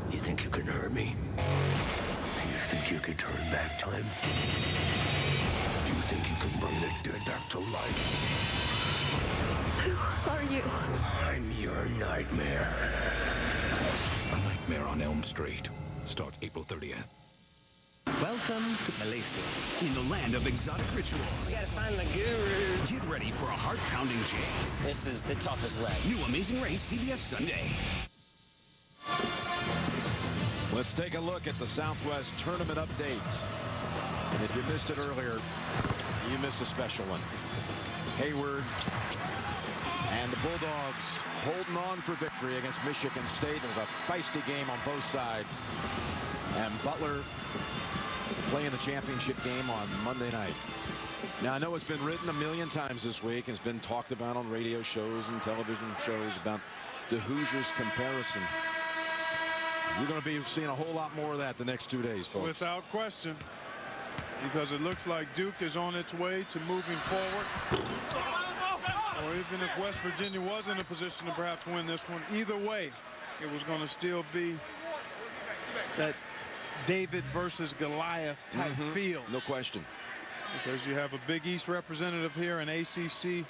You think you can hurt me? Do you think you can turn back time? Do you think you can bring the dead back to life? Who are you? I'm your nightmare. A Nightmare on Elm Street starts April 30th. Welcome to Malaysia, in the land of exotic rituals. We gotta find the guru. Get ready for a heart-pounding chase. This is the toughest leg. New Amazing Race, CBS Sunday. Let's take a look at the Southwest Tournament update. And if you missed it earlier, you missed a special one. Hayward and the Bulldogs holding on for victory against Michigan State. It was a feisty game on both sides. And Butler playing the championship game on Monday night. Now, I know it's been written a million times this week. It's been talked about on radio shows and television shows about the Hoosiers comparison. You're going to be seeing a whole lot more of that the next 2 days, folks. Without question. Because it looks like Duke is on its way to moving forward. Or even if West Virginia was in a position to perhaps win this one, either way, it was going to still be that David versus Goliath type feel. No question. Because you have a Big East representative here, an ACC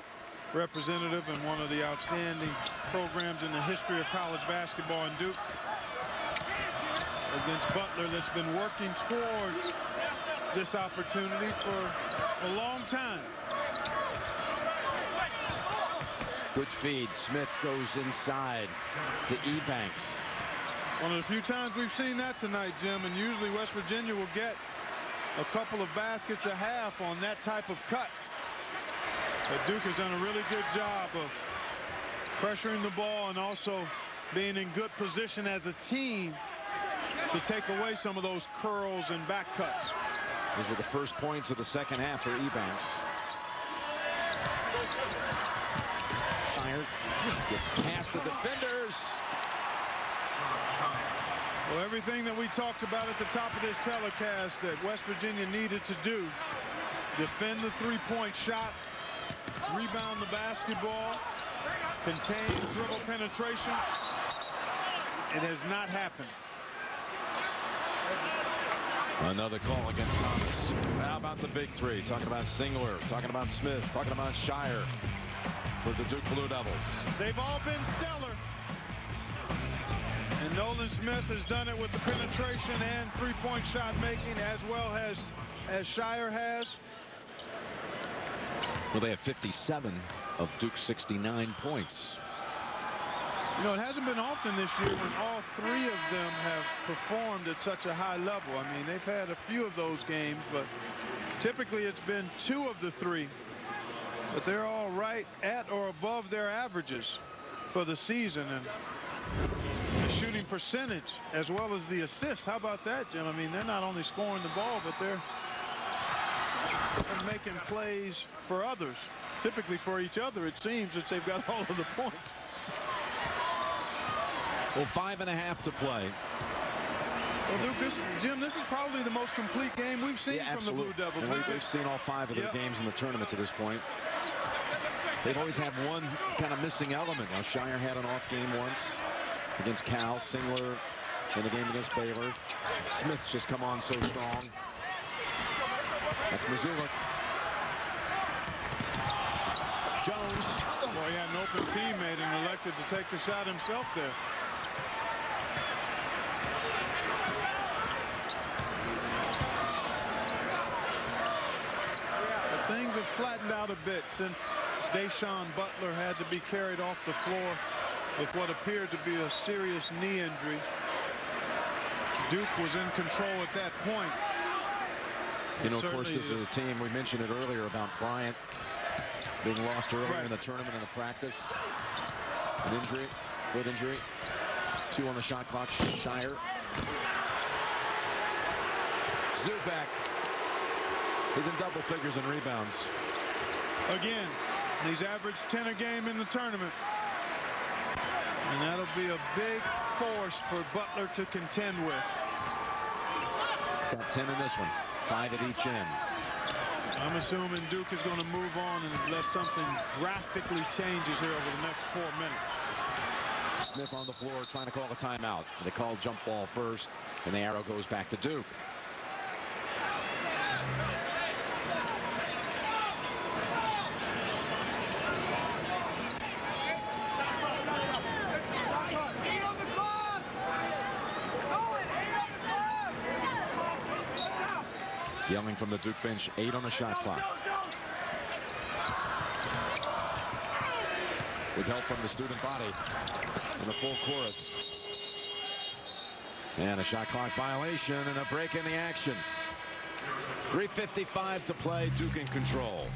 representative, and one of the outstanding programs in the history of college basketball in Duke against Butler that's been working towards this opportunity for a long time. Good feed. Smith goes inside to Ebanks. One of the few times we've seen that tonight, Jim, and usually West Virginia will get a couple of baskets a half on that type of cut. But Duke has done a really good job of pressuring the ball and also being in good position as a team to take away some of those curls and back cuts. These were the first points of the second half for Ebanks. Shire gets past the defenders. Well, everything that we talked about at the top of this telecast that West Virginia needed to do, defend the three-point shot, rebound the basketball, contain dribble penetration, it has not happened. Another call against Thomas. How about the big three? Talking about Singler, talking about Smith, talking about Shire for the Duke Blue Devils. They've all been stellar. And Nolan Smith has done it with the penetration and three-point shot making as well as Shire has. Well, they have 57 of Duke's 69 points. You know, it hasn't been often this year when all three of them have performed at such a high level. I mean, they've had a few of those games, but typically it's been two of the three. But they're all right at or above their averages for the season. And the shooting percentage as well as the assist. How about that, Jim? I mean, they're not only scoring the ball, but they're making plays for others. Typically for each other, it seems, that they've got all of the points. Well, 5.5 to play. Well, Duke, Jim, this is probably the most complete game we've seen from the Blue Devils. And we've seen all 5 of their games in the tournament to this point. They've always had one kind of missing element. Now, Shire had an off game once against Cal. Singler in the game against Baylor. Smith's just come on so strong. That's Missoula. Jones. Boy, he had an open teammate and elected to take the shot himself there. But things have flattened out a bit since Deshaun Butler had to be carried off the floor with what appeared to be a serious knee injury. Duke was in control at that point. You know, of course, this is a team, we mentioned it earlier about Bryant being lost earlier in the tournament in the practice. An injury, foot injury. 2 on the shot clock. Shire. Zuback. He's in double figures in rebounds. Again, he's averaged 10 a game in the tournament. And that'll be a big force for Butler to contend with. Got 10 in this one. 5 at each end. I'm assuming Duke is going to move on unless something drastically changes here over the next 4 minutes. Smith on the floor trying to call a timeout. They call jump ball first, and the arrow goes back to Duke. Yelling from the Duke bench, 8 on the shot clock. With help from the student body and the full chorus. And a shot clock violation and a break in the action. 3:55 to play. Duke in control.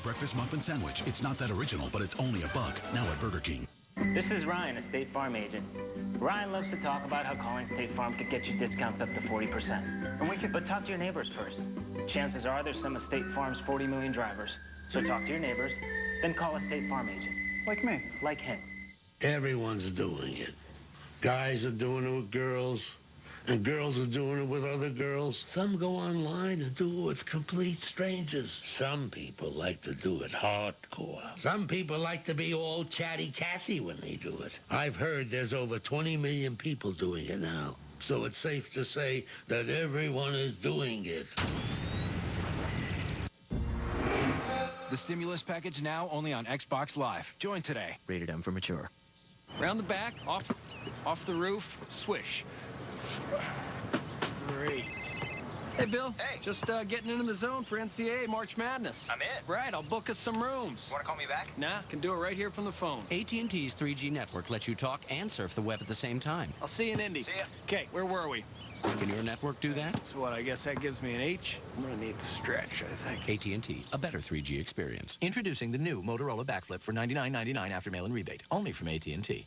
Breakfast muffin sandwich. It's not that original, but it's only $1 now at Burger King. This is Ryan, a State Farm agent. Ryan loves to talk about how calling State Farm could get you discounts up to 40%. But talk to your neighbors first. Chances are there's some of State Farm's 40 million drivers. So talk to your neighbors, then call a State Farm agent. Like me. Like him. Everyone's doing it. Guys are doing it with girls, and girls are doing it with other girls. Some go online and do it with complete strangers. Some people like to do it hardcore. Some people like to be all chatty-cathy when they do it. I've heard there's over 20 million people doing it now. So it's safe to say that everyone is doing it. The stimulus package now only on Xbox Live. Join today. Rated M for mature. Round the back, off the roof, swish. Great. Hey, Bill. Hey. Just getting into the zone for NCAA March Madness. I'm in. Right, I'll book us some rooms. Want to call me back? Nah, can do it right here from the phone. AT&T's 3G network lets you talk and surf the web at the same time. I'll see you in Indy. See ya. Okay, where were we? Can your network do that? So what, I guess that gives me an H? I'm gonna need to stretch, I think. AT&T, a better 3G experience. Introducing the new Motorola Backflip for $99.99 after mail-in rebate. Only from AT&T.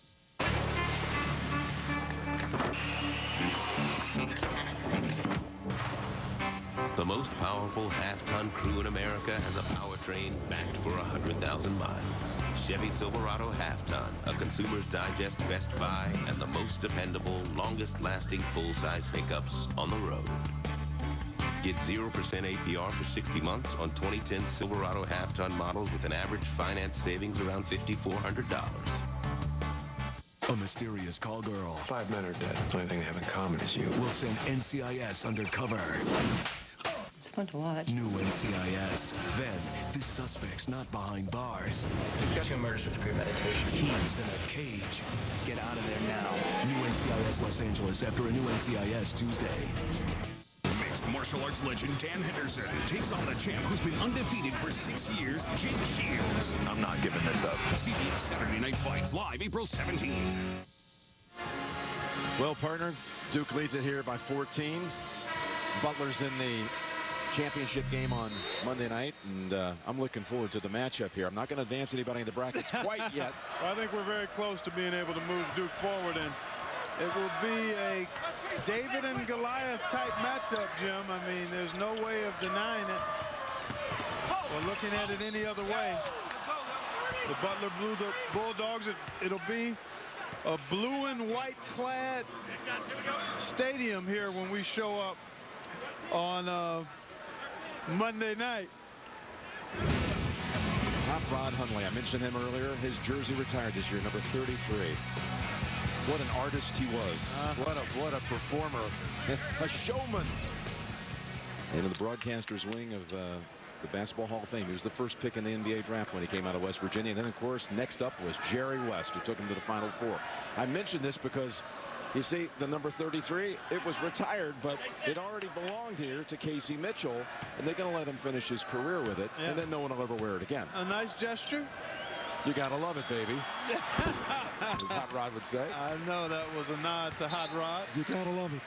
The most powerful half-ton crew in America has a powertrain backed for 100,000 miles. Chevy Silverado half-ton, a Consumer's Digest Best Buy, and the most dependable, longest-lasting full-size pickups on the road. Get 0% APR for 60 months on 2010 Silverado half-ton models with an average finance savings around $5,400. A mysterious call girl. 5 men are dead. The only thing they have in common is you. Will send NCIS undercover. It's fun to watch. New NCIS. Then, this suspect's not behind bars. You've got 2 murders with premeditation. He's in a cage. Get out of there now. New NCIS Los Angeles after a new NCIS Tuesday. Mixed martial arts legend Dan Henderson takes on the champ who's been undefeated for 6 years, Jake Shields. I'm not giving this up. CBS Saturday Night Fights live April 17th. Well, partner, Duke leads it here by 14. Butler's in the championship game on Monday night, and I'm looking forward to the matchup here. I'm not going to advance anybody in the brackets quite yet. Well, I think we're very close to being able to move Duke forward, and it will be a David and Goliath type matchup, Jim. I mean, there's no way of denying it or looking at it any other way. The Butler Bulldogs, it'll be a blue and white clad stadium here when we show up on Monday night. Hot Rod Hundley, I mentioned him earlier. His jersey retired this year, number 33. What an artist he was. What a performer. A showman. And in the broadcaster's wing of the Basketball Hall of Fame. He was the first pick in the NBA draft when he came out of West Virginia. And then, of course, next up was Jerry West, who took him to the Final Four. I mentioned this because, you see, the number 33, it was retired, but it already belonged here to Casey Mitchell, and they're going to let him finish his career with it, and then no one will ever wear it again. A nice gesture. You got to love it, baby. As Hot Rod would say. I know that was a nod to Hot Rod. You got to love it.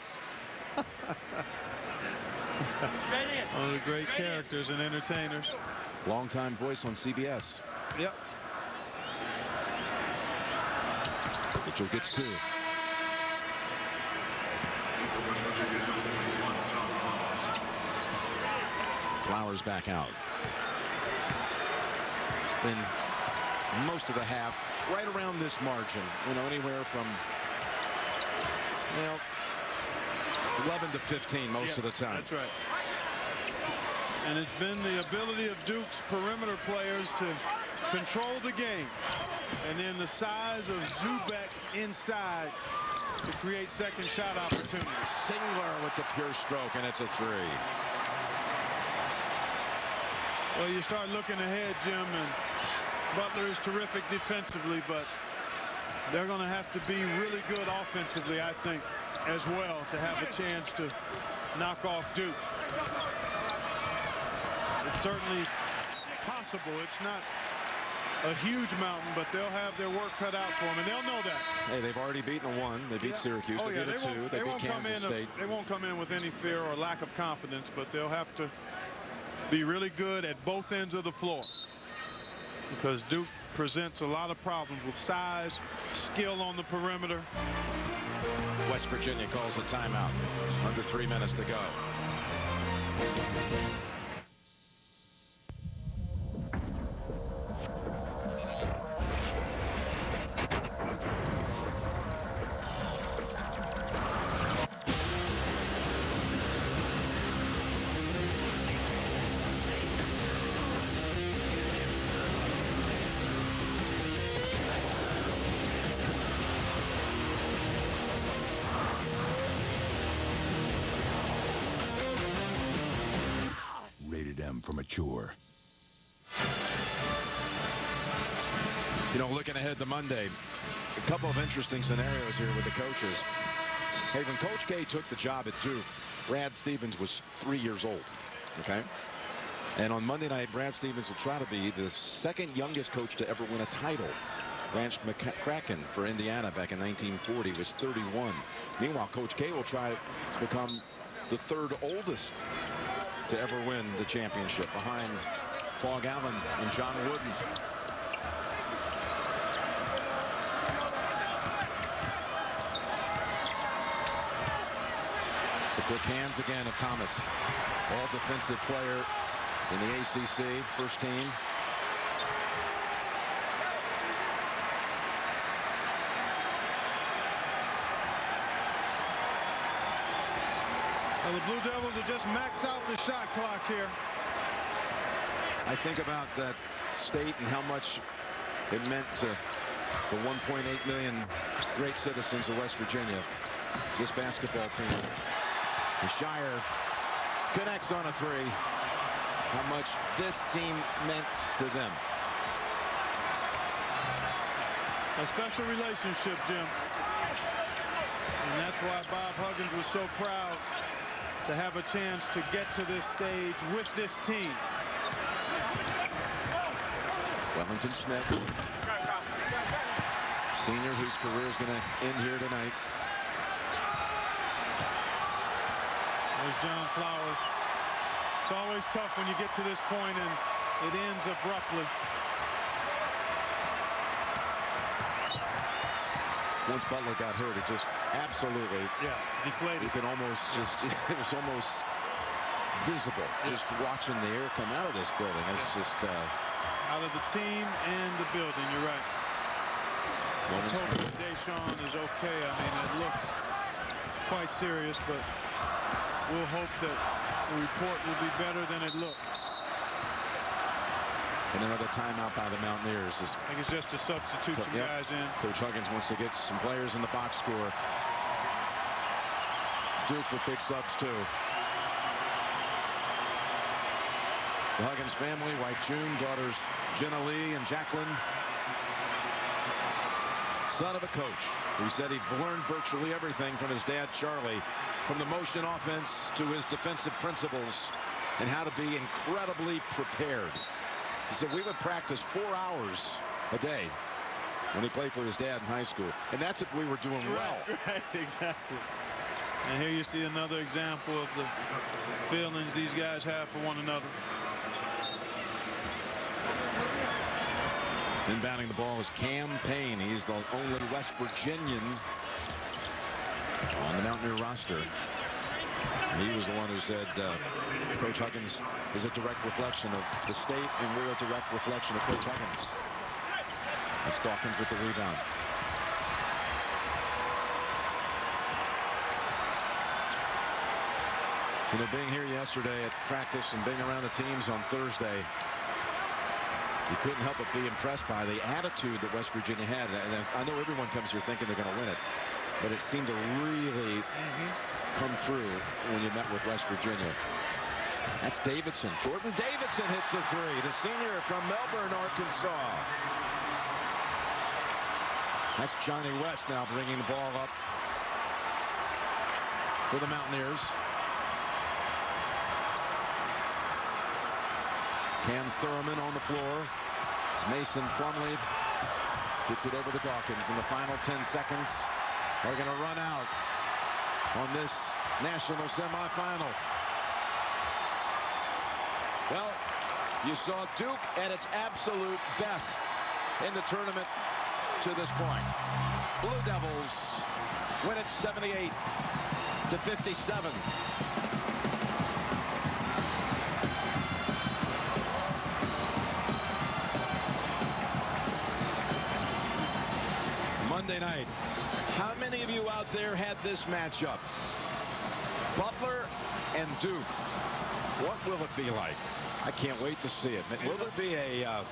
One of the great characters and entertainers. Longtime voice on CBS. Yep. Mitchell gets 2. Flowers back out. It's been most of the half right around this margin. You know, anywhere from, 11 to 15 most of the time. That's right. And it's been the ability of Duke's perimeter players to control the game. And then the size of Zubek inside to create second shot opportunities. Singler with the pure stroke, and it's a 3. Well, you start looking ahead, Jim, and Butler is terrific defensively, but they're going to have to be really good offensively, I think, as well, to have a chance to knock off Duke. It's certainly possible. It's not a huge mountain, but they'll have their work cut out for them, and they'll know that. Hey, they've already beaten 1. They beat Syracuse. Oh, they yeah, beat 2. They beat Kansas State. They won't come in with any fear or lack of confidence, but they'll have to be really good at both ends of the floor, because Duke presents a lot of problems with size, skill on the perimeter. West Virginia calls a timeout. Under 3 minutes to go. For mature. You know, looking ahead to Monday, a couple of interesting scenarios here with the coaches. Hey, when Coach K took the job at Duke, Brad Stevens was 3 years old. Okay. And on Monday night, Brad Stevens will try to be the second youngest coach to ever win a title. Branch McCracken for Indiana back in 1940 was 31. Meanwhile, Coach K will try to become the third oldest to ever win the championship, behind Fog Allen and John Wooden. The quick hands again of Thomas, all defensive player in the ACC, first team. Well, the Blue Devils will just max out the shot clock here. I think about that state and how much it meant to the 1.8 million great citizens of West Virginia. This basketball team. And Shire connects on a 3. How much this team meant to them. A special relationship, Jim. And that's why Bob Huggins was so proud to have a chance to get to this stage with this team. Wellington Smith, senior, whose career is going to end here tonight. There's John Flowers. It's always tough when you get to this point and it ends abruptly. Once Butler got hurt, it just absolutely deflated. You can almost just, it was almost visible just watching the air come out of this building. It's just out of the team and the building. You're right. Let's hope that Deshaun is okay. I mean, it looked quite serious, but we'll hope that the report will be better than it looked. And another timeout by the Mountaineers. I think it's just to substitute some guys in. Coach Huggins wants to get some players in the box score. Duke with big subs too. The Huggins family, wife June, daughters Jenna Lee and Jacqueline. Son of a coach who said he'd learned virtually everything from his dad Charlie, from the motion offense to his defensive principles and how to be incredibly prepared. He said we would practice 4 hours a day when he played for his dad in high school. And that's if we were doing well. Right, exactly. And here you see another example of the feelings these guys have for one another. Inbounding the ball is Cam Payne. He's the only West Virginian on the Mountaineer roster. He was the one who said Coach Huggins is a direct reflection of the state, and we're a direct reflection of Coach Huggins. That's Dawkins with the rebound. You know, being here yesterday at practice and being around the teams on Thursday, you couldn't help but be impressed by the attitude that West Virginia had. And I know everyone comes here thinking they're going to win it, but it seemed to really come through when you met with West Virginia. That's Davidson. Jordan Davidson hits the three. The senior from Melbourne, Arkansas. That's Johnny West now bringing the ball up for the Mountaineers. Cam Thurman on the floor. It's Mason Plumlee gets it over to Dawkins. In the final 10 seconds, they're going to run out on this national semifinal. Well, you saw Duke at its absolute best in the tournament to this point. Blue Devils win it 78-57. Monday night. How many of you out there had this matchup? Butler and Duke. What will it be like? I can't wait to see it. Will there be a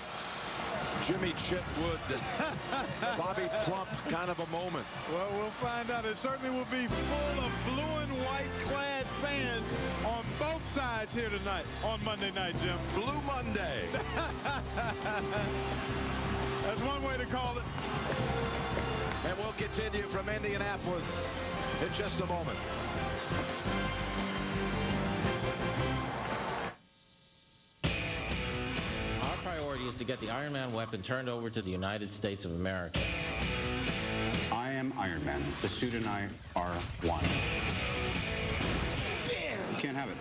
Jimmy Chitwood, Bobby Plump kind of a moment? Well, we'll find out. It certainly will be full of blue and white clad fans on both sides here tonight on Monday night, Jim. Blue Monday. That's one way to call it. And we'll continue from Indianapolis in just a moment. Our priority is to get the Iron Man weapon turned over to the United States of America. I am Iron Man. The suit and I are one. You can't have it.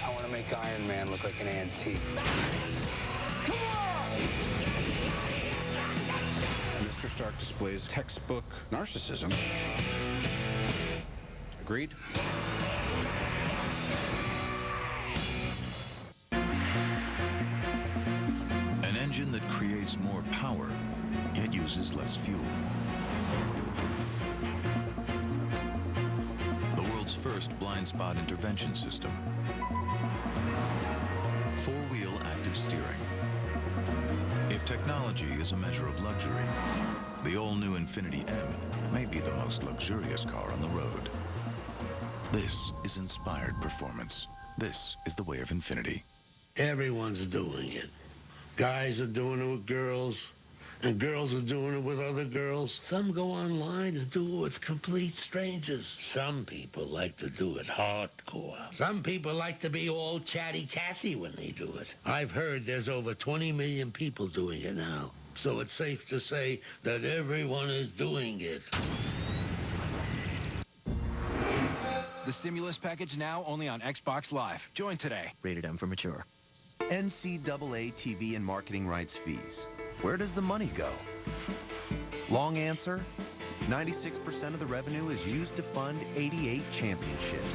I want to make Iron Man look like an antique. Come on! Mr. Stark displays textbook narcissism. Agreed? An engine that creates more power, yet uses less fuel. The world's first blind spot intervention system. Four-wheel active steering. If technology is a measure of luxury, the all-new Infiniti M may be the most luxurious car on the road. This is inspired performance. This is the way of Infiniti. Everyone's doing it. Guys are doing it with girls, and girls are doing it with other girls. Some go online and do it with complete strangers. Some people like to do it hardcore. Some people like to be all chatty-catty when they do it. I've heard there's over 20 million people doing it now, so it's safe to say that everyone is doing it. The stimulus package now only on Xbox Live. Join today. Rated M for mature. NCAA TV and marketing rights fees. Where does the money go? Long answer, 96% of the revenue is used to fund 88 championships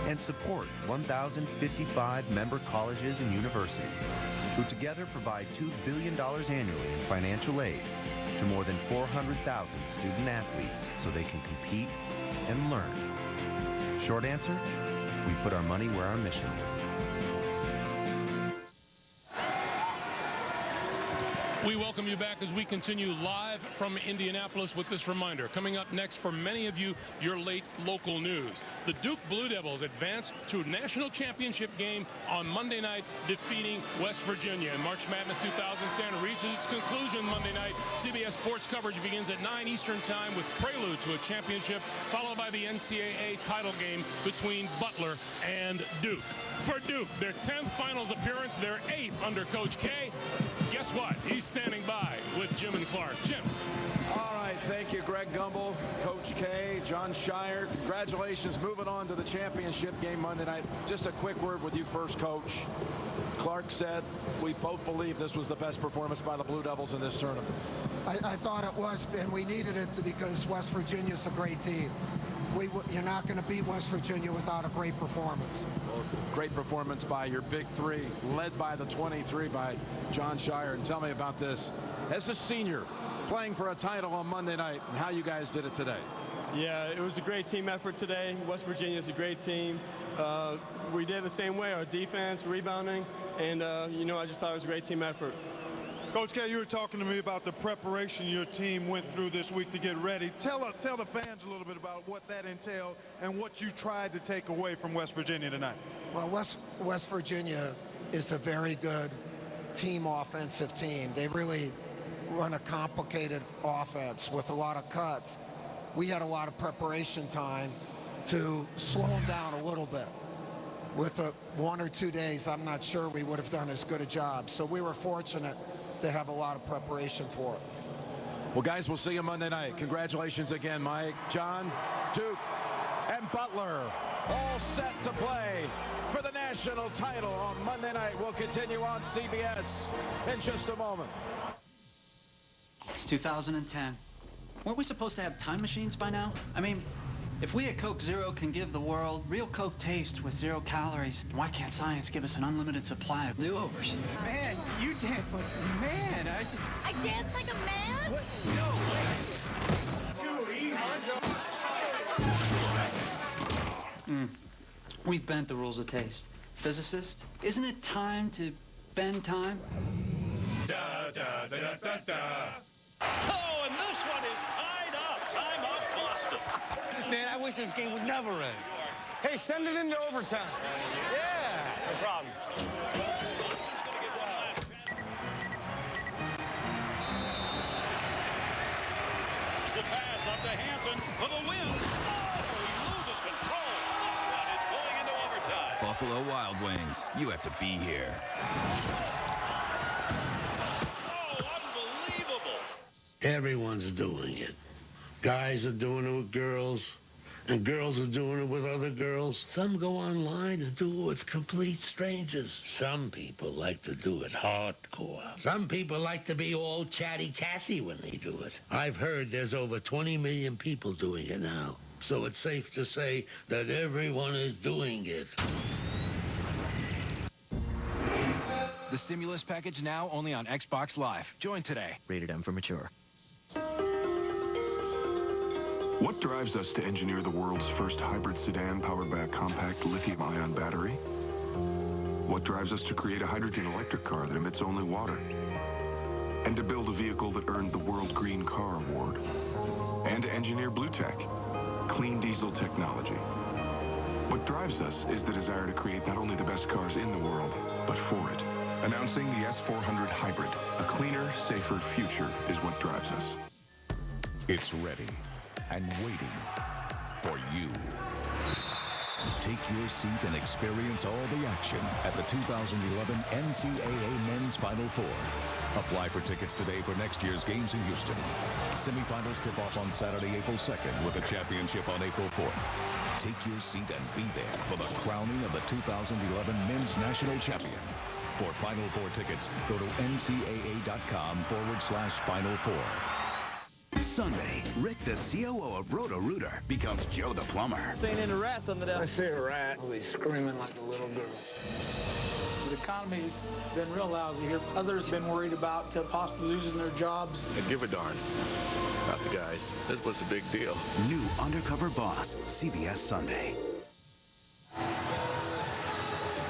and support 1,055 member colleges and universities, who together provide $2 billion annually in financial aid to more than 400,000 student athletes so they can compete and learn. Short answer, we put our money where our mission is. We welcome you back as we continue live from Indianapolis with this reminder. Coming up next for many of you, your late local news. The Duke Blue Devils advance to national championship game on Monday night, defeating West Virginia. And March Madness 2010 reaches its conclusion Monday night. CBS Sports coverage begins at 9 Eastern Time with prelude to a championship, followed by the NCAA title game between Butler and Duke. For Duke, their 10th finals appearance, their 8th under Coach K. Guess what? He's standing by with Jim and Clark. Jim. All right, thank you, Greg Gumbel, Coach K, John Shire. Congratulations, moving on to the championship game Monday night. Just a quick word with you first, Coach. Clark said we both believe this was the best performance by the Blue Devils in this tournament. I thought it was, and we needed it because West Virginia's a great team. You're not going to beat West Virginia without a great performance. Well, great performance by your big three, led by the 23 by John Shire. And tell me about this as a senior playing for a title on Monday night and how you guys did it today. Yeah, it was a great team effort today. West Virginia is a great team. We did the same way, our defense, rebounding, and, I just thought it was a great team effort. Coach K, you were talking to me about the preparation your team went through this week to get ready. Tell the fans a little bit about what that entailed and what you tried to take away from West Virginia tonight. Well, West Virginia is a very good team offensive team. They really run a complicated offense with a lot of cuts. We had a lot of preparation time to slow them down a little bit. With 1 or 2 days, I'm not sure we would have done as good a job. So we were fortunate to have a lot of preparation for it. Well, guys, we'll see you Monday night. Congratulations again, Mike, John, Duke, and Butler all set to play for the national title on Monday night. We'll continue on CBS in just a moment. It's 2010. Weren't we supposed to have time machines by now? I mean, if we at Coke Zero can give the world real Coke taste with 0 calories, why can't science give us an unlimited supply of do-overs? Man, you dance like a man. I dance like a man? What? No. We've bent the rules of taste. Physicist, isn't it time to bend time? Da, da, da, da, da, da. Oh, and this one is tied up. Time out, Boston. Man, I wish this game would never end. Hey, send it into overtime. Yeah, no problem. The pass up to Hampton for the win. Oh, he loses control. This one is going into overtime. Buffalo Wild Wings, you have to be here. Everyone's doing it. Guys are doing it with girls, and girls are doing it with other girls. Some go online and do it with complete strangers. Some people like to do it hardcore. Some people like to be all chatty-Cathy when they do it. I've heard there's over 20 million people doing it now. So it's safe to say that everyone is doing it. The stimulus package now only on Xbox Live. Join today. Rated M for mature. What drives us to engineer the world's first hybrid sedan powered by a compact lithium-ion battery? What drives us to create a hydrogen electric car that emits only water? And to build a vehicle that earned the World Green Car Award? And to engineer Blue Tech, clean diesel technology? What drives us is the desire to create not only the best cars in the world, but for it. Announcing the S400 Hybrid, a cleaner, safer future is what drives us. It's ready and waiting for you. Take your seat and experience all the action at the 2011 NCAA Men's Final Four. Apply for tickets today for next year's games in Houston. Semifinals tip off on Saturday, April 2nd, with the championship on April 4th. Take your seat and be there for the crowning of the 2011 Men's National Champion. For Final Four tickets, go to ncaa.com/Final Four. Sunday, Rick, the COO of Roto-Rooter, becomes Joe the plumber. Saying in the rats on the I see a rat. I'll be screaming like a little girl. The economy's been real lousy here. Others have been worried about possibly losing their jobs. And give a darn about the guys. This was a big deal. New Undercover Boss, CBS Sunday.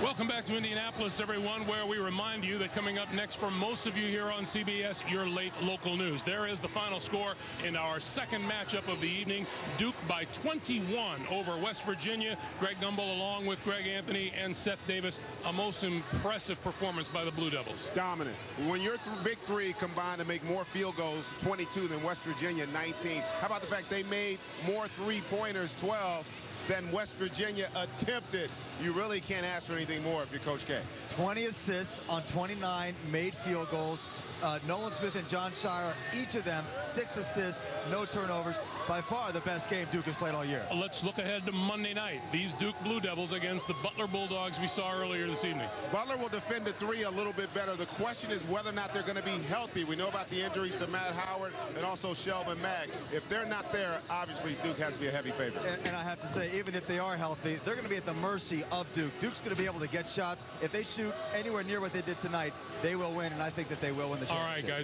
Welcome back to Indianapolis, everyone, where we remind you that coming up next for most of you here on CBS, your late local news. There is the final score in our second matchup of the evening. Duke by 21 over West Virginia. Greg Gumbel along with Greg Anthony and Seth Davis. A most impressive performance by the Blue Devils. Dominant. When your big three combined to make more field goals, 22, than West Virginia, 19. How about the fact they made more three-pointers, 12, than West Virginia attempted? You really can't ask for anything more if you're Coach K. 20 assists on 29 made field goals. Nolan Smith and John Shire, each of them 6 assists, no turnovers. By far the best game Duke has played all year. Let's look ahead to Monday night. These Duke Blue Devils against the Butler Bulldogs we saw earlier this evening. Butler will defend the three a little bit better. The question is whether or not they're going to be healthy. We know about the injuries to Matt Howard and also Shelvin Mag. If they're not there, obviously Duke has to be a heavy favorite. And I have to say, even if they are healthy, they're going to be at the mercy of Duke. Duke's going to be able to get shots. If they shoot anywhere near what they did tonight, they will win, and I think that they will win the championship. All right, guys.